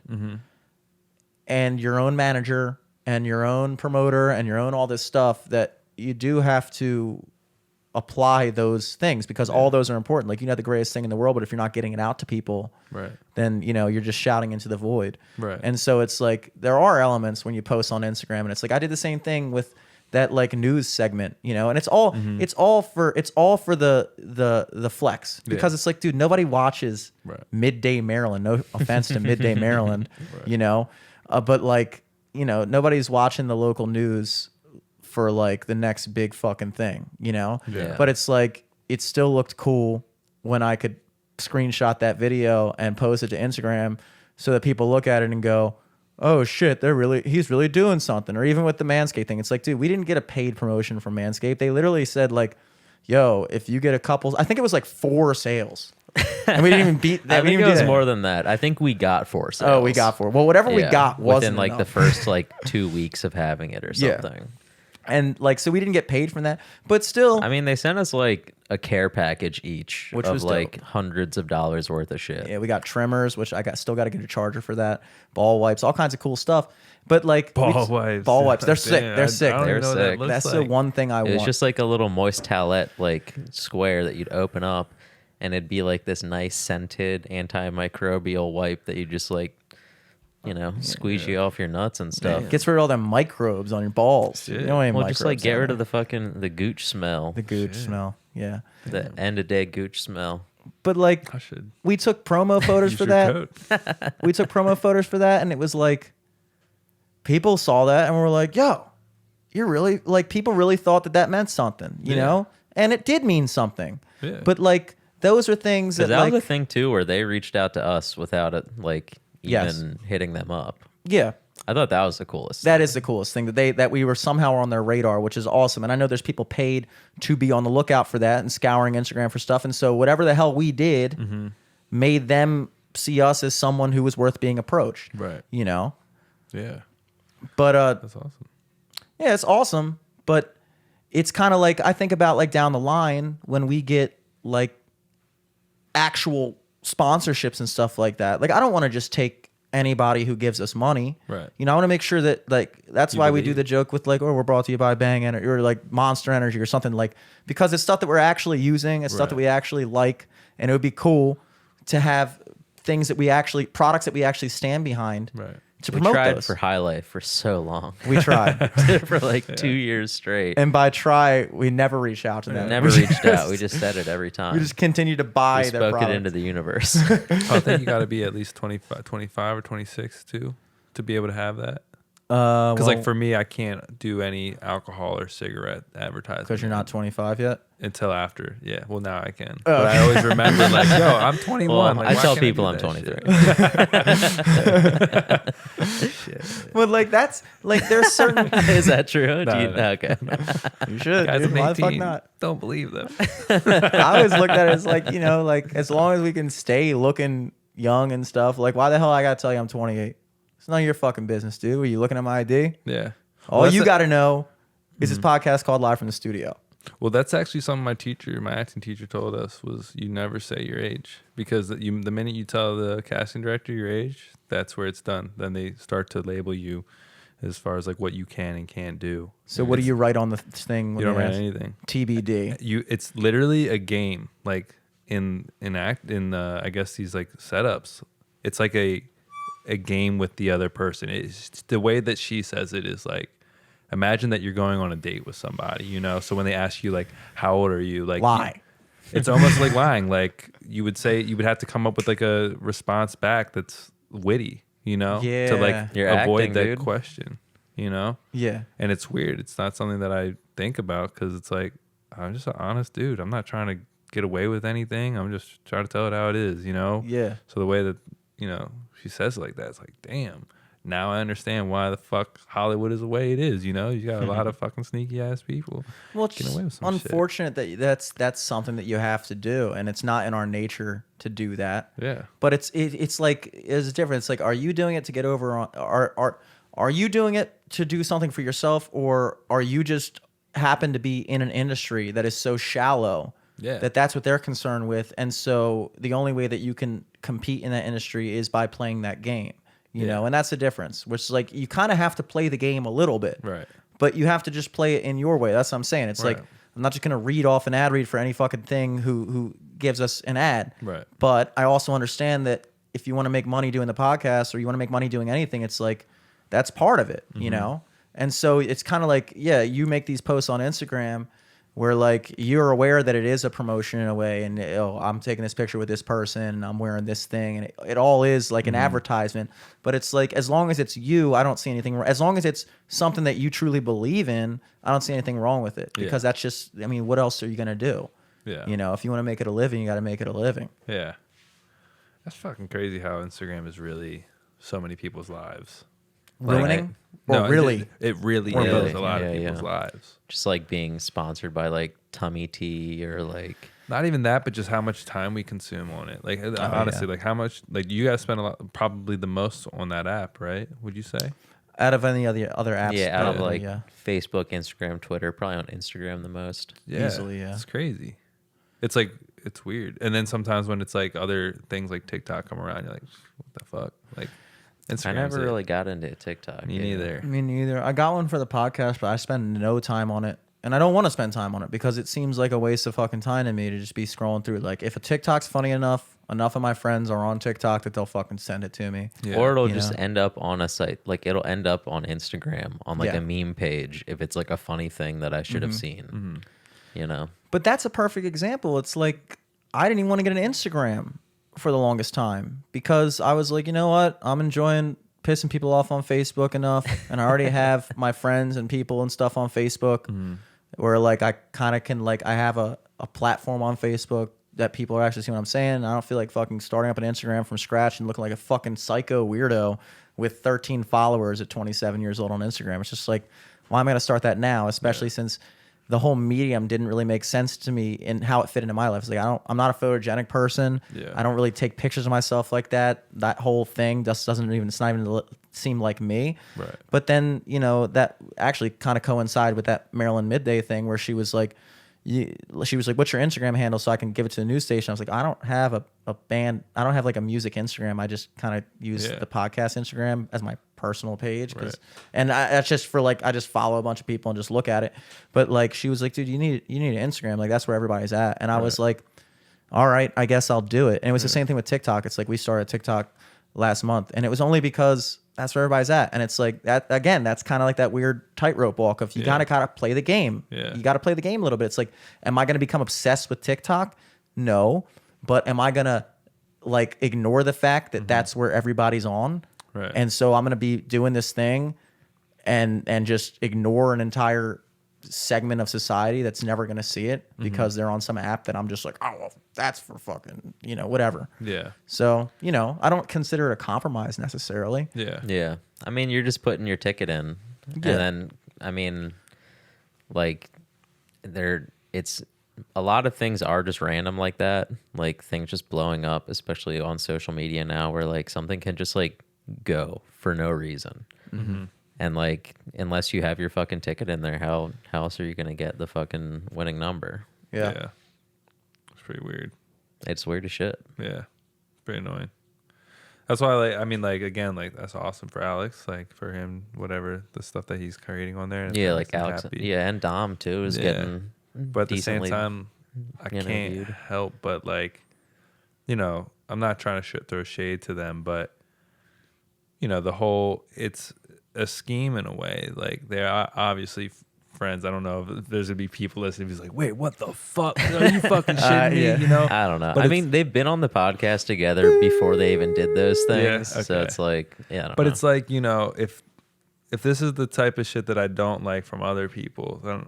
and your own manager and your own promoter and your own all this stuff, that you do have to apply those things because all those are important. Like, the greatest thing in the world, but if you're not getting it out to people, Right. then you're just shouting into the void. Right. And so it's like there are elements when you post on Instagram, and it's like I did the same thing with that like news segment, and it's all for the flex, because it's like, dude, nobody watches Right. Midday Maryland. No offense to Midday Maryland, but like, nobody's watching the local news for like the next big fucking thing, Yeah. But it's like, it still looked cool when I could screenshot that video and post it to Instagram so that people look at it and go, "Oh shit, he's really doing something." Or even with the Manscaped thing, it's like, dude, we didn't get a paid promotion from Manscaped. They literally said like, "Yo, if you get a couple," I think it was like 4 sales. And we didn't even beat that. I think it was more than that. I think we got 4 sales. Oh, we got 4. Well, whatever we Yeah, got wasn't within like the enough. first like 2 weeks of having it or Yeah. something. And like, so we didn't get paid from that, but still, I mean, they sent us like a care package each Which of was like dope. hundreds of dollars worth of shit. yeah, we got trimmers, which still got to get a charger for that, ball wipes, all kinds of cool stuff. But like Ball wipes. ball wipes, they're sick. Damn, They're I sick. don't even They're know what that sick. looks That's like. the one thing I It want. was just like a little moist towelette like square that you'd open up, and it'd be like this nice scented antimicrobial wipe that you just like squeeze you off your nuts and stuff. Gets rid of all them microbes on your balls. Shit. You know, Well, just like get rid of the gooch smell, the gooch smell. Yeah. the end of day gooch smell. But like, I should. we took promo photos Use for your that. code. We took promo photos for that, and it was like, people saw that and were like, "Yo, you're really like." People really thought that meant something, you know, and it did mean something. Yeah. But like, those are things that That like, was a thing too, where they reached out to us without it, like Yes. even hitting them up. yeah. I thought that was the coolest. That is the coolest thing that we were somehow on their radar, which is awesome. And I know there's people paid to be on the lookout for that and scouring Instagram for stuff. And so whatever the hell we did made them see us as someone who was worth being approached. Right. You know? Yeah. But That's awesome. yeah, it's awesome. But it's kind of like, I think about like down the line when we get like actual sponsorships and stuff like that. Like, I don't want to just take anybody who gives us money. Right. You know, I want to make sure that like that's You why we do believe. the joke with like, oh, we're brought to you by Bang Energy or like Monster Energy or something, like, because it's stuff that we're actually using, it's stuff that Right. we actually like, and it would be cool to have things that we actually products that we actually stand behind Right. to We promote tried those. for High Life for so long. We tried. For like 2 years straight. And by try, we never reach out to them. Never We reached out. We just said it every time. we just continue to buy We their spoke it products. into the universe. I think you got to be at least 25 or 26 too to be able to have that. Because like for me, I can't do any alcohol or cigarette advertising because you're not 25 yet. until after. Yeah, well now I can. But I always remember like, yo, I'm 21. Well, like, I why tell can't people do I'm that 23. shit? Shit. But like that's like there's certain Is that true? Do you, No. Okay. you should. Guys, Dude, I'm why the fuck 18. not? Don't believe them. I always looked at it as like, you know, like as long as we can stay looking young and stuff, like why the hell I gotta tell you I'm 28? It's none of your fucking business, dude. Are you looking at my ID? Yeah. All Well, you that's got to know is this podcast called Live from the Studio. Well, that's actually something my acting teacher told us was you never say your age because the minute you tell the casting director your age, that's where it's done. Then they start to label you as far as like what you can and can't do. So what do you write on the thing? You don't write anything. TBD. It's literally a game. Like in I guess these like setups, it's like a game with the other person. It's the way that she says it is like, imagine that you're going on a date with somebody, you know? So when they ask you like, how old are you? Like Lie. it's almost like lying. Like you would have to come up with like a response back that's witty, you know? To Yeah. like You're avoid acting, that dude. question, you know? Yeah. And it's weird. It's not something that I think about because it's like, I'm just an honest dude. I'm not trying to get away with anything. I'm just trying to tell it how it is, you know? Yeah. So the way that, you know, she says it like that, it's like, damn. Now I understand why the fuck Hollywood is the way it is, you know? You got a lot of fucking sneaky ass people. Well, it's getting away with some shit. unfortunate that that's something that you have to do, and it's not in our nature to do that. Yeah. But it's like it's different. It's like, are you doing it to get over on? Are you doing it to do something for yourself, or are you just happen to be in an industry that is so shallow Yeah. that that's what they're concerned with, and so the only way that you can compete in that industry is by playing that game. You know, and that's the difference. Which is like you kind of have to play the game a little bit, Right. but you have to just play it in your way. That's what I'm saying. It's like Right. I'm not just gonna read off an ad read for any fucking thing who gives us an ad. Right. But I also understand that if you want to make money doing the podcast or you want to make money doing anything, it's like that's part of it, you know? And so it's kind of like, yeah, you make these posts on Instagram where like you're aware that it is a promotion in a way, and oh, I'm taking this picture with this person and I'm wearing this thing, and it all is like an advertisement. But it's like as long as it's you, I don't see anything wrong. As long as it's something that you truly believe in, I don't see anything wrong with it, because that's just, I mean, what else are you gonna do? Yeah. You know, if you want to make it a living, you got to make it a living. Yeah. That's fucking crazy how Instagram is really so many people's lives. Ruining? No, Or really? It really Or is really? a lot of Yeah, people's yeah. lives. Just like being sponsored by like tummy tea or like Not even that, but just how much time we consume on it. Like honestly, like how much, like you guys spend a lot, probably the most on that app, right? Would you say? Out of any other apps, yeah, out of probably, like yeah. Facebook, Instagram, Twitter, probably on Instagram the most. Yeah, Easily, yeah. It's crazy. It's like it's weird. And then sometimes when it's like other things like TikTok come around, you're like, what the fuck? Like Instagram's I never it. really got into TikTok. Me yeah. neither. Me neither. I got one for the podcast, but I spend no time on it and I don't want to spend time on it because it seems like a waste of fucking time to me to just be scrolling through. Like, if a TikTok's funny enough of my friends are on TikTok that they'll fucking send it to me. Yeah. Or it'll You just know? end up on a site, like it'll end up on Instagram on like Yeah. a meme page if it's like a funny thing that I should have seen. You know? But that's a perfect example. It's like I didn't even want to get an Instagram for the longest time because I was like, you know what? I'm enjoying pissing people off on Facebook enough, and I already have my friends and people and stuff on Facebook where like I kind of can like I have a platform on Facebook that people are actually seeing what I'm saying. I don't feel like fucking starting up an Instagram from scratch and looking like a fucking psycho weirdo with 13 followers at 27 years old on Instagram. It's just like, why am I going to start that now? Especially since the whole medium didn't really make sense to me in how it fit into my life. It's like, I'm not a photogenic person. Yeah. I don't really take pictures of myself like that. That whole thing just doesn't even, it's not even seem like me. Right. But then, you know, that actually kind of coincided with that Maryland Midday thing where she was like, what's your Instagram handle so I can give it to the news station? I was like, I don't have a band. I don't have like a music Instagram. I just kind of use the podcast Instagram as my personal page. That's just for like, I just follow a bunch of people and just look at it. But like, she was like, dude, you need an Instagram. Like that's where everybody's at. And I was like, all right, I guess I'll do it. And it was the same thing with TikTok. It's like, we started TikTok last month and it was only because that's where everybody's at. And it's like that again, that's kind of like that weird tightrope walk of you gotta play the game. Yeah. You gotta play the game a little bit. It's like, am I gonna become obsessed with TikTok? No. But am I gonna like ignore the fact that that's where everybody's on? Right. And so I'm gonna be doing this thing and just ignore an entire segment of society that's never gonna see it because they're on some app that I'm just like, oh well, that's for fucking, you know, whatever. Yeah. So, you know, I don't consider it a compromise necessarily. Yeah. Yeah. I mean, you're just putting your ticket in. And then, I mean, like, it's a lot of things are just random like that. Like, things just blowing up, especially on social media now, where, like, something can just, like, go for no reason. And, like, unless you have your fucking ticket in there, how else are you going to get the fucking winning number? Yeah. It's pretty weird. It's weird as shit. Yeah. It's pretty annoying. That's why, like, I mean, like, again, like, that's awesome for Alex, like, for him, whatever, the stuff that he's creating on there. And Yeah, that like makes him Alex. happy. Yeah, and Dom, too, is getting But at the same decently time, I can't interviewed. help but, like, you know, I'm not trying to throw shade to them, but, you know, it's a scheme in a way. Like, they're obviously friends. I don't know if there's gonna be people listening who's like, wait, what the fuck? Are you fucking shitting me? Yeah. You know? I don't know. But I mean, they've been on the podcast together before they even did those Yeah, things. So okay. it's like, yeah, I don't But know. it's like, you know, if this is the type of shit that I don't like from other people, then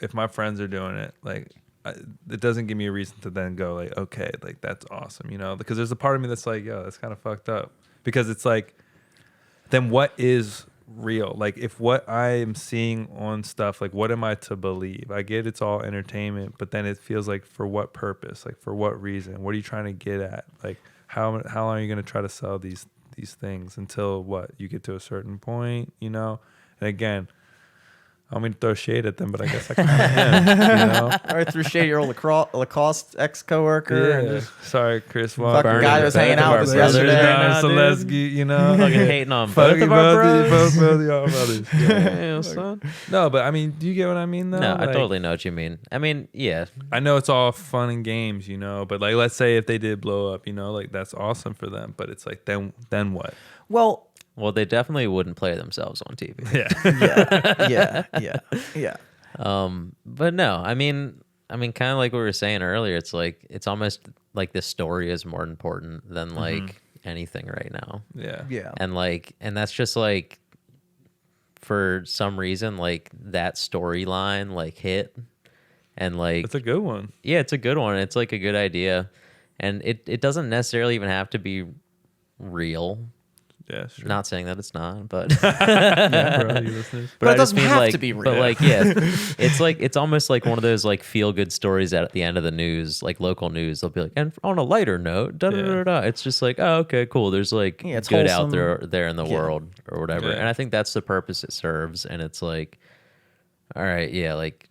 if my friends are doing it, like, it doesn't give me a reason to then go like, okay, like that's awesome, you know? Because there's a part of me that's like, yo, that's kind of fucked up. Because it's like, then what is real? Like, if what I am seeing on stuff, like, what am I to believe? I get it's all entertainment, but then it feels like, for what purpose? Like, for what reason? What are you trying to get at? Like, how long are you going to try to sell these things until what? You get to a certain point, you know? And again, I don't mean to throw shade at them, but I guess I kind of am, you know? All right, through shade, your old Lacoste ex-coworker. And just Sorry, Chris. fucking burning guy the that was hanging back out of with us our brothers yesterday. right now, dude. Selesky, you know? Fucking hating on Fuck both you, of our both bros. of y'all brothers. Yeah. Yeah, son. No, but I mean, do you get what I mean, though? No, I Like, totally know what you mean. I mean, yeah. I know it's all fun and games, you know, but like, let's say if they did blow up, you know, like that's awesome for them. But it's like, then what? Well, Well, they definitely wouldn't play themselves on TV. Yeah. But no, I mean, kind of like what we were saying earlier. It's like it's almost like the story is more important than like anything right now. Yeah. yeah. And that's just like for some reason like that storyline like hit, and like It's a good one. yeah, it's a good one. It's like a good idea, and it doesn't necessarily even have to be real. Yeah, sure. Not saying that it's not, but yeah, bro, you listeners. But I it just doesn't mean, have like, to be But real. like, yeah, it's almost like one of those like feel good stories at the end of the news, like local news. They'll be like, and on a lighter note, da da da da. It's just like, oh, okay, cool. There's like Yeah, it's good wholesome. out there in the world or whatever. Yeah. And I think that's the purpose it serves. And it's like, all right, yeah, like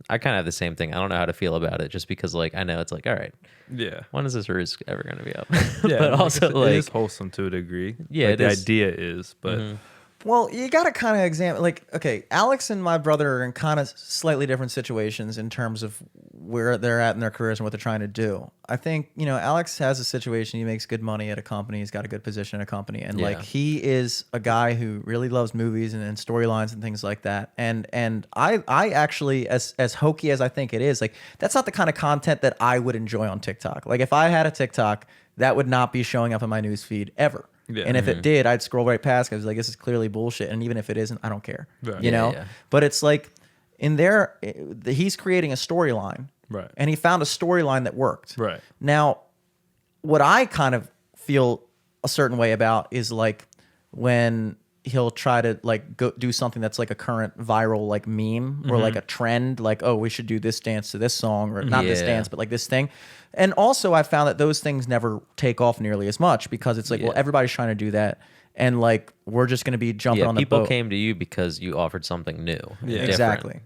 I kind of have the same thing. I don't know how to feel about it, just because like I know it's like, all right, Yeah. when is this roost ever going to be up? Yeah. but like, also it like is wholesome to a degree. Yeah, Like, it the is. idea is, but Well, you got to kind of examine, like, okay, Alex and my brother are in kind of slightly different situations in terms of where they're at in their careers and what they're trying to do. I think, Alex has a situation. He makes good money at a company. He's got a good position at a company. And, like, he is a guy who really loves movies and storylines and things like that. And I actually, as hokey as I think it is, like, that's not the kind of content that I would enjoy on TikTok. Like, if I had a TikTok, that would not be showing up in my news feed ever. Yeah. And if it did, I'd scroll right past. I was like, this is clearly bullshit. And even if it isn't, I don't care. Right. You know? Yeah. But it's like in there, he's creating a storyline. Right. And he found a storyline that worked. Right. Now, what I kind of feel a certain way about is like when he'll try to like go do something that's like a current viral like meme or like a trend, like, oh, we should do this dance to this song, or not this dance, but like this thing. And also I found that those things never take off nearly as much because it's like, well, everybody's trying to do that. And like, we're just going to be jumping on the boat. People came to you because you offered something new. Yeah, exactly.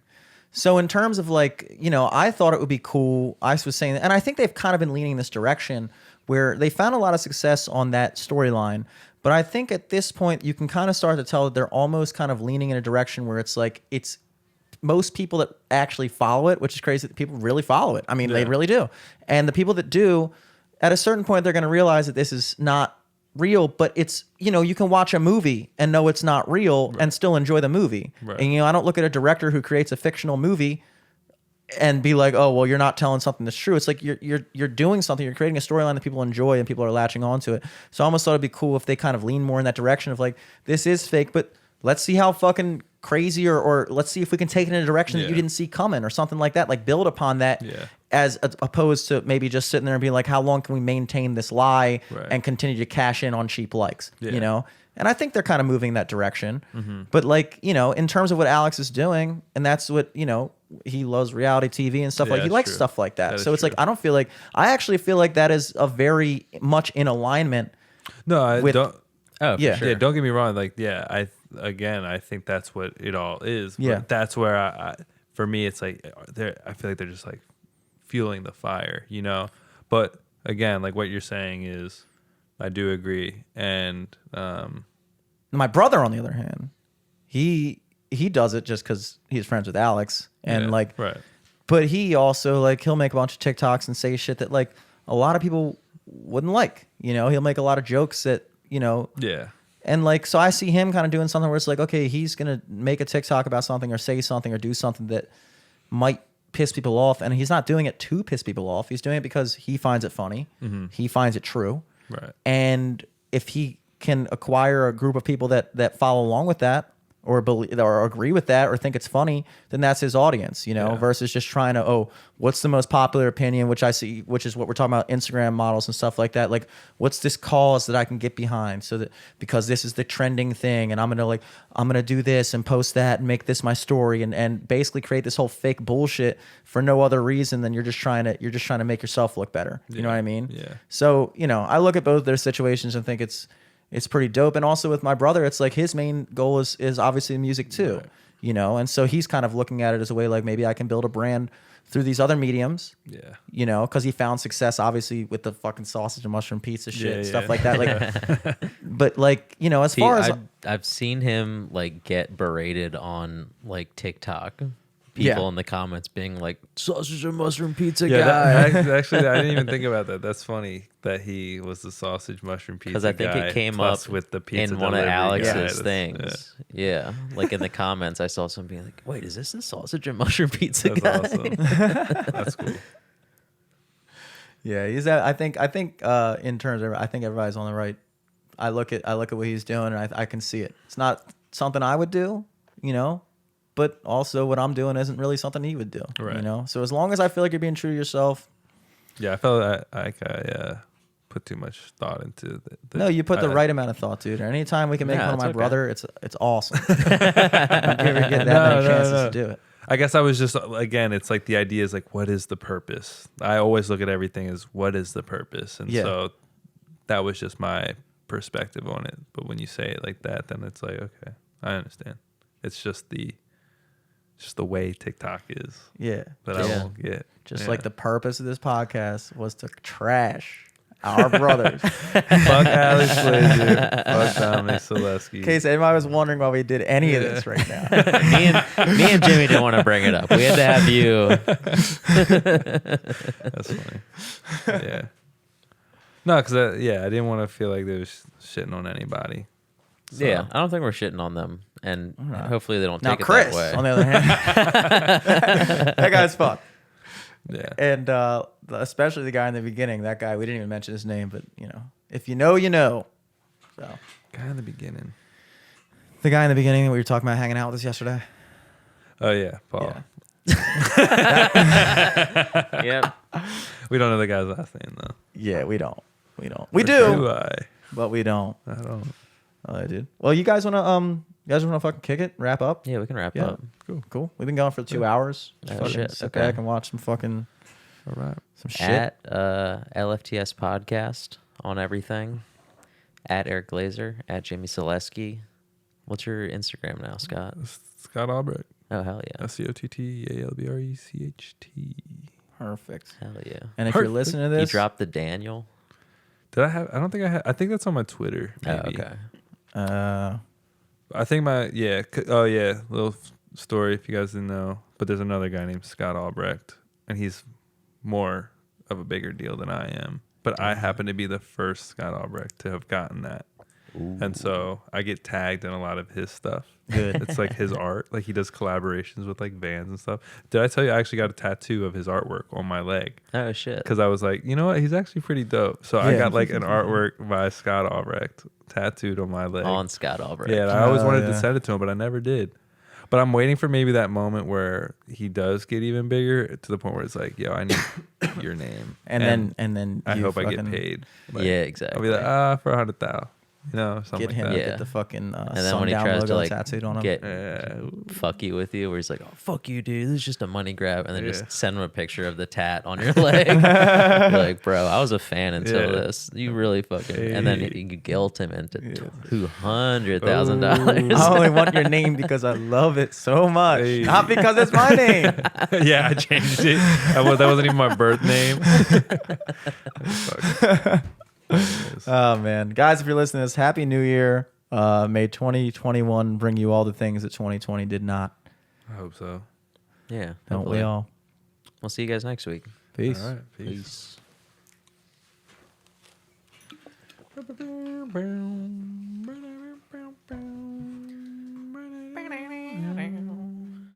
So in terms of like, I thought it would be cool. I was saying, and I think they've kind of been leaning this direction where they found a lot of success on that storyline. But I think at this point, you can kind of start to tell that they're almost kind of leaning in a direction where it's like, it's most people that actually follow it, which is crazy that people really follow it. I mean, they really do. And the people that do, at a certain point, they're going to realize that this is not real, but it's, you can watch a movie and know it's not real and still enjoy the movie. Right. And, I don't look at a director who creates a fictional movie and be like, oh, well, you're not telling something that's true. It's like you're doing something. You're creating a storyline that people enjoy and people are latching onto it. So I almost thought it'd be cool if they kind of lean more in that direction of like, this is fake, but let's see how fucking crazy or let's see if we can take it in a direction that you didn't see coming or something like that. Like build upon that as opposed to maybe just sitting there and being like, how long can we maintain this lie and continue to cash in on cheap likes, And I think they're kind of moving in that direction. Mm-hmm. But like, in terms of what Alex is doing, and that's what, he loves reality TV and stuff he likes stuff like that. So it's like, I actually feel like that is a very much in alignment. No, I don't. Oh, yeah. Sure. Yeah. Don't get me wrong. Like, I think that's what it all is. But yeah. That's where for me, it's like, I feel like they're just like fueling the fire, But again, like what you're saying is, I do agree. And my brother, on the other hand, he does it just because he's friends with Alex, and but he also like he'll make a bunch of TikToks and say shit that like a lot of people wouldn't like. He'll make a lot of jokes that and like so I see him kind of doing something where it's like, okay, he's gonna make a TikTok about something or say something or do something that might piss people off, and he's not doing it to piss people off. He's doing it because he finds it funny. Mm-hmm. He finds it true. Right. And if he can acquire a group of people that follow along with that or believe or agree with that or think it's funny, then that's his audience, versus just trying to, what's the most popular opinion, which I see, which is what we're talking about, Instagram models and stuff like that. Like, what's this cause that I can get behind so that because this is the trending thing and I'm going to do this and post that and make this my story and basically create this whole fake bullshit for no other reason than you're just trying to make yourself look better. You know what I mean? Yeah. So, I look at both their situations and think it's pretty dope. And also with my brother, it's like his main goal is obviously music too, and so he's kind of looking at it as a way like maybe I can build a brand through these other mediums, because he found success obviously with the fucking sausage and mushroom pizza shit, stuff like that. Like, but like, as far as I've seen him like get berated on like TikTok. People in the comments being like, sausage and mushroom pizza guy. Actually, I didn't even think about that. That's funny that he was the sausage mushroom pizza guy. Because I think it came up with the pizza in one of Alex's guy. things. Yeah. Like in the comments, I saw somebody like, wait, is this the sausage and mushroom pizza That's guy? awesome. That's cool. Yeah, he's that. I think in terms of, I think everybody's on the right. I look at what he's doing and I can see it. It's not something I would do, but also what I'm doing isn't really something he would do, right. So as long as I feel like you're being true to yourself. Yeah, I felt like I put too much thought into the No, you put the right amount of thought, dude. Anytime we can make fun of my brother, it's awesome. If you ever get that many chances to do it. I guess I was just, again, it's like the idea is like, what is the purpose? I always look at everything as what is the purpose? And so that was just my perspective on it. But when you say it like that, then it's like, okay, I understand. It's just the way TikTok is. Yeah. That I won't get. Just like the purpose of this podcast was to trash Our brothers. Fuck Alex Glazer. Fuck Dominic Selesky. In case anybody was wondering why we did any of this right now. me and Jimmy didn't want to bring it up. We had to have you. That's funny. Yeah. No, because I didn't want to feel like they was shitting on anybody. So. Yeah, I don't think we're shitting on them, and right. hopefully they don't Now, take it Chris, that way. on the other hand, that guy's fun. Yeah. And especially the guy in the beginning, that guy, we didn't even mention his name, but, you know, if you know, you know. So, Guy in the beginning. the guy in the beginning that we were talking about hanging out with us yesterday. Oh, yeah. Paul. Yeah. Yep. We don't know the guy's last name, though. Yeah, we don't. We don't. We Or do, do I? but we don't. I don't. Oh, I did. Well, you guys want to fucking kick it, wrap up? Yeah, we can wrap Yeah. up. Cool. We've been going for 2 hours. Just Oh, fucking shit. sit Okay. back and watch some fucking All right. some shit. At LFTS Podcast on everything. At Eric Glazer. At Jimmy Selesky. What's your Instagram now, Scott? Scott Albrecht. Oh, hell yeah. SCOTTALBRECHT. Perfect. Hell yeah. And if you're Perfect. listening to You this, dropped the Daniel? Did I have? I don't think I had. I think that's on my Twitter. Maybe. Oh, okay. I think little story if you guys didn't know. But there's another guy named Scott Albrecht, and he's more of a bigger deal than I am. But I happen to be the first Scott Albrecht to have gotten that. Ooh. And so I get tagged in a lot of his stuff. Good. It's like his art. Like he does collaborations with like bands and stuff. Did I tell you I actually got a tattoo of his artwork on my leg? Oh, shit. Because I was like, you know what? He's actually pretty dope. So I got like an artwork by Scott Albrecht tattooed on my leg. On Scott Albrecht. Yeah, and I always wanted to yeah. send it to him, but I never did. But I'm waiting for maybe that moment where he does get even bigger to the point where it's like, yo, I need your name. and then I you hope I get fucking paid. Like, Yeah, exactly. I'll be like, for 100,000. You know, something get him like to that. Yeah. get the fucking And then when he sundown tries logo to like tattooed on him. get Yeah. fuck you with you, where he's like, "Oh fuck you, dude, this is just a money grab," and then Yeah. just send him a picture of the tat on your leg. You're like, bro, I was a fan until Yeah. this. You really fucking, and then Hey. you could guilt him into Yeah. $200,000. I only want your name because I love it so much, Hey. not because it's my name. Yeah, I changed it. That wasn't even my birth name. Fuck. Anyways. Oh man, guys, if you're listening to this, Happy New Year. May 2021 bring you all the things that 2020 did not. I hope so. Yeah, Don't hopefully. we all? We'll see you guys next week. Peace. All right. Peace. Peace.